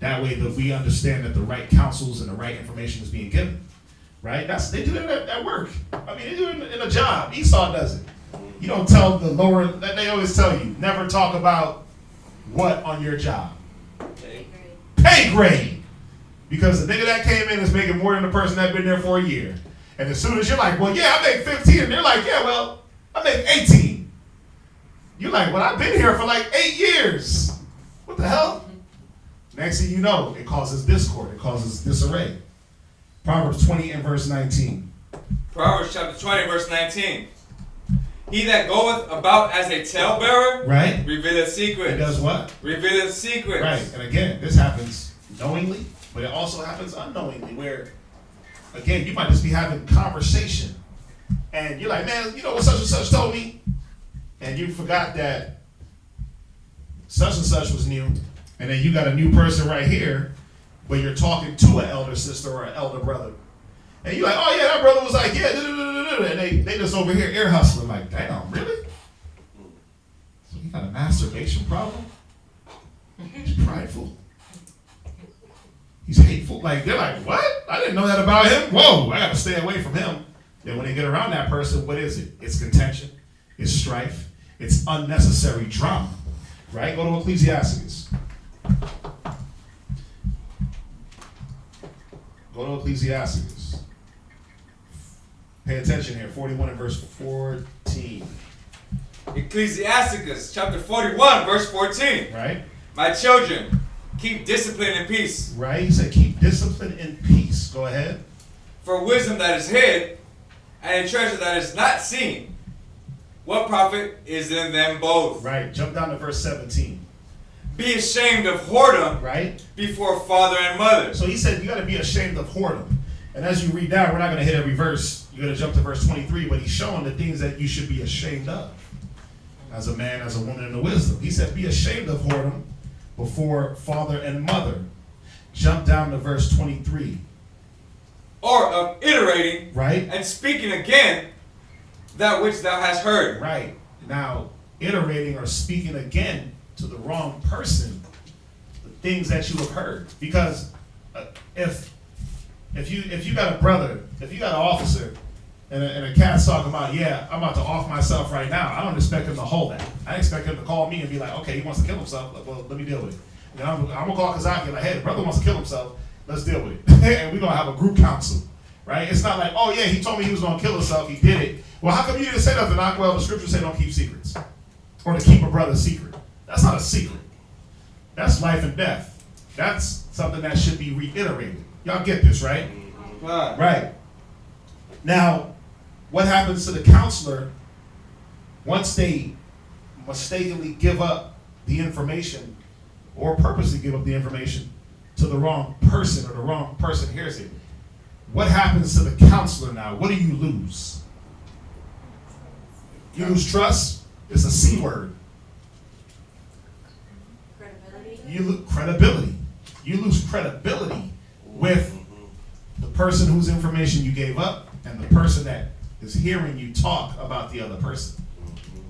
That way that we understand that the right counsels and the right information is being given, right? They do it at work. I mean, they do it in a job. Esau does it. You don't tell the lower, they always tell you, never talk about what on your job? Pay grade. Because the nigga that came in is making more than the person that been there for a year. And as soon as you're like, well, yeah, I make 15. And they're like, yeah, well, I make 18. You're like, well, I've been here for like 8 years. What the hell? Next thing you know, it causes discord. It causes disarray. Proverbs 20 and verse 19. Proverbs chapter 20, verse 19. He that goeth about as a talebearer, right, revealeth secrets. It does what? Revealeth secrets. Right, and again, this happens knowingly, but it also happens unknowingly, where, again, you might just be having conversation, and you're like, man, you know what such and such told me? And you forgot that such and such was new, and then you got a new person right here, where you're talking to an elder sister or an elder brother. And you're like, oh yeah, that brother was like, yeah, and they just over here ear hustling, like, damn, really? So you got a masturbation problem? He's prideful. He's hateful. Like, they're like, what? I didn't know that about him. Whoa, I gotta stay away from him. Then when they get around that person, what is it? It's contention, it's strife, it's unnecessary drama. Right? Go to Ecclesiastes. Go to Ecclesiastes. Pay attention here, 41 and verse 14. Ecclesiasticus chapter 41, verse 14. Right? My children, keep discipline in peace. Right? He said keep discipline in peace. Go ahead. For wisdom that is hid, and a treasure that is not seen, What profit is in them both? Right. Jump down to verse 17. Be ashamed of whoredom Right. before father and mother. So he said you got to be ashamed of whoredom. And as you read down, we're not going to hit every verse. You're going to jump to verse 23, but he's showing the things that you should be ashamed of. As a man, as a woman in the wisdom. He said, be ashamed of whoredom before father and mother. Jump down to verse 23. Or of iterating Right? and speaking again that which thou hast heard. Right. Now, iterating or speaking again to the wrong person the things that you have heard. Because if you got a brother, if you got an officer, and a cat's talking about, yeah, I'm about to off myself right now, I don't expect him to hold that. I expect him to call me and be like, okay, he wants to kill himself. Well, let me deal with it. And then I'm gonna call Kazaki like, hey, the brother wants to kill himself. Let's deal with it. And we're gonna have a group council, right? It's not like, oh yeah, he told me he was gonna kill himself. He did it. Well, how come you didn't say nothing? Well, the scriptures say don't keep secrets, or to keep a brother's secret. That's not a secret. That's life and death. That's something that should be reiterated. Y'all get this, right? Right. Now, what happens to the counselor once they mistakenly give up the information or purposely give up the information to the wrong person, or the wrong person hears it? What happens to the counselor now? What do you lose? You lose trust. It's a C word. Credibility. You lose credibility. You lose credibility with the person whose information you gave up and the person that is hearing you talk about the other person.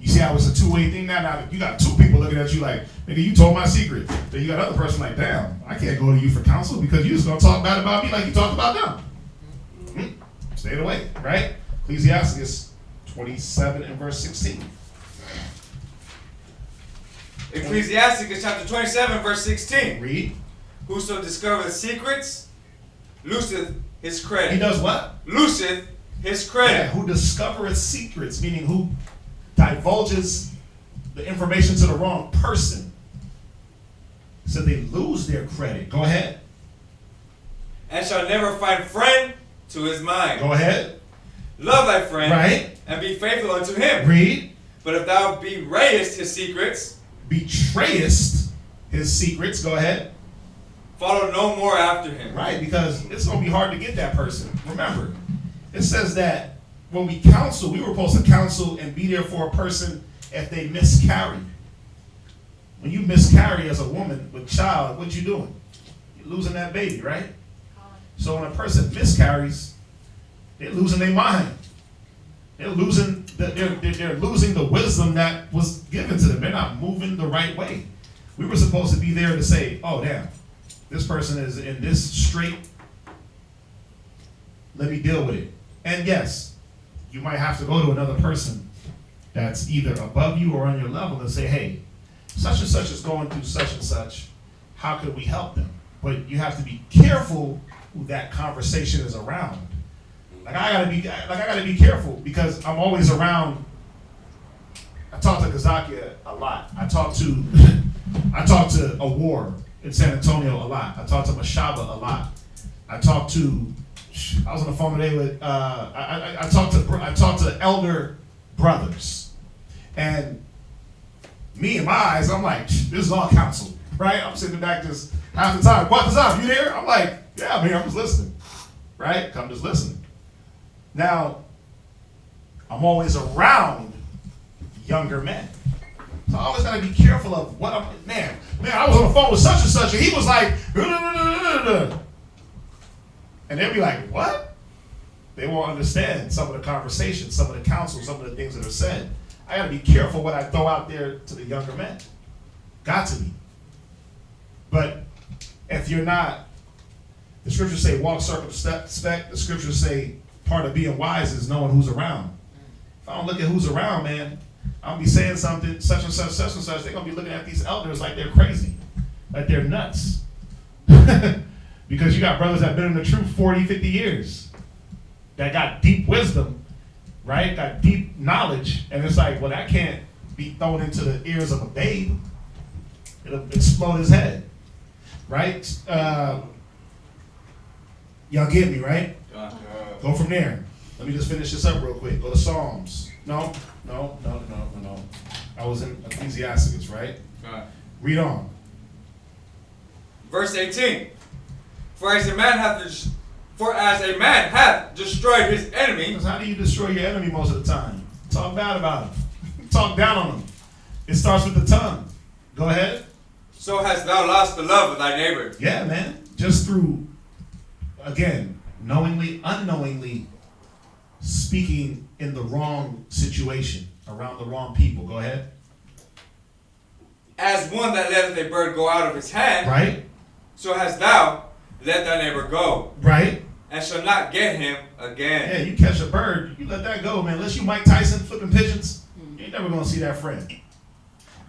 You see how it's a two-way thing now? Now you got two people looking at you like, nigga, you told my secret. Then you got another person like, damn, I can't go to you for counsel because you just gonna talk bad about me like you talked about them. Stay away, right? Ecclesiastes 27 and verse 16. Ecclesiasticus chapter 27 verse 16. Read. Whoso discovereth secrets looseth his credit. He does what? Looseth his Yeah, credit. who discovereth secrets, meaning who divulges the information to the wrong person. So they lose their credit. Go ahead. And shall never find friend to his mind. Go ahead. Love thy friend. Right. And be faithful unto him. Read. But if thou bewrayest his secrets, Betrayest his secrets. Go ahead. follow no more after him. Right, because it's going to be hard to get that person. Remember, it says that when we counsel, we were supposed to counsel and be there for a person if they miscarry. When you miscarry as a woman with child, what you doing? You're losing that baby, right? So when a person miscarries, they're losing their mind. They're losing they're losing the wisdom that was given to them. They're not moving the right way. We were supposed to be there to say, oh damn, this person is in this strait. Let me deal with it. And yes, you might have to go to another person that's either above you or on your level and say, hey, such and such is going through such and such. How could we help them? But you have to be careful who that conversation is around. Like I gotta be careful because I'm always around. I talk to Kazakia a lot. I talk to a war in San Antonio a lot. I talk to Mashaba a lot. I was on the phone today with I talk to elder brothers, and me in my eyes, I'm like, this is all counsel, right? I'm sitting back just half the time. What's up? You there? I'm like, yeah, I'm here. I'm just listening, right? I'm just listening. Now, I'm always around younger men. So I always gotta be careful of what man, I was on the phone with such and such, and he was like, and they'll be like, what? They won't understand some of the conversation, some of the counsel, some of the things that are said. I gotta be careful what I throw out there to the younger men. Got to be. But if you're not, the scriptures say walk circumspect, the scriptures say part of being wise is knowing who's around. If I don't look at who's around, man, I'll be saying something, such and such, they're gonna be looking at these elders like they're crazy, like they're nuts. Because you got brothers that have been in the truth 40, 50 years, that got deep wisdom, right? Got deep knowledge, and it's like, well, that can't be thrown into the ears of a babe. It'll explode his head, right? Y'all get me, right? Go from there. Let me just finish this up real quick. Go to Psalms. No. I was in Ecclesiasticus, right? Alright. Read on. Verse 18. For as a man hath destroyed his enemy. Because how do you destroy your enemy most of the time? Talk bad about him. Talk down on him. It starts with the tongue. Go ahead. So hast thou lost the love of thy neighbor. Yeah, man. Just through, again, knowingly, unknowingly speaking in the wrong situation around the wrong people. Go ahead. As one that letteth a bird go out of his hand, Right? so hast thou let thy neighbor go, Right? and shall not get him again. Yeah, you catch a bird, you let that go, man. Unless you Mike Tyson flipping pigeons, you ain't never gonna see that friend.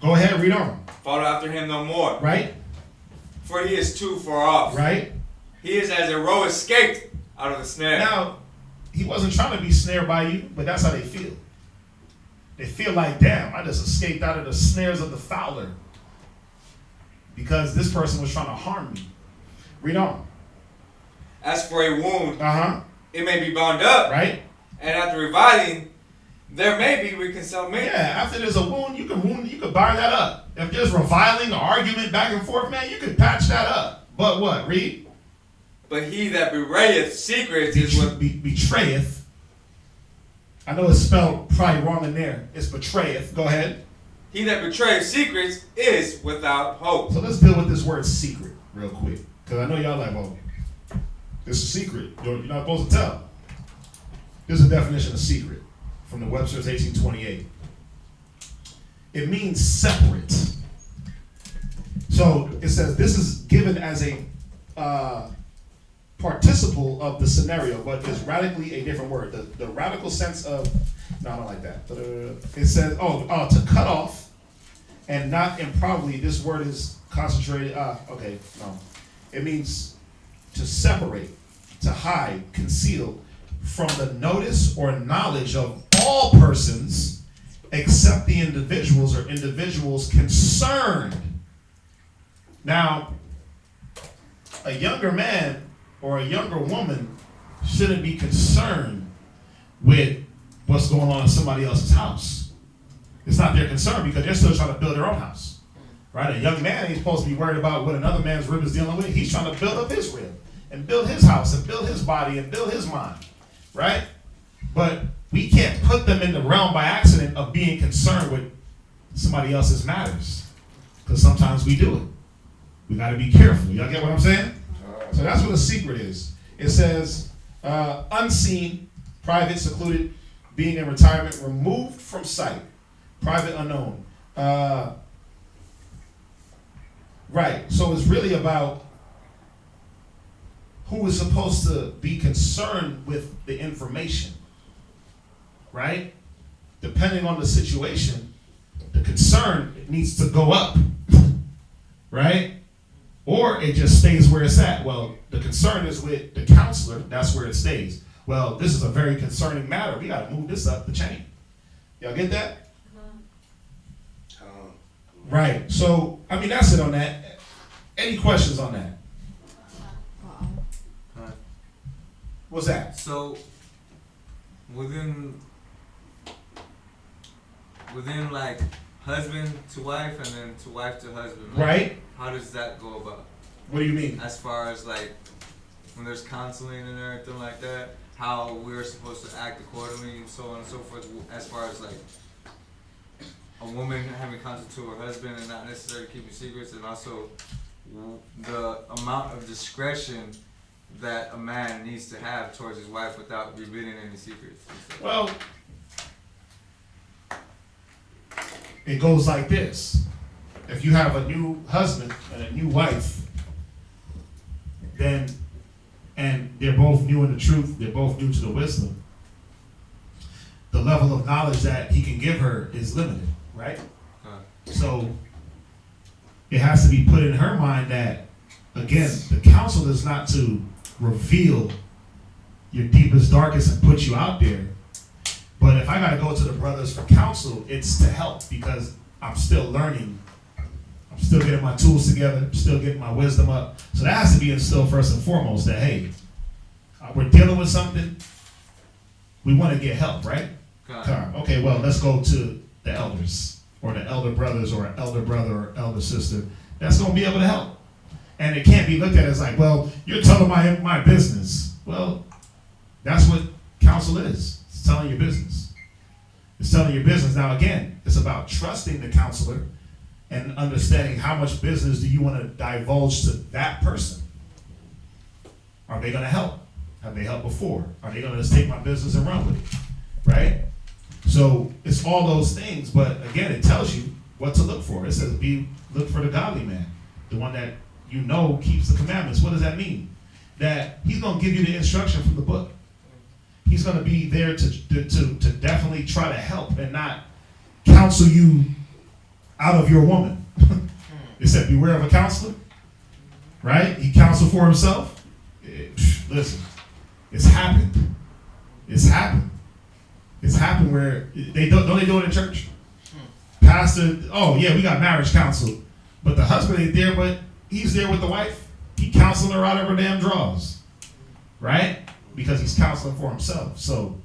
Go ahead, read on. Follow after him no more, Right? for he is too far off. Right? He is as a roe escaped out of the snare. Now, he wasn't trying to be snared by you, but that's how they feel. They feel like, damn, I just escaped out of the snares of the fowler because this person was trying to harm me. Read on. As for a wound, it may be bound up, Right? and after reviling, there may be reconciliation. Yeah, after there's a wound, you can bind that up. If there's reviling or argument back and forth, man, you can patch that up. But what? Read. But he that bewrayeth secrets is what Betrayeth. I know it's spelled probably wrong in there. It's betrayeth. Go ahead. he that betrayeth secrets is without hope. So let's deal with this word secret real quick. Because I know y'all like, well, this is a secret. You're not supposed to tell. This is a definition of secret from the Webster's 1828. It means separate. So it says this is given as a participle of the scenario, but is radically a different word. The radical sense of, no, I don't like that. It says, to cut off, and not improbably, this word is concentrated, okay, no. It means to separate, to hide, conceal from the notice or knowledge of all persons except the individuals or individuals concerned. Now, a younger man or a younger woman shouldn't be concerned with what's going on in somebody else's house. It's not their concern because they're still trying to build their own house. Right? A young man ain't supposed to be worried about what another man's rib is dealing with. He's trying to build up his rib and build his house and build his body and build his mind. Right? But we can't put them in the realm by accident of being concerned with somebody else's matters. Because sometimes we do it. We got to be careful. Y'all get what I'm saying? So that's what a secret is. It says unseen, private, secluded, being in retirement, removed from sight, private, unknown. Right. So it's really about who is supposed to be concerned with the information. Right? Depending on the situation, the concern needs to go up. Right? Or it just stays where it's at. Well, the concern is with the counselor. That's where it stays. Well, this is a very concerning matter. We got to move this up the chain. Y'all get that? Right. So, I mean, that's it on that. Any questions on that? What's that? So, within like husband to wife and then to wife to husband, Right. How does that go about? What do you mean? As far as like when there's counseling and everything like that, how we're supposed to act accordingly and so on and so forth. As far as like a woman having counsel to her husband and not necessarily keeping secrets, and also the amount of discretion that a man needs to have towards his wife without revealing any secrets. Well, it goes like this. If you have a new husband and a new wife, then, and they're both new in the truth, they're both new to the wisdom, the level of knowledge that he can give her is limited, right? So it has to be put in her mind that, again, the counsel is not to reveal your deepest, darkest, and put you out there. But if I got to go to the brothers for counsel, it's to help because I'm still learning. I'm still getting my tools together. I'm still getting my wisdom up. So that has to be instilled first and foremost that, hey, we're dealing with something. We want to get help, right? Okay, well, let's go to the elders, or the elder brothers, or elder brother, or elder sister. That's going to be able to help. And it can't be looked at as like, well, you're telling my business. Well, that's what counsel is. It's telling your business. It's telling your business. Now, again, it's about trusting the counselor and understanding how much business do you want to divulge to that person. Are they going to help? Have they helped before? Are they going to just take my business and run with it? Right? So it's all those things, but again, it tells you what to look for. It says look for the godly man, the one that you know keeps the commandments. What does that mean? That he's going to give you the instruction from the book. He's going to be there to definitely try to help and not counsel you out of your woman. It said, beware of a counselor. Right? He counseled for himself. Listen, it's happened. It's happened. It's happened where they do it in church? Pastor, oh yeah, we got marriage counsel. But the husband ain't there, but he's there with the wife. He counseling her out of her damn drawers. Right? Because he's counseling for himself. So,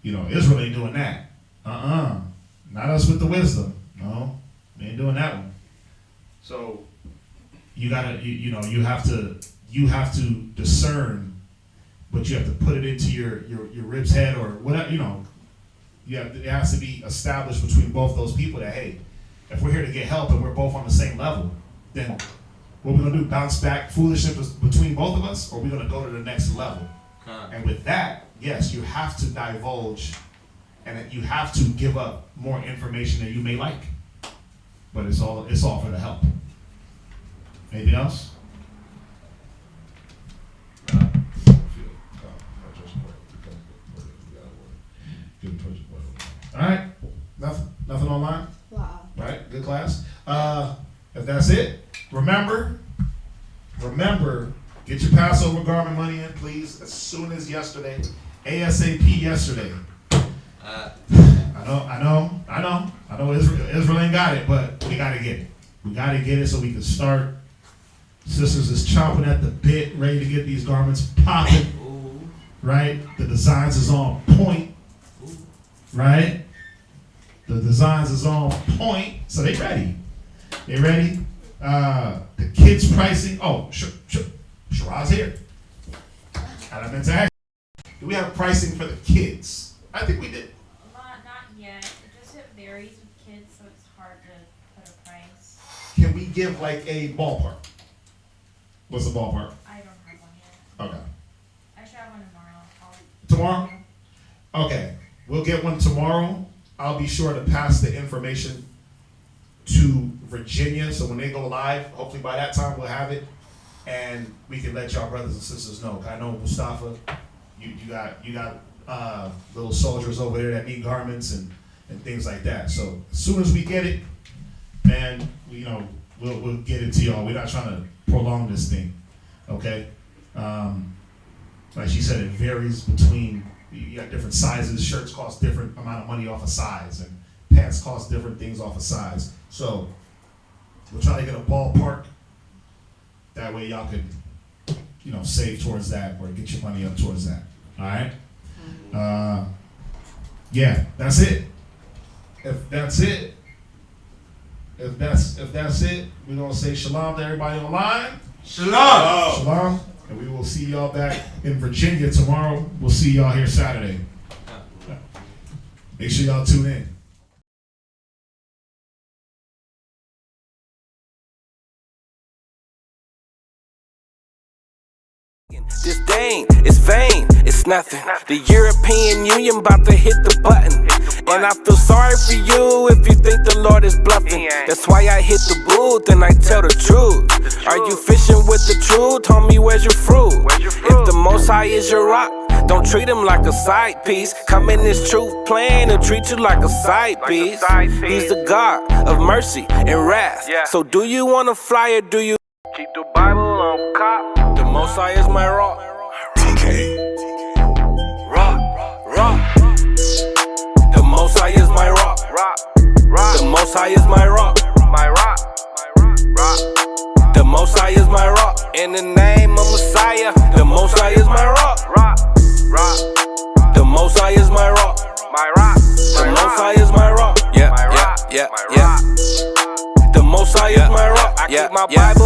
Israel ain't doing that. Not us with the wisdom. No, they ain't doing that one. So, you gotta, you have to discern, but you have to put it into your rib's head or whatever, it has to be established between both those people that, hey, if we're here to get help and we're both on the same level, then what we're going to do, bounce back foolishness between both of us, or we're going to go to the next level. And with that, yes, you have to divulge and you have to give up more information than you may like. But it's all for the help. Anything else? All right, nothing online? Wow. All right, good class. If that's it, remember, get your Passover garment money in, please, as soon as yesterday. ASAP yesterday. I know Israel ain't got it, but we gotta get it. We gotta get it so we can start. Sisters is chomping at the bit, ready to get these garments popping. Right? The designs is on point. Right? The designs is on point, so they ready. They ready. The kids pricing. Oh, Shiraz's here. And I meant to ask, do we have pricing for the kids? I think we did. Not yet. It varies with kids, so it's hard to put a price. Can we give like a ballpark? What's the ballpark? I don't have one yet. Okay. I should have one tomorrow. Tomorrow? Okay. We'll get one tomorrow. I'll be sure to pass the information to Virginia, so when they go live, hopefully by that time we'll have it, and we can let y'all brothers and sisters know. I know Mustafa, you got little soldiers over there that need garments and things like that. So as soon as we get it, man, we'll get it to y'all. We're not trying to prolong this thing, okay? Like she said, it varies between. You got different sizes. Shirts cost different amount of money off a size, and pants cost different things off a size. So we'll try to get a ballpark. That way y'all can, save towards that or get your money up towards that. All right. Yeah, that's it. If that's it, we're gonna say shalom to everybody online. Shalom. Shalom. And we will see y'all back in Virginia tomorrow. We'll see y'all here Saturday. Make sure y'all tune in. Disdain, it's vain, it's nothing. The European Union about to hit the button. And I feel sorry for you if you think the Lord is bluffing. That's why I hit the booth and I tell the truth. Are you fishing with the truth? Homie, where's your fruit? If the Most High is your rock, don't treat him like a side piece. Come in this truth plan and treat you like a side piece. He's the God of mercy and wrath. So do you want to fly or do you keep the Bible on cop? The Most High is my rock. TK. Rock. The Most High is my rock. The Most High is my rock. The Most High is my rock. In the name of Messiah, the Most High is my rock. The Most High is my rock. yeah. The Most High is my rock. I keep my Bible